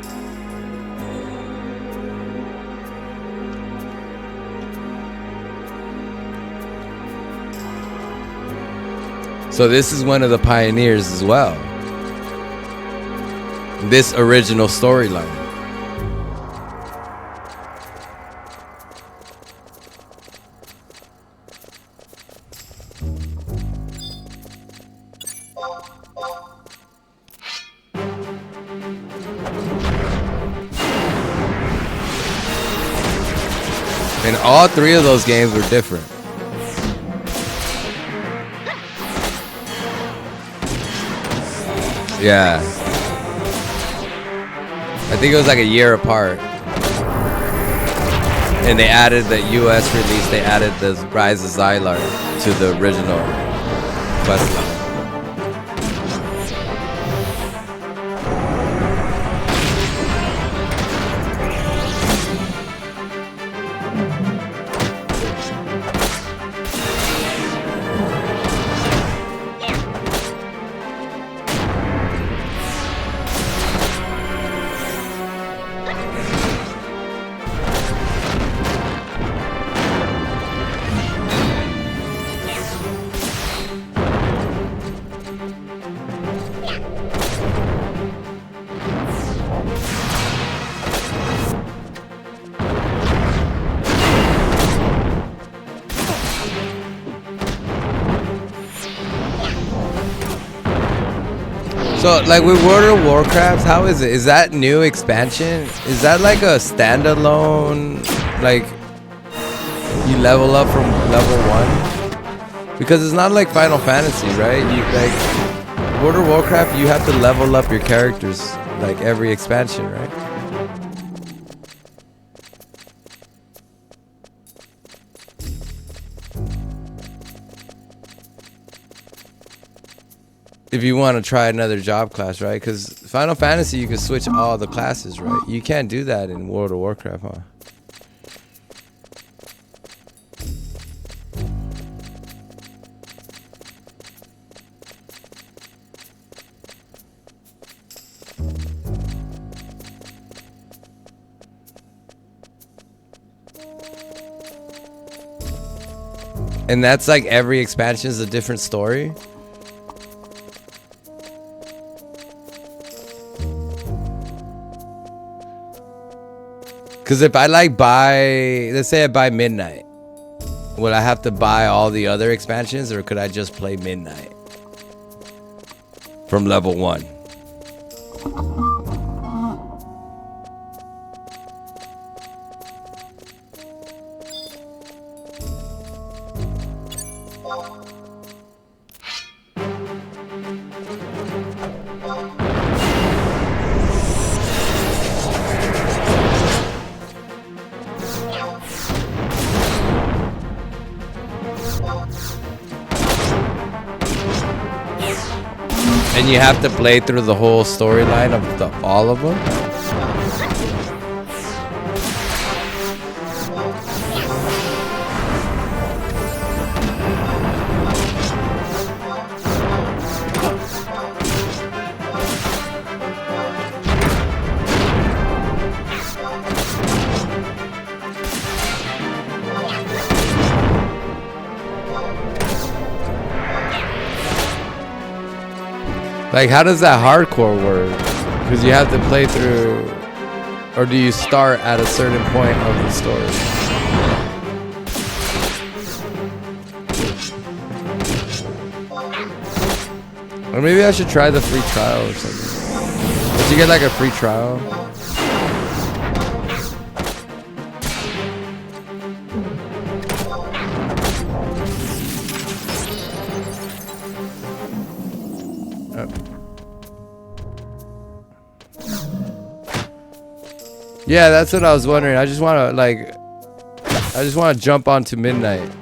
So this is one of the pioneers as well. This original storyline. And all three of those games were different. Yeah. I think it was like a year apart. And they added the US release, they added the Rise of Xylar to the original quest line. So, like with World of Warcraft, how is it? Is that new expansion? Is that like a standalone, like you level up from level 1? Because it's not like Final Fantasy, right? You like World of Warcraft, you have to level up your characters like every expansion, right? If you want to try another job class, right? Because Final Fantasy, you can switch all the classes, right? You can't do that in World of Warcraft, huh? And that's like every expansion is a different story. Because if I like buy, let's say I buy Midnight, would I have to buy all the other expansions, or could I just play Midnight from level 1? And you have to play through the whole storyline of all of them? Like, how does that hardcore work? Because you have to play through, or do you start at a certain point of the story? Or maybe I should try the free trial or something. Did you get like a free trial? Yeah, that's what I was wondering. I just want to jump onto Midnight.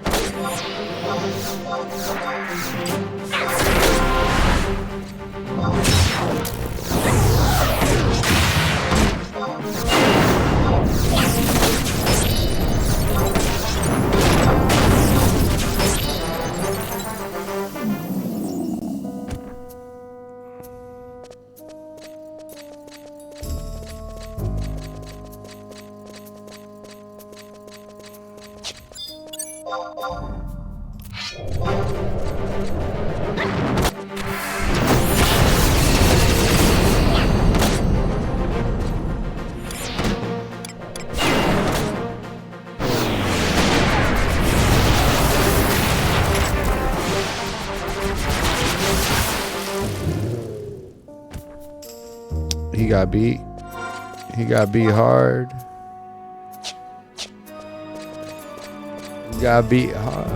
He got beat. He got beat hard. He got beat hard.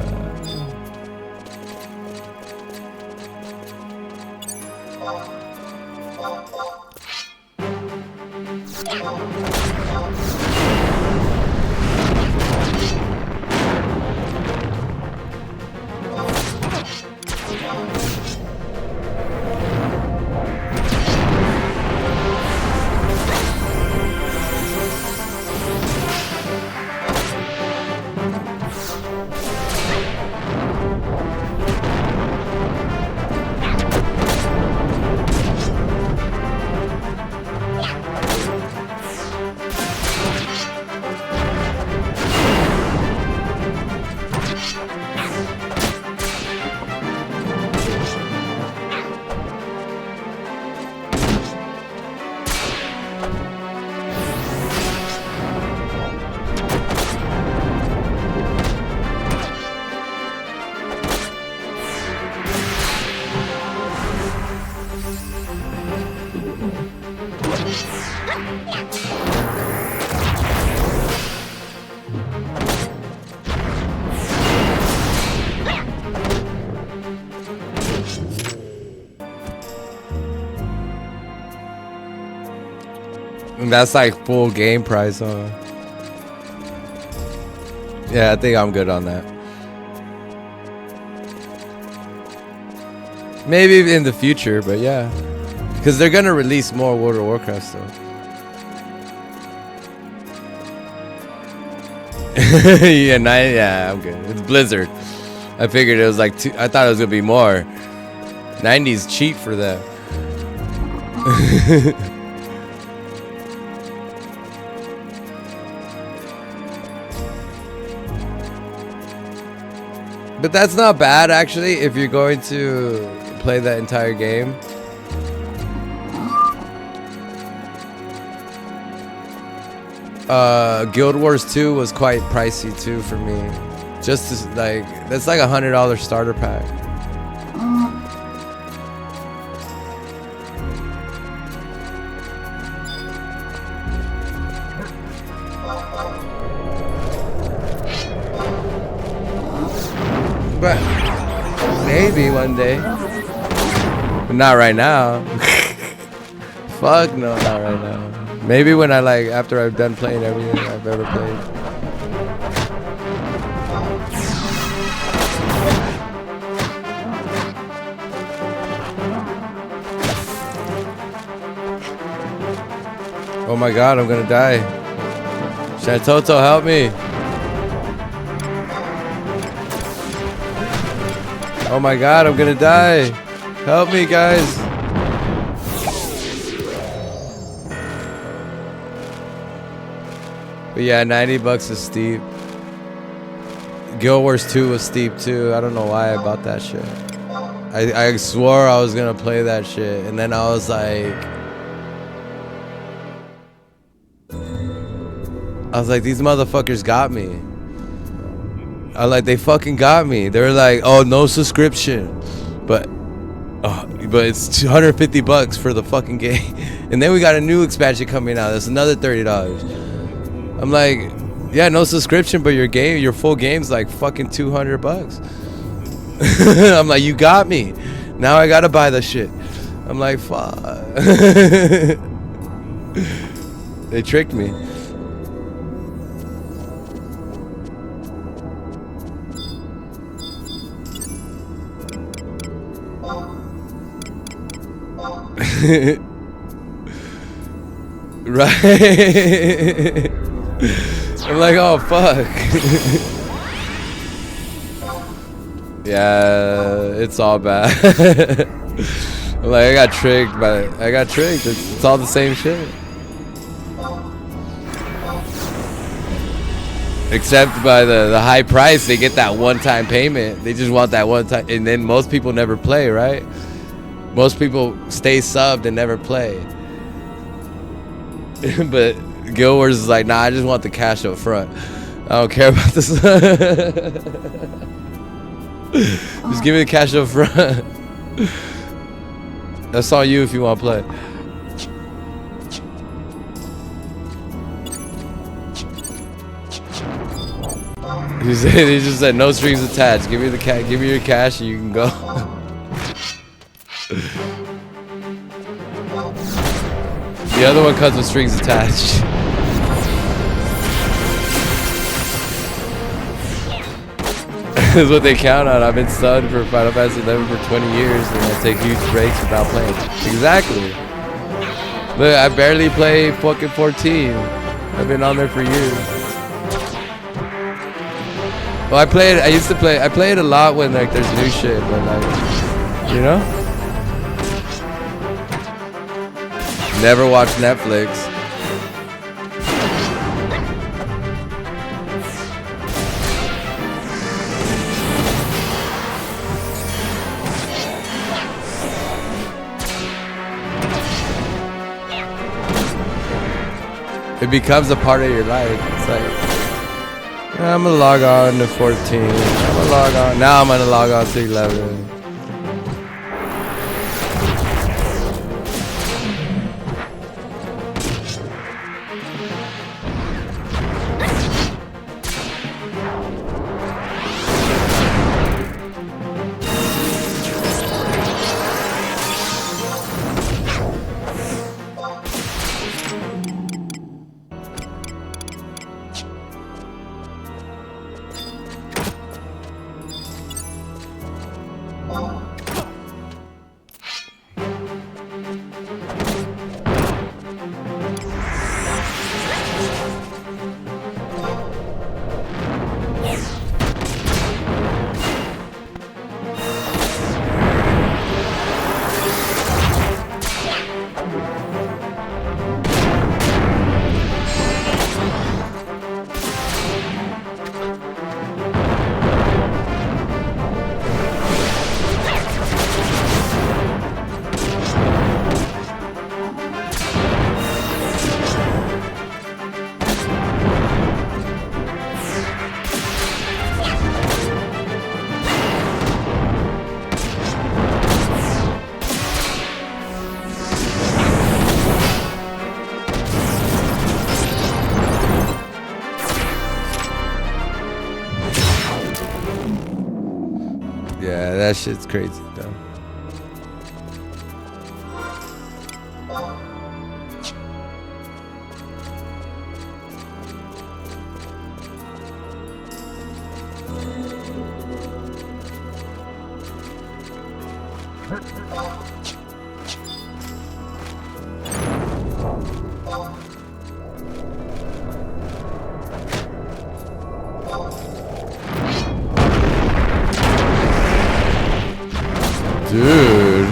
That's like full game price, huh? Yeah, I think I'm good on that. Maybe in the future, but yeah. Because they're going to release more World of Warcraft stuff. Yeah, I'm good. It's Blizzard. I figured it was like I thought it was going to be more. 90's cheap for them. But that's not bad, actually, if you're going to play that entire game. Guild Wars 2 was quite pricey too for me. Just to, like, that's like $100 starter pack. But maybe one day. But not right now. Fuck no, not right now. Maybe when I like after I've done playing everything I've ever played. Oh my god, I'm gonna die. Shantoto, help me. Oh my god, I'm gonna die. Help me, guys. But yeah, $90 is steep. Guild Wars 2 was steep too. I don't know why I bought that shit. I swore I was gonna play that shit, and then I was like, these motherfuckers got me. They fucking got me. They were like, oh, no subscription, but it's $250 for the fucking game. And then we got a new expansion coming out. That's another $30. I'm like, yeah, no subscription, but your full game's like fucking $200. I'm like, you got me. Now I gotta buy the shit. I'm like, fuck. They tricked me. Right. I'm like, oh fuck. Yeah, it's all bad. I'm like, I got tricked. It's all the same shit. Except by the high price, they get that one-time payment. They just want that one time, and then most people never play, right? Most people stay subbed and never play. But Guild Wars is like, nah, I just want the cash up front. I don't care about this. Just give me the cash up front. That's on you if you want to play. He just said no strings attached. Give me the give me your cash and you can go. The other one comes with strings attached. This is what they count on. I've been stunned for Final Fantasy 11 for 20 years and I take huge breaks without playing. Exactly. Look, I barely play fucking 14. I've been on there for years. Well, I played it a lot when like there's new shit, but like, you know? Never watched Netflix. It becomes a part of your life. It's like, I'm gonna log on to 14. I'm gonna log on. Now I'm gonna log on to 11. That shit's crazy, though. Dude.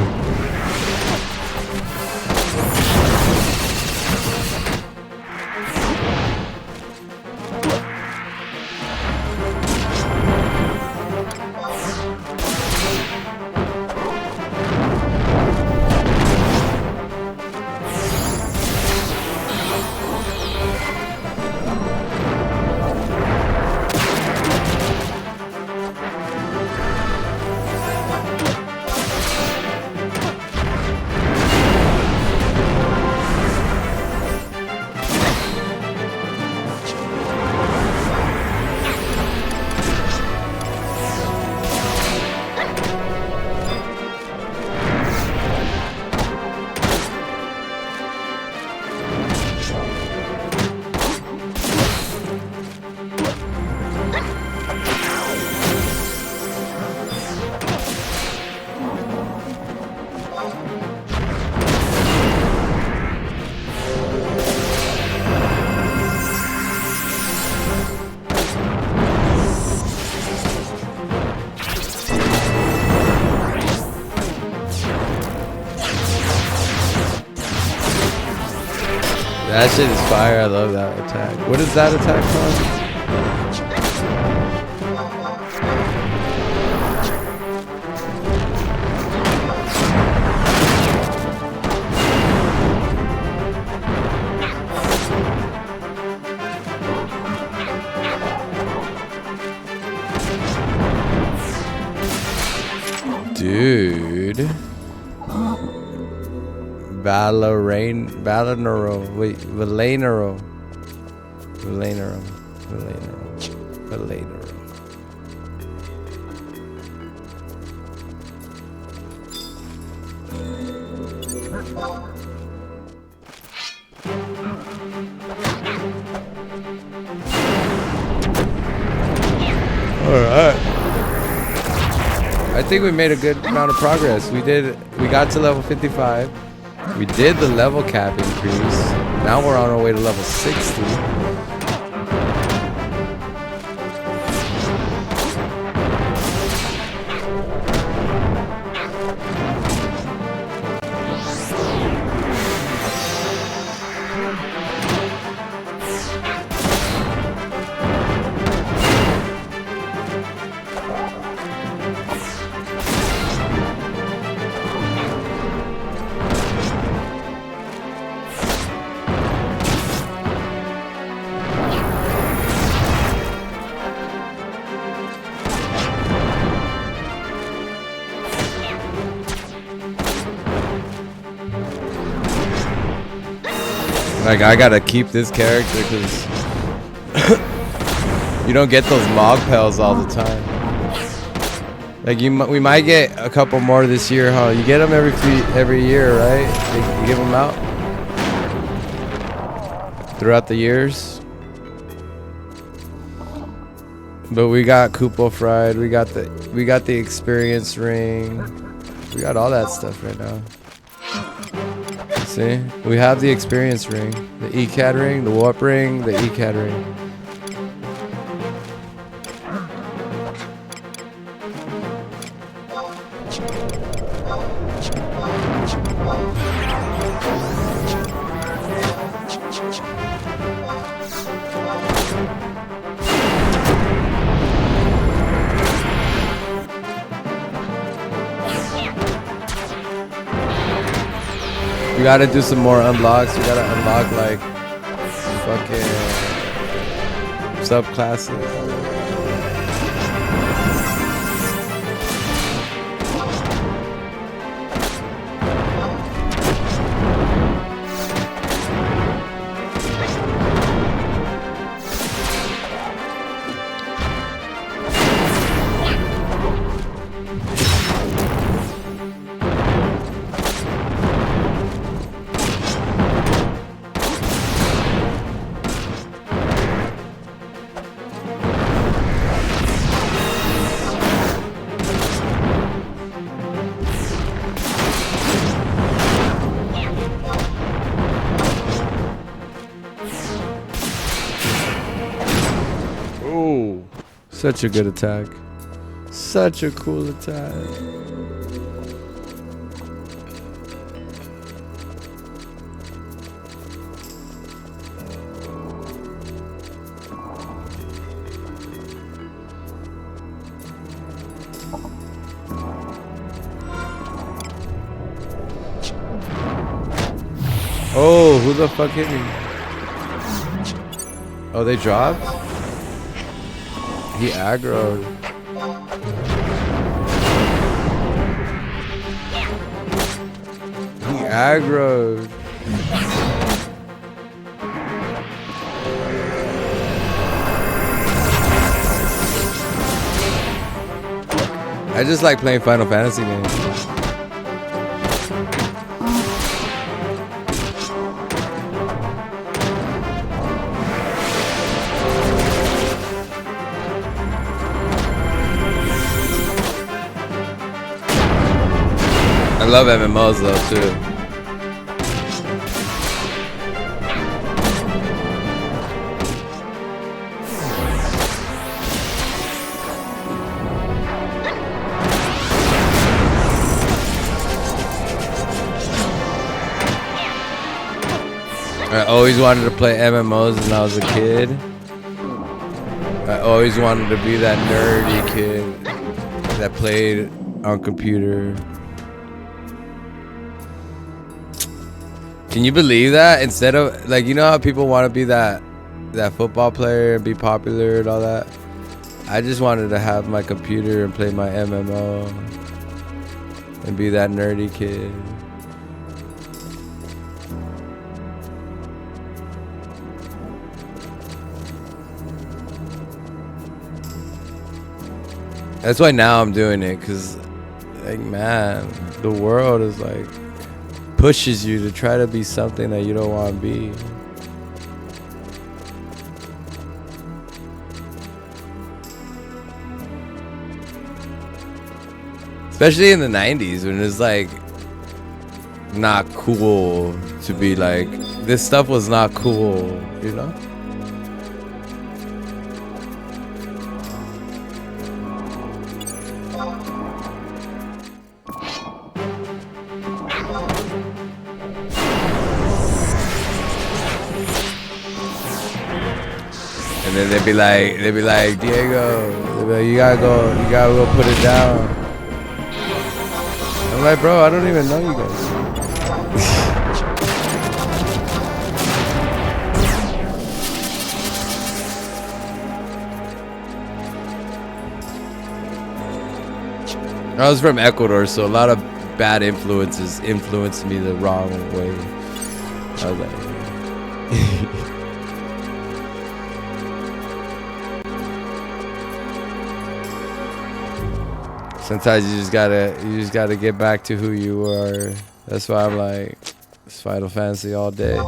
That shit is fire. I love that attack. What is that attack called? Dude. Valenero. Wait, Valenero. Alright. I think we made a good amount of progress. We got to level 55. We did the level cap increase. Now we're on our way to level 60. Like, I gotta keep this character because you don't get those Mog Pels all the time. Like, we might get a couple more this year, huh? You get them every year, right? You give them out throughout the years. But we got Koopa Fried. We got the experience ring. We got all that stuff right now. See, we have the experience ring, the ECAD ring, the warp ring, the ECAD ring. We gotta do some more unlocks. We gotta unlock like fucking subclasses. Such a good attack. Such a cool attack. Oh, who the fuck hit me? Oh, they dropped? He aggroed. He aggroed. I just like playing Final Fantasy games. I love MMOs though too. I always wanted to play MMOs when I was a kid. I always wanted to be that nerdy kid that played on computer. Can you believe that? Instead of, like, you know how people want to be that football player and be popular and all that? I just wanted to have my computer and play my MMO and be that nerdy kid. That's why now I'm doing it, because, like, man, the world is like pushes you to try to be something that you don't want to be. Especially in the 90s when it's like not cool to be like, this stuff was not cool, you know? And then they'd be like, Diego, they'd be like, you gotta go put it down. I'm like, bro, I don't even know you guys. I was from Ecuador, so a lot of bad influences influenced me the wrong way. I was like, sometimes you just gotta get back to who you were. That's why I'm like, it's Final Fantasy all day.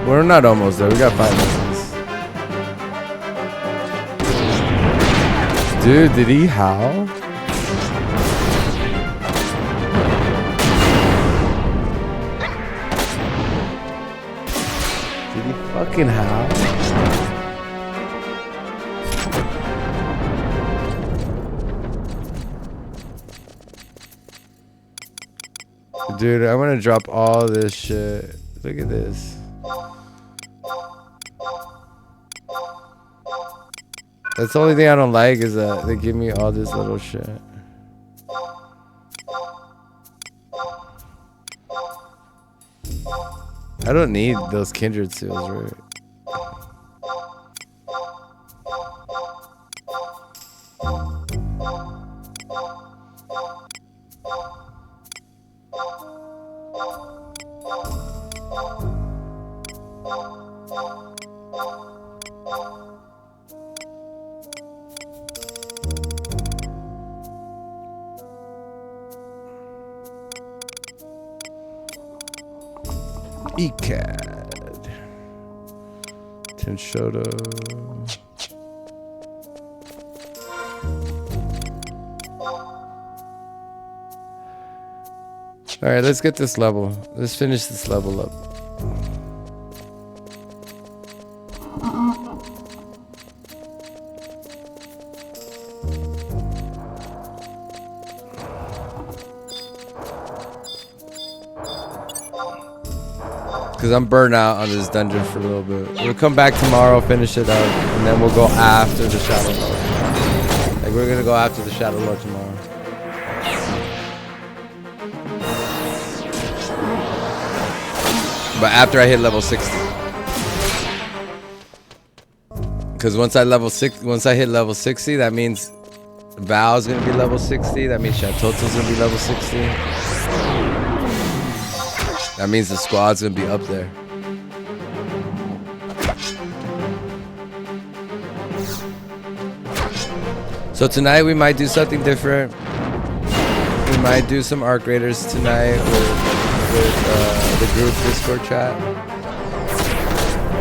We're not almost there. We got 5 minutes. Dude, did he howl? Did he fucking howl? Dude, I'm gonna drop all this shit. Look at this. That's the only thing I don't like is that they give me all this little shit. I don't need those kindred seals, right? ECAD. Tenshoto. All right, let's get this level. Let's finish this level up. Because I'm burnt out on this dungeon for a little bit. We'll come back tomorrow, finish it up, and then we'll go after the Shadow Lord. Like, we're going to go after the Shadow Lord tomorrow. But after I hit level 60. Because once I hit level 60, that means Val's going to be level 60. That means Shatoto's going to be level 60. That means the squad's gonna be up there. So tonight we might do something different. We might do some Arc Raiders tonight with the group Discord chat.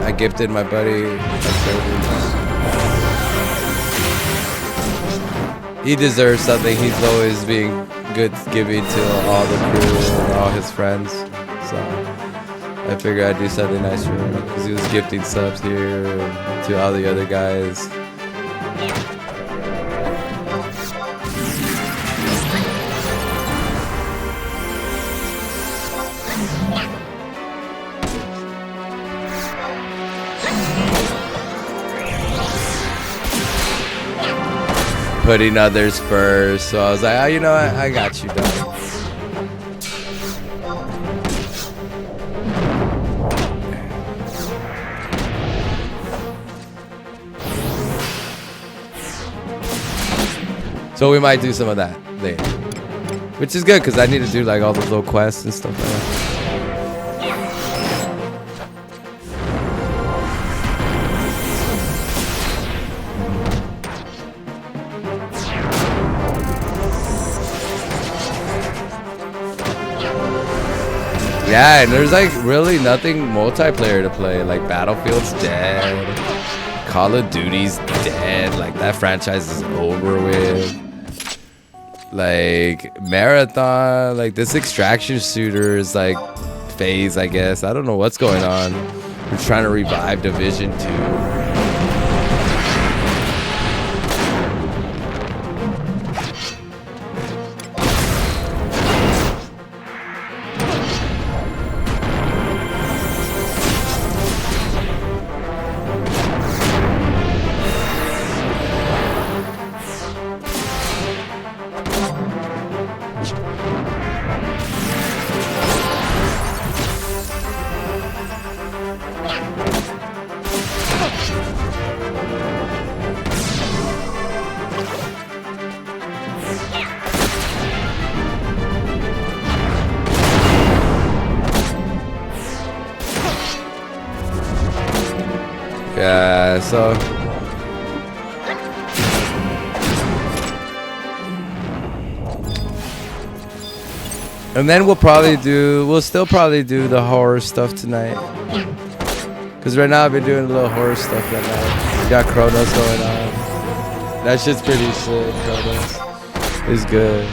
I gifted my buddy a server. He deserves something. He's always being good giving to all the crew and all his friends. So I figured I'd do something nice for him because he was gifting subs here to all the other guys. Putting others first, so I was like, oh, you know what? I got you, dog. So we might do some of that later, which is good because I need to do like all those little quests and stuff like that. Yeah, and there's like really nothing multiplayer to play. Like Battlefield's dead, Call of Duty's dead. Like that franchise is over with. Like Marathon, like this extraction shooter is like phase, I guess. I don't know what's going on. We're trying to revive Division 2. Yeah, so and then we'll still probably do the horror stuff tonight. Cause right now I've been doing a little horror stuff right now. We got Chronos going on. That shit's pretty sick, Chronos. It's good.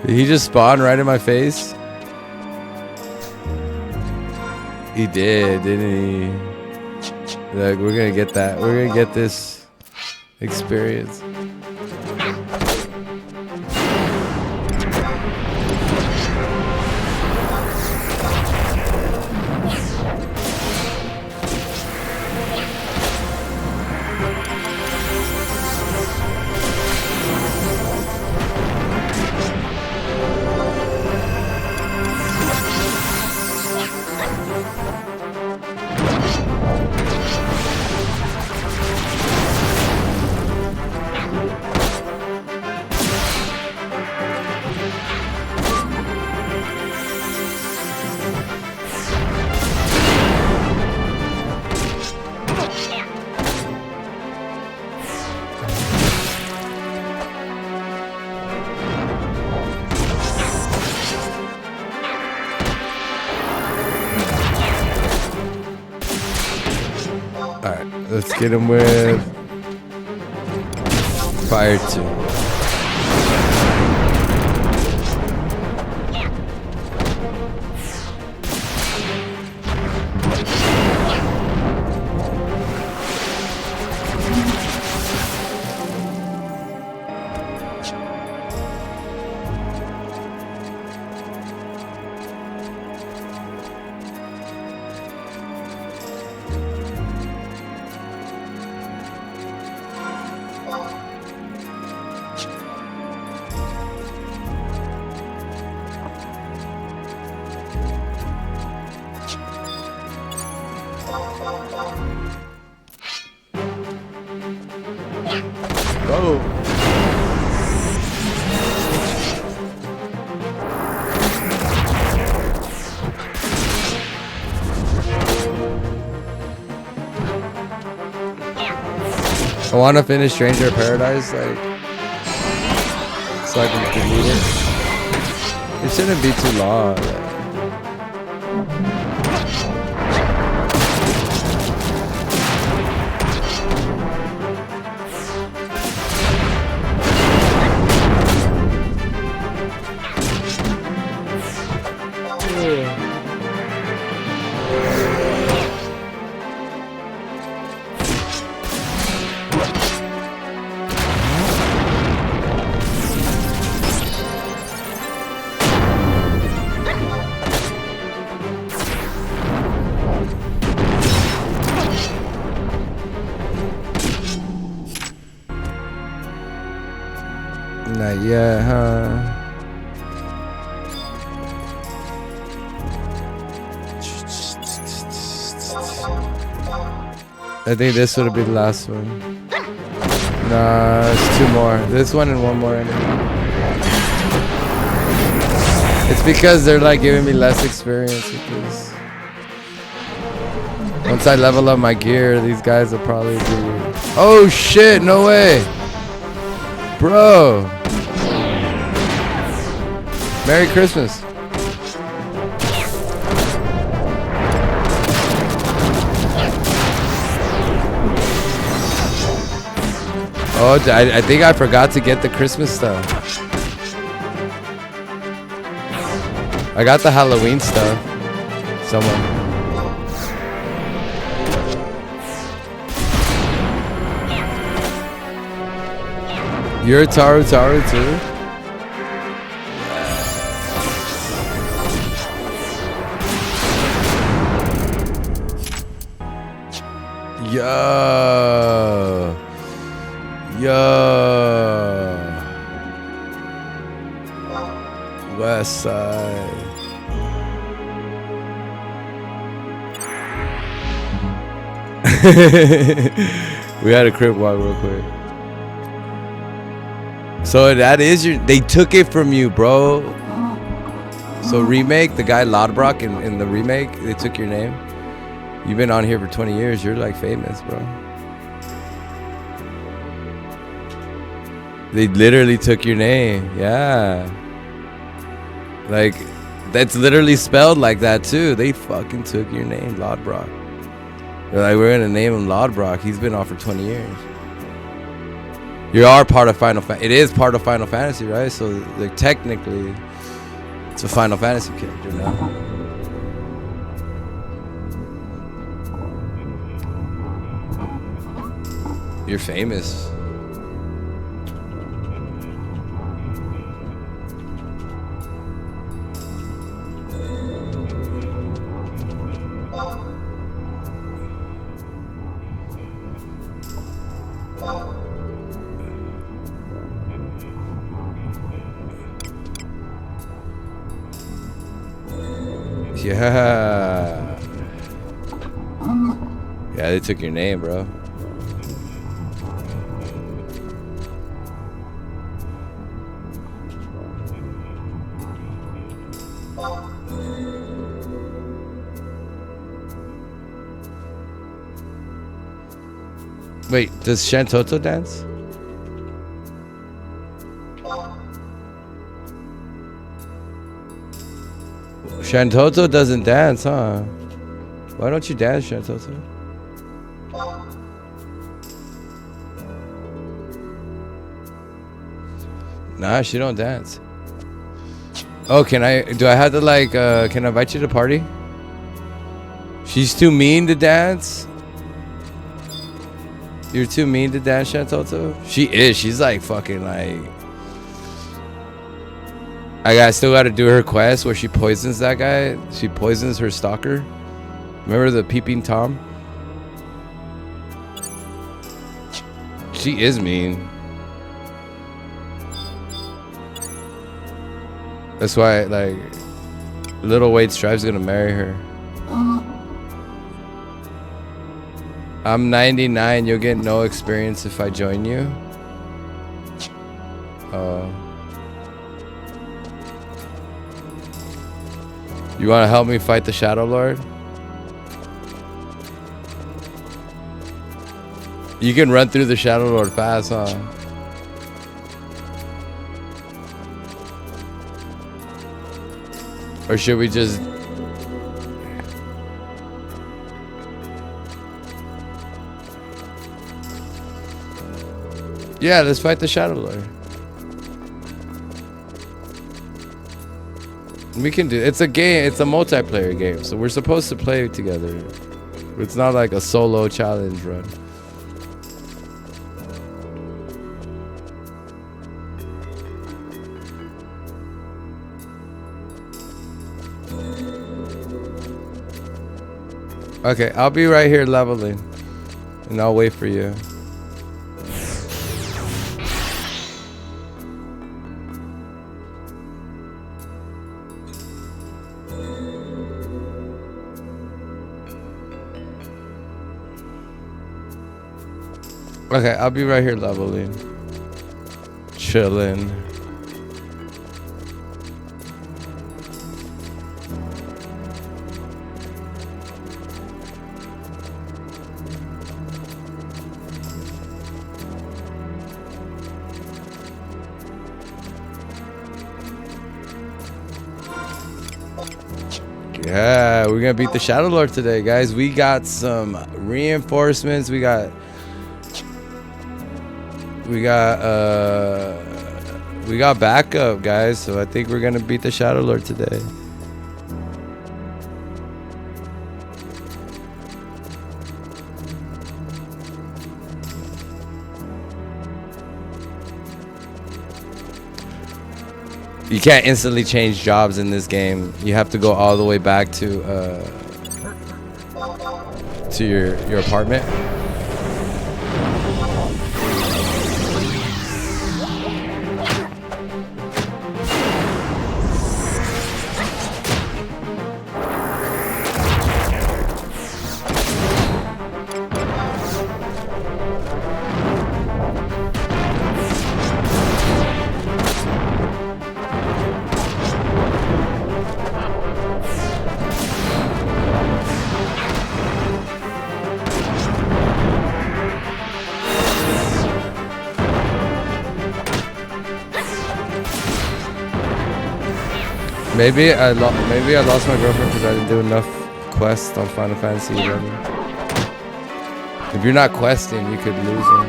Did he just spawn right in my face? He did, didn't he? Like, we're gonna get that. We're gonna get this experience. Let's get him with Fire 2. Go. I want to finish Stranger of Paradise, like, so I can delete it. It shouldn't be too long. Not yet, huh? I think this would be the last one. Nah, it's two more. This one and one more anyway. It's because they're like giving me less experience with this. Once I level up my gear, these guys will probably be... Oh shit, no way! Bro! Merry Christmas. Oh, I think I forgot to get the Christmas stuff. I got the Halloween stuff. Someone. You're Taru too? Yo. West Side. We had a crib walk real quick. So that is your... They took it from you, bro. So remake, the guy Lodbrock in the remake, they took your name. You've been on here for 20 years. You're like famous, bro. They literally took your name. Yeah. Like, that's literally spelled like that too. They fucking took your name, Lodbrock. They're like, we're gonna name him Lodbrock. He's been on for 20 years. You are part of Final Fantasy. It is part of Final Fantasy, right? So, like, technically, it's a Final Fantasy character now. You're famous. Yeah. Yeah, they took your name, bro. Wait, does Shantoto dance? Shantoto doesn't dance, huh? Why don't you dance, Shantoto? Nah, she don't dance. Oh, do I have to like, can I invite you to party? She's too mean to dance? You're too mean to dance, Shantoto? She is. She's like fucking like... I still gotta do her quest where she poisons that guy. She poisons her stalker. Remember the peeping Tom? She is mean. That's why, like, Little Wade Stripe's gonna marry her. I'm 99. You'll get no experience if I join you. You want to help me fight the Shadow Lord? You can run through the Shadow Lord fast, huh? Or should we just... Yeah, let's fight the Shadow Lord. We can do... It's a game. It's a multiplayer game. So we're supposed to play together. It's not like a solo challenge run. Okay, I'll be right here leveling, and I'll wait for you. Okay, I'll be right here leveling, chilling. Yeah, we're gonna beat the Shadow Lord today, guys. We got some reinforcements. We got backup, guys. So I think we're gonna beat the Shadow Lord today. You can't instantly change jobs in this game. You have to go all the way back to your apartment. Maybe I lost my girlfriend because I didn't do enough quests on Final Fantasy 11. If you're not questing, you could lose them.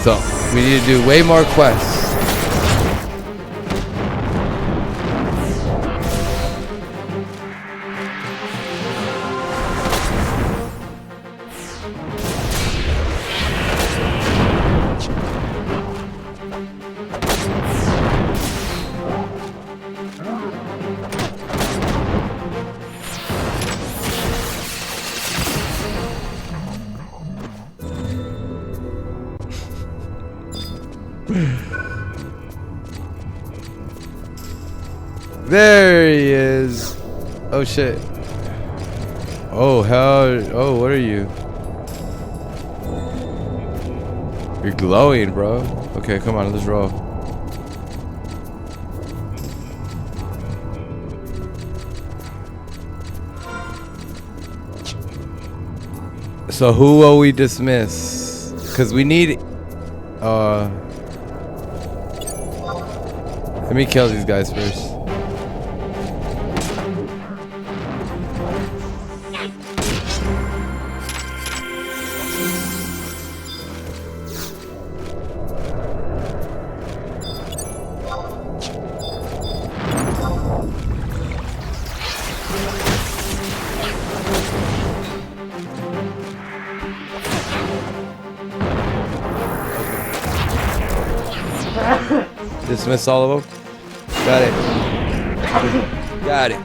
So we need to do way more quests. There he is. Oh shit. Oh hell. Oh, what are you? You're glowing, bro. Okay, come on, let's roll. So who will we dismiss? Cause we need let me kill these guys first. Dismiss all of them. Got it. Got it.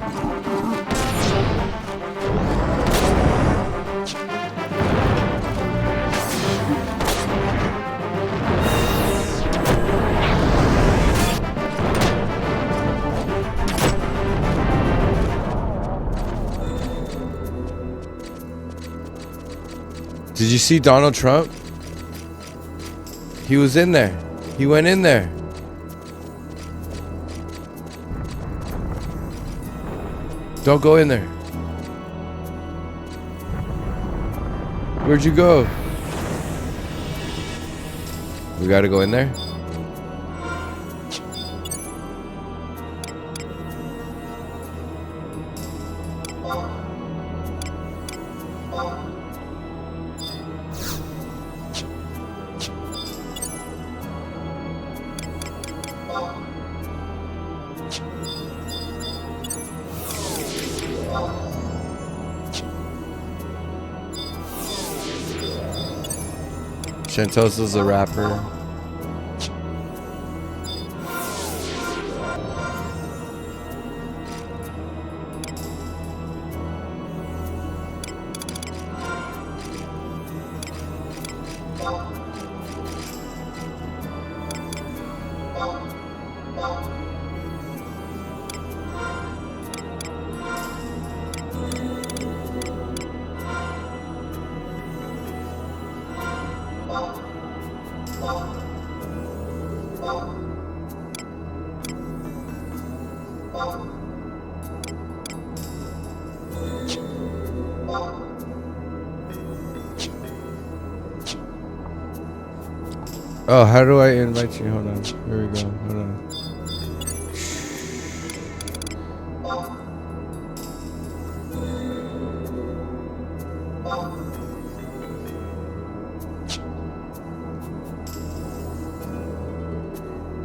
Did you see Donald Trump? He was in there. He went in there. Don't go in there. Where'd you go? We gotta go in there? Shantosa's a rapper. Oh, how do I invite you? Hold on. Here we go. Hold on.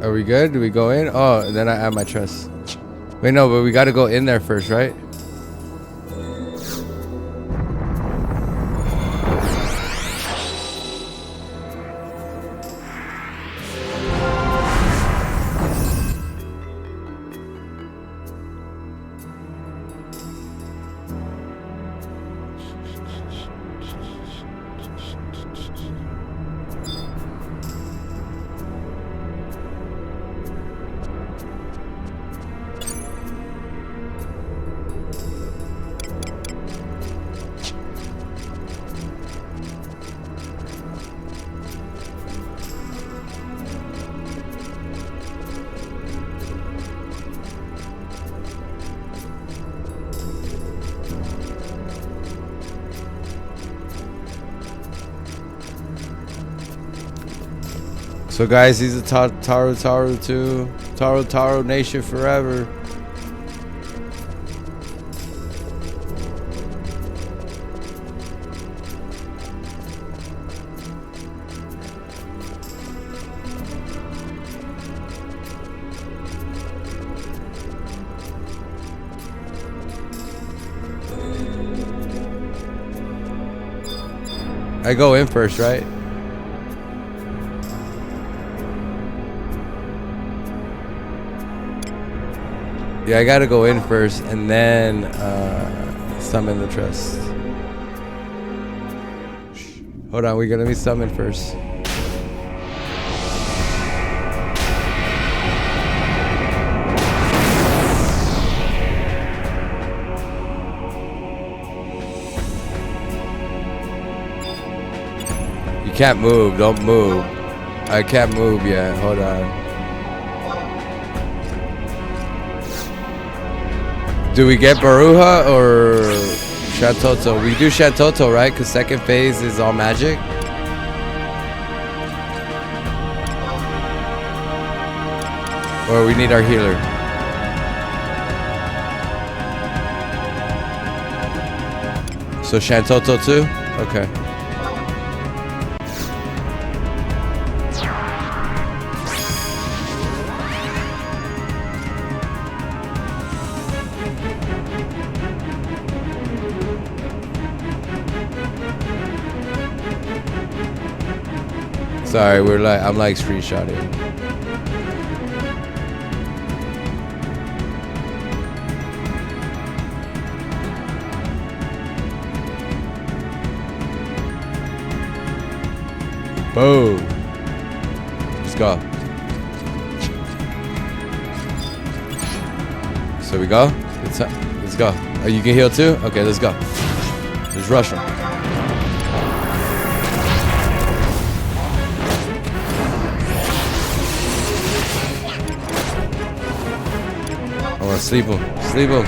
Are we good? Do we go in? Oh, and then I add my trust. Wait, no, but we got to go in there first, right? So guys, he's a Taru too. Taru Nation forever. I go in first, right? Yeah, I gotta go in first and then summon the trust. Hold on, let me summon first. You can't move, don't move. I can't move yet, hold on. Do we get Baruha or Shantoto? We do Shantoto, right? Because second phase is all magic. Or we need our healer. So Shantoto too? Okay. Sorry, I'm like screenshotting. Boom. Let's go. So we go? Let's go. Oh, you can heal too? Okay, let's go. Let's rush him. I want to sleep him. Sleep him.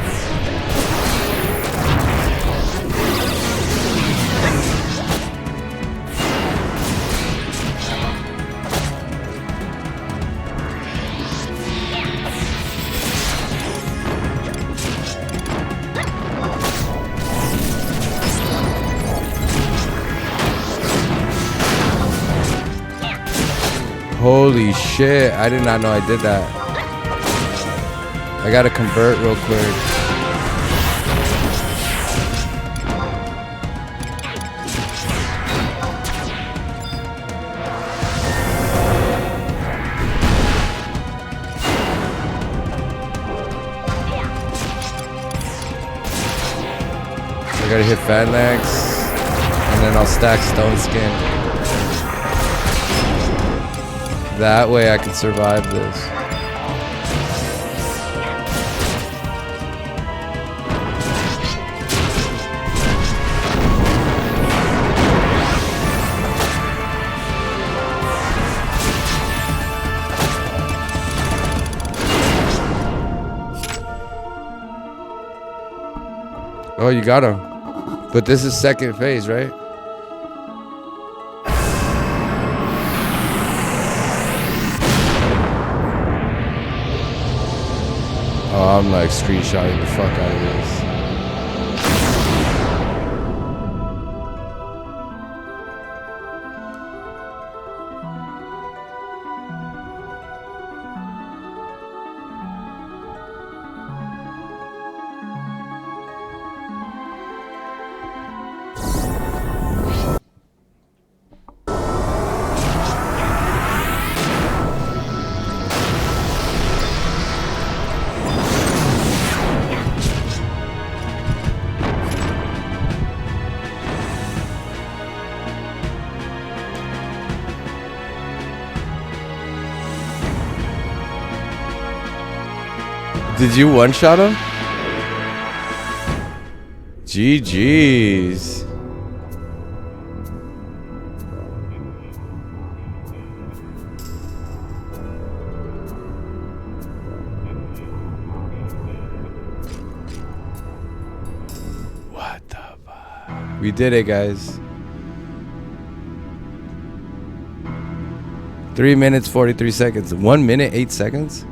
Holy shit, I did not know I did that. I gotta convert real quick. I gotta hit Phalanx, and then I'll stack Stone Skin. That way I can survive this. Oh, you got him. But this is second phase, right? Oh, I'm like screenshotting the fuck out of this. Did you one-shot him? GG's. What the fuck? We did it, guys. 3 minutes, 43 seconds. 1 minute, 8 seconds?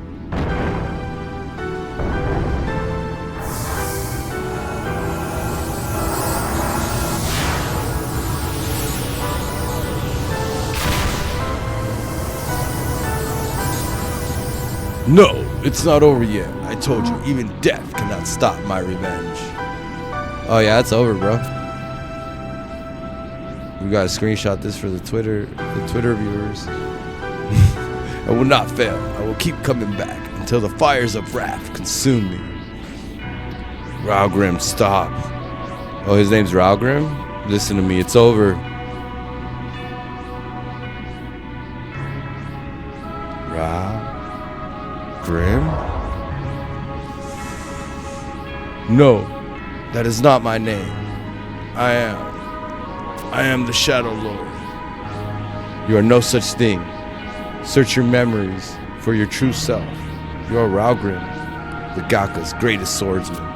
No, it's not over yet. I told you, even death cannot stop my revenge. Oh yeah, it's over, bro. We gotta screenshot this for the Twitter viewers. I will not fail. I will keep coming back until the fires of wrath consume me. Ralgrim, stop. Oh, his name's Ralgrim? Listen to me, it's over. Grim? No, that is not my name. I am the Shadow Lord. You are no such thing. Search your memories for your true self. You are Ralgrim, the Gaka's greatest swordsman.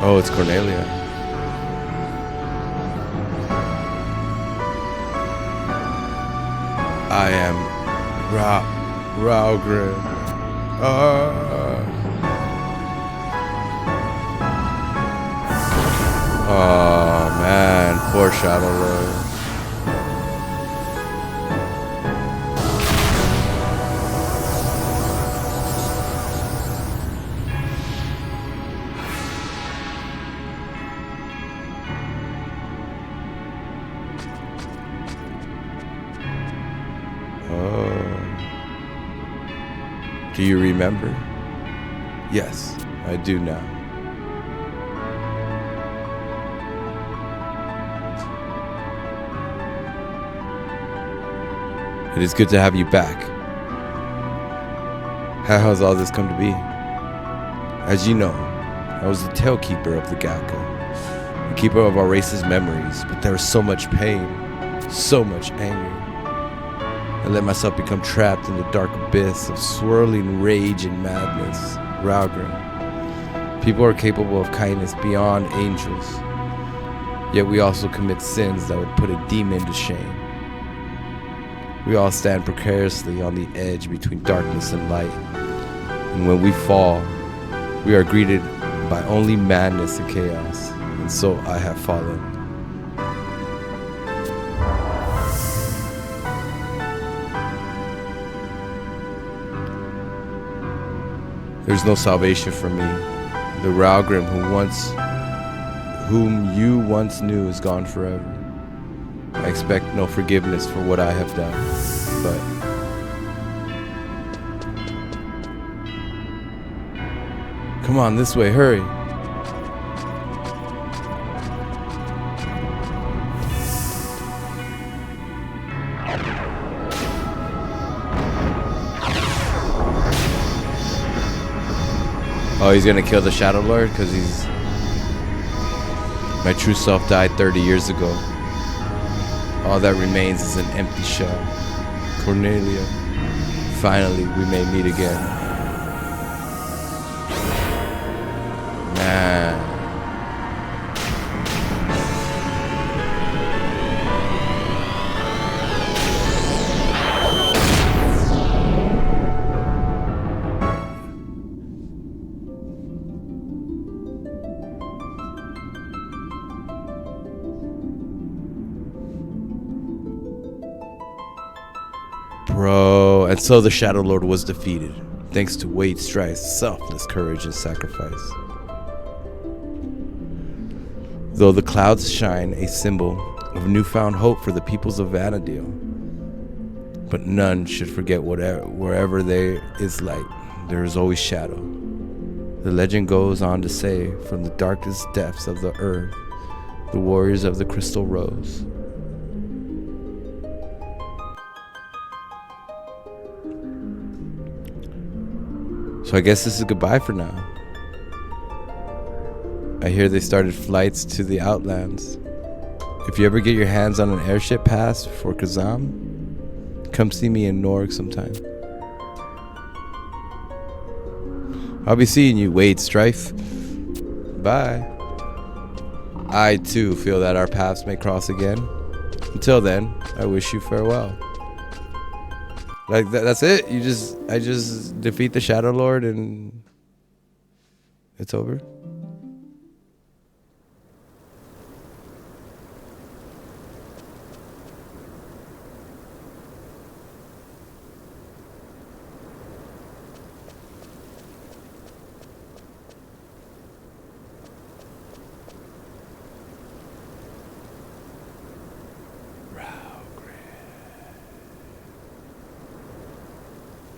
Oh, it's Cornelia. I am Ralgrim. Oh man, poor Shadow Lord. Do you remember? Yes, I do now. It is good to have you back. How has all this come to be? As you know, I was the tailkeeper of the Gakka, the keeper of our race's memories, but there was so much pain, so much anger. I let myself become trapped in the dark abyss of swirling rage and madness. Ralgrim. People are capable of kindness beyond angels, yet we also commit sins that would put a demon to shame. We all stand precariously on the edge between darkness and light, and when we fall, we are greeted by only madness and chaos, and so I have fallen. There's no salvation for me. The Ralgrim whom you once knew is gone forever. I expect no forgiveness for what I have done, but come on, this way, hurry. Oh, he's gonna kill the Shadow Lord because my true self died 30 years ago. All that remains is an empty shell. Cornelia, finally we may meet again. Man. Bro, and so the Shadow Lord was defeated, thanks to Wade Strice's selfless courage and sacrifice. Though the clouds shine a symbol of newfound hope for the peoples of Vanadil, but none should forget wherever there is light, there is always shadow. The legend goes on to say, from the darkest depths of the earth, the warriors of the Crystal rose. So I guess this is goodbye for now. I hear they started flights to the Outlands. If you ever get your hands on an airship pass for Kazam, come see me in Norg sometime. I'll be seeing you, Wade Strife. Bye. I too feel that our paths may cross again. Until then, I wish you farewell. Like that's it. I just defeat the Shadow Lord and it's over.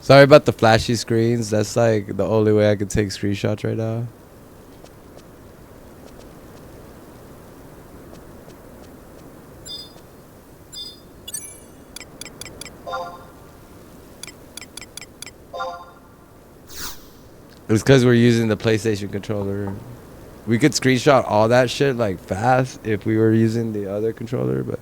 Sorry about the flashy screens. That's like the only way I can take screenshots right now. It's because we're using the PlayStation controller. We could screenshot all that shit like fast if we were using the other controller, but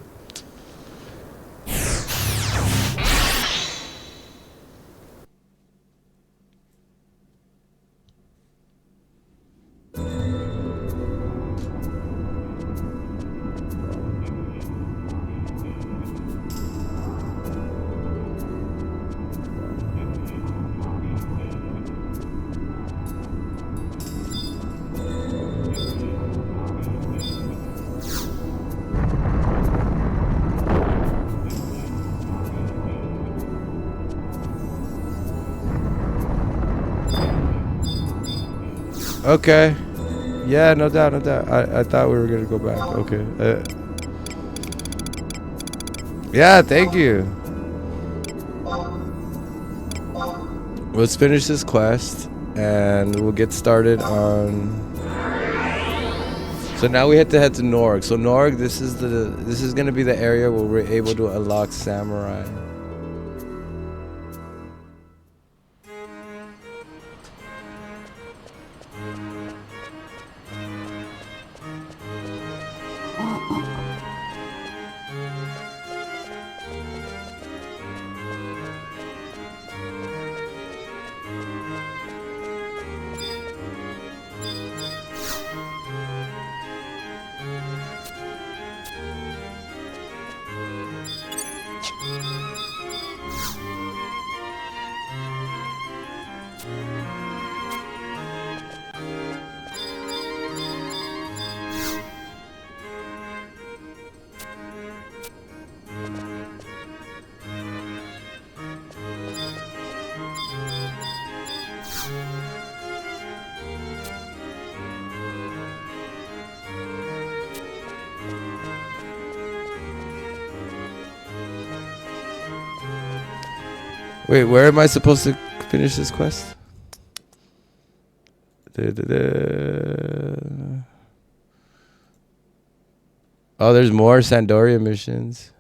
okay. Yeah, no doubt, no doubt. I thought we were gonna go back. Okay. Yeah, thank you. Let's finish this quest and we'll get started on. So now we have to head to Norg. So Norg, this is gonna be the area where we're able to unlock Samurai. Wait, where am I supposed to finish this quest? Oh, there's more Sandoria missions.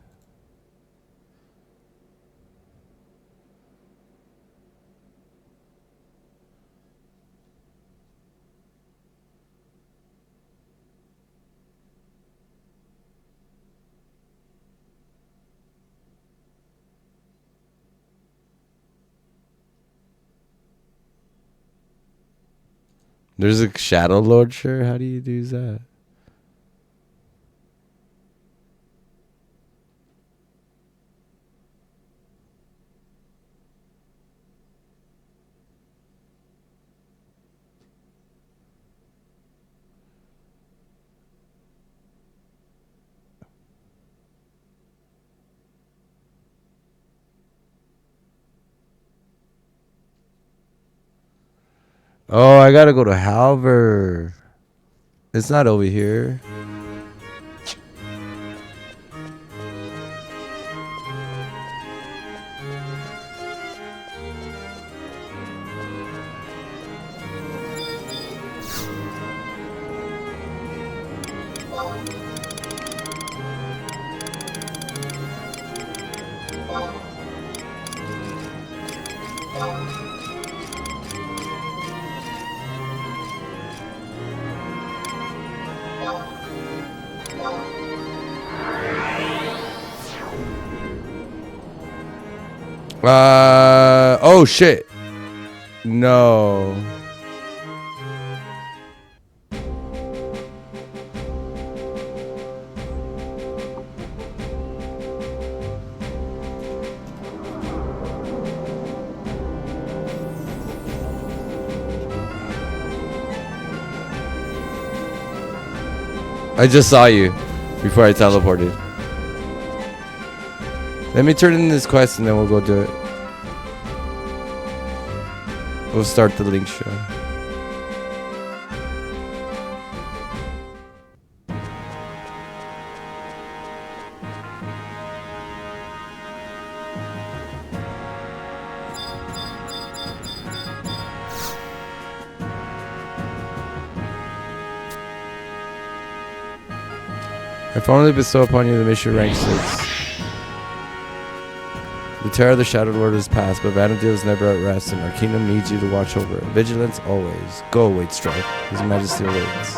There's a Shadow Lord, sure. How do you do that? Oh, I gotta go to Halver. It's not over here. Oh shit. No. I just saw you before I teleported. Let me turn in this quest and then we'll go do it. We'll start the link show. I finally bestow upon you the mission rank 6. The terror of the Shadow Lord is past, but Vanadil is never at rest, and our kingdom needs you to watch over it. Vigilance always. Go await strife. His Majesty awaits.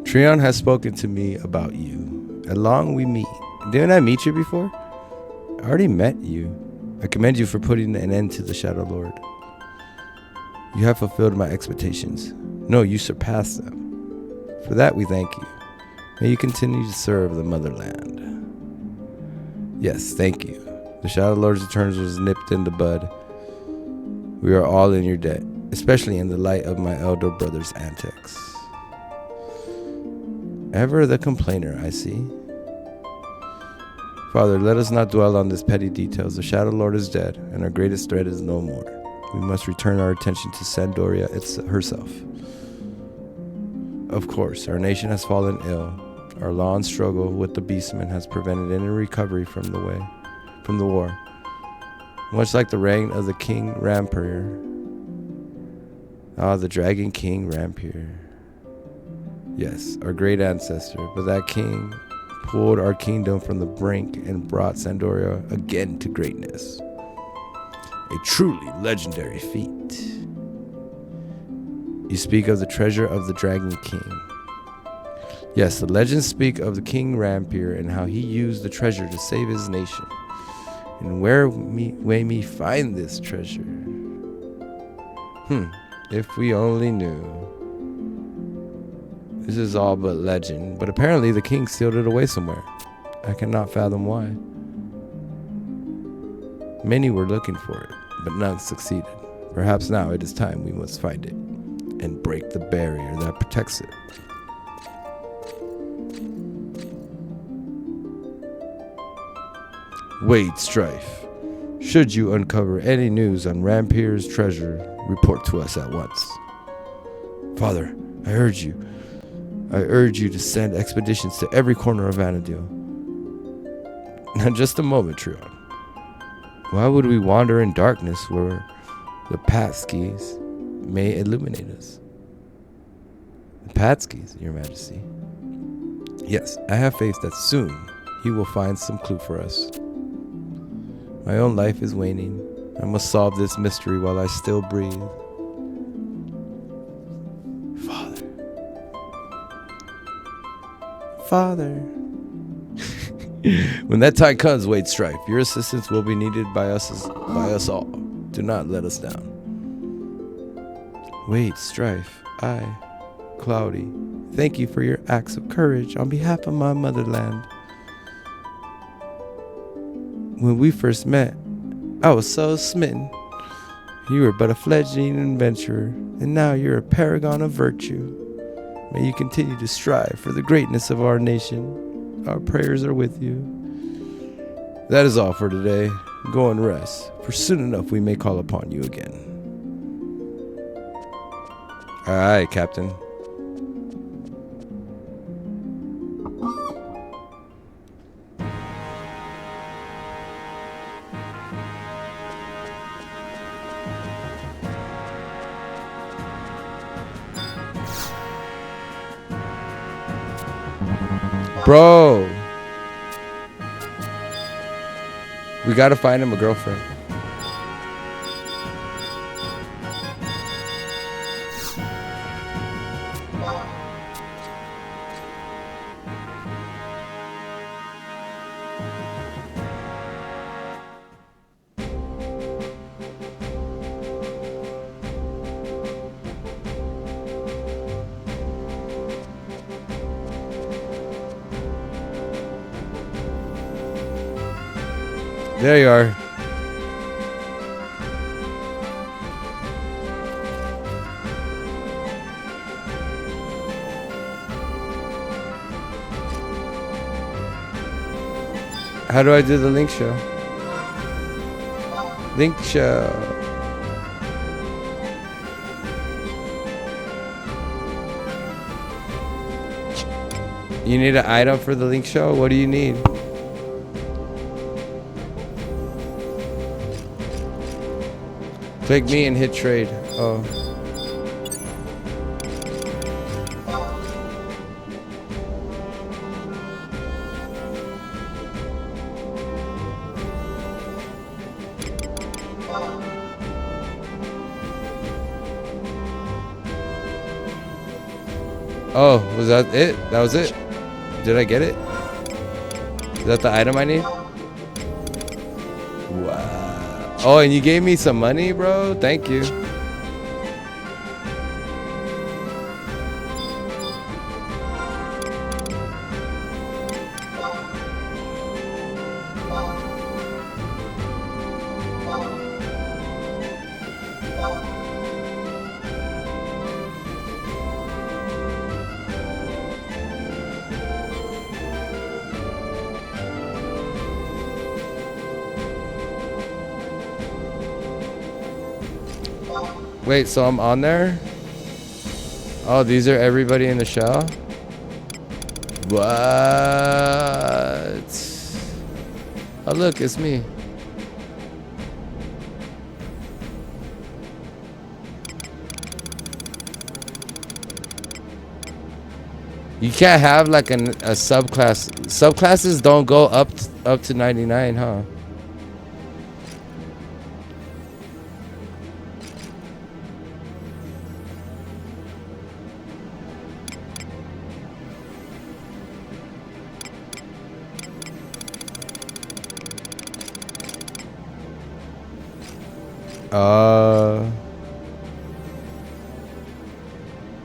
Treon has spoken to me about you. At long we meet. Didn't I meet you before? I already met you. I commend you for putting an end to the Shadow Lord. You have fulfilled my expectations. No, you surpassed them. For that we thank you. May you continue to serve the motherland. Yes, thank you. The Shadow Lord's returns was nipped in the bud. We are all in your debt. especially in the light of my elder brother's antics. Ever the complainer, I see. Father, let us not dwell on these petty details. The Shadow Lord is dead, and our greatest threat is no more. We must return our attention to Sandoria herself. Of course, our nation has fallen ill. Our long struggle with the Beastmen has prevented any recovery from the war. Much like the reign of the King Rampir. Ah, the Dragon King Rampir. Yes, our great ancestor, but that king pulled our kingdom from the brink and brought Sandoria again to greatness. A truly legendary feat. You speak of the treasure of the Dragon King. Yes, the legends speak of the King Rampir and how he used the treasure to save his nation. And where may we find this treasure? If we only knew. This is all but legend, but apparently the king sealed it away somewhere. I cannot fathom why. Many were looking for it, but none succeeded. Perhaps now it is time we must find it and break the barrier that protects it. Wait, Strife. Should you uncover any news on Rampir's treasure, report to us at once. Father, I urge you to send expeditions to every corner of Vanadil. Now just a moment, Trion. Why would we wander in darkness where the Patskis may illuminate us? The Patskis, Your Majesty. Yes, I have faith that soon he will find some clue for us. My own life is waning. I must solve this mystery while I still breathe. Father. When that time comes, Wade Strife, your assistance will be needed by us all. Do not let us down. Wade Strife, I, Cloudy, thank you for your acts of courage on behalf of my motherland. When we first met, I was so smitten. You were but a fledgling adventurer, and now you're a paragon of virtue. May you continue to strive for the greatness of our nation. Our prayers are with you. That is all for today. Go and rest, for soon enough we may call upon you again. Aye, Captain. Bro, we gotta find him a girlfriend. There you are. How do I do the link show? Link show. You need an item for the link show? What do you need? Click me and hit trade. Oh. Oh, was that it? That was it? Did I get it? Is that the item I need? Wow. Oh, and you gave me some money, bro? Thank you. Wait, so I'm on there? Oh, these are everybody in the shell? What? Oh, look, it's me. You can't have like a subclass. Subclasses don't go up to 99, huh?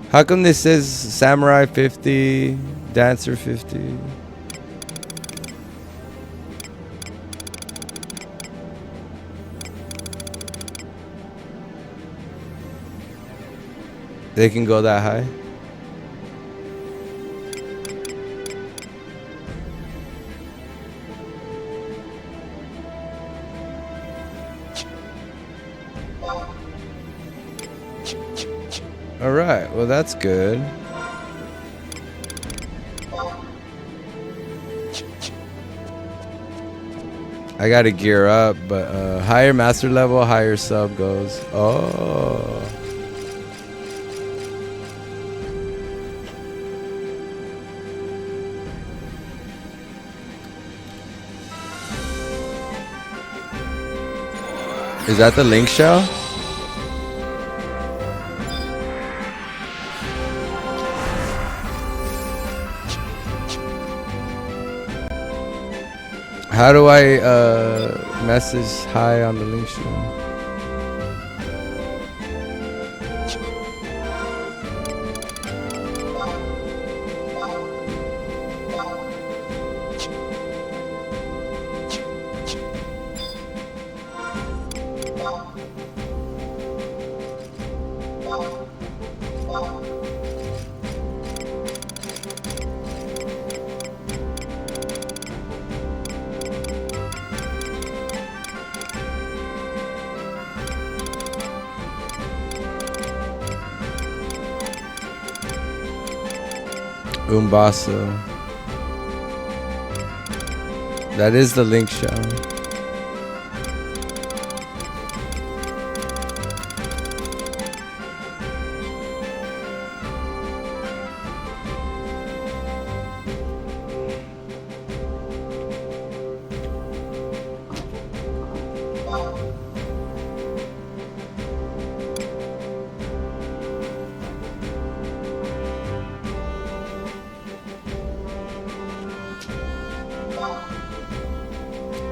How come this says Samurai 50, Dancer 50? They can go that high? All right, well that's good. I gotta gear up, but higher master level, higher sub goes. Oh. Is that the link shell? How do I message hi on the link shell? Umbasa. That is the link shell.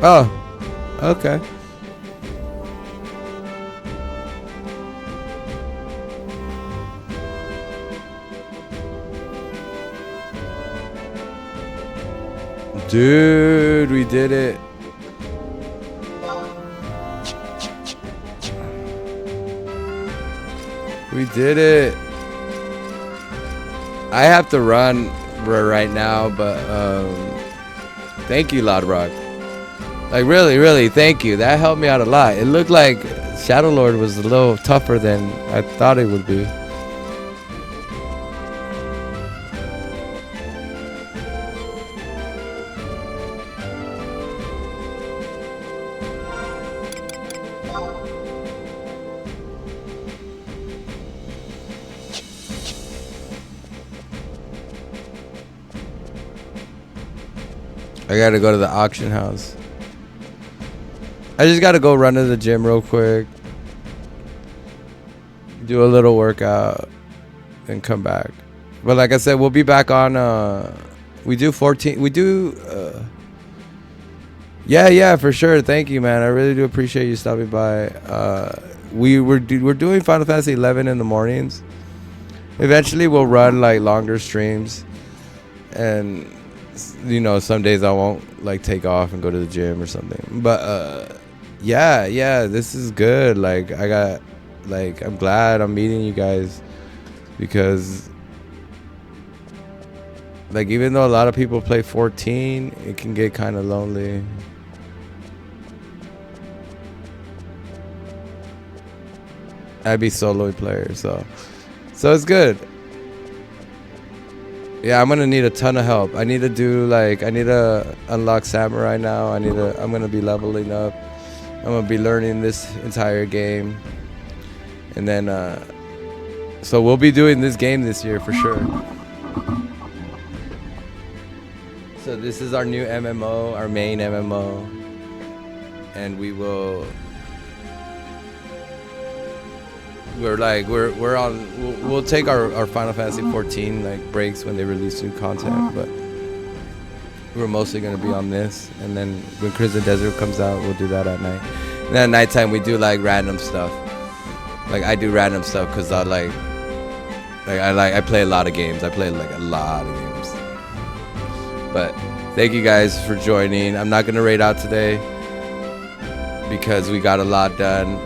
Oh, okay. Dude, we did it. We did it. I have to run right now, but thank you, Loud Rock. Like really, thank you. That helped me out a lot. It looked like Shadow Lord was a little tougher than I thought it would be. I gotta go to the auction house. I just gotta go run to the gym real quick, do a little workout, and come back. But like I said, we'll be back on. We do 14. We do. Yeah, for sure. Thank you, man. I really do appreciate you stopping by. We're doing Final Fantasy 11 in the mornings. Eventually, we'll run like longer streams, and you know, some days I won't like take off and go to the gym or something. But yeah, this is good. Like I'm glad I'm meeting you guys, because like even though a lot of people play 14, it can get kind of lonely. I'd be solo player, so it's good. Yeah, I'm gonna need a ton of help. I need to do I need to unlock Samurai now. I'm gonna be leveling up. I'm gonna be learning this entire game, and then so we'll be doing this game this year for sure. So this is our new MMO, our main MMO, and we'll take our Final Fantasy 14 breaks when they release new content, but we're mostly gonna be on this. And then when Crimson Desert comes out, we'll do that at night. And then at nighttime we do random stuff. I do random stuff because I play a lot of games. I play a lot of games. But thank you guys for joining. I'm not gonna raid out today because we got a lot done,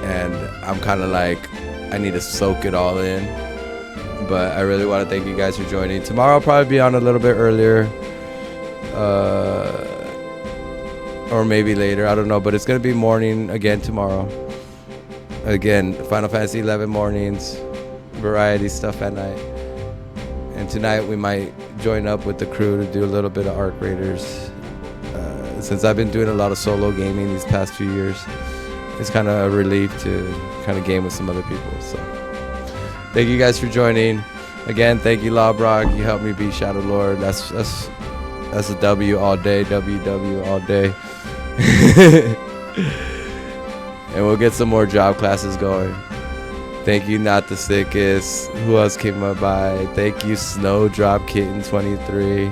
and I'm kind of I need to soak it all in. But I really want to thank you guys for joining. Tomorrow I'll probably be on a little bit earlier, or maybe later, I don't know, but it's gonna be morning again tomorrow. Again, Final Fantasy 11 mornings, variety stuff at night. And tonight we might join up with the crew to do a little bit of Arc Raiders. Since I've been doing a lot of solo gaming these past few years, it's kind of a relief to kind of game with some other people. So thank you guys for joining. Again, thank you, Lawbrock. You helped me beat Shadow Lord. That's a W all day. W all day. And we'll get some more job classes going. Thank you, Not the Sickest. Who else came up by? Thank you, Snowdrop Kitten 23.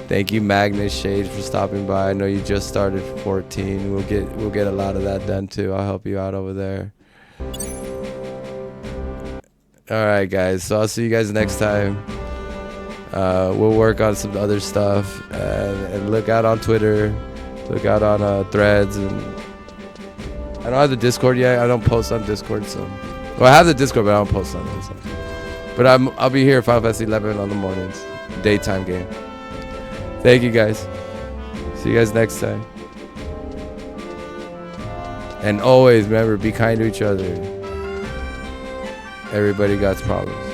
Thank you, Magnus Shades, for stopping by. I know you just started 14. We'll get a lot of that done too. I'll help you out over there. All right, guys. So I'll see you guys next time. We'll work on some other stuff, and look out on Twitter. Look out on Threads, and I don't have the Discord yet. I don't post on Discord, so. Well, I have the Discord, but I don't post on it. So. But I'll be here at Final Fantasy 11 on the mornings, daytime game. Thank you guys. See you guys next time. And always remember, be kind to each other. Everybody got problems.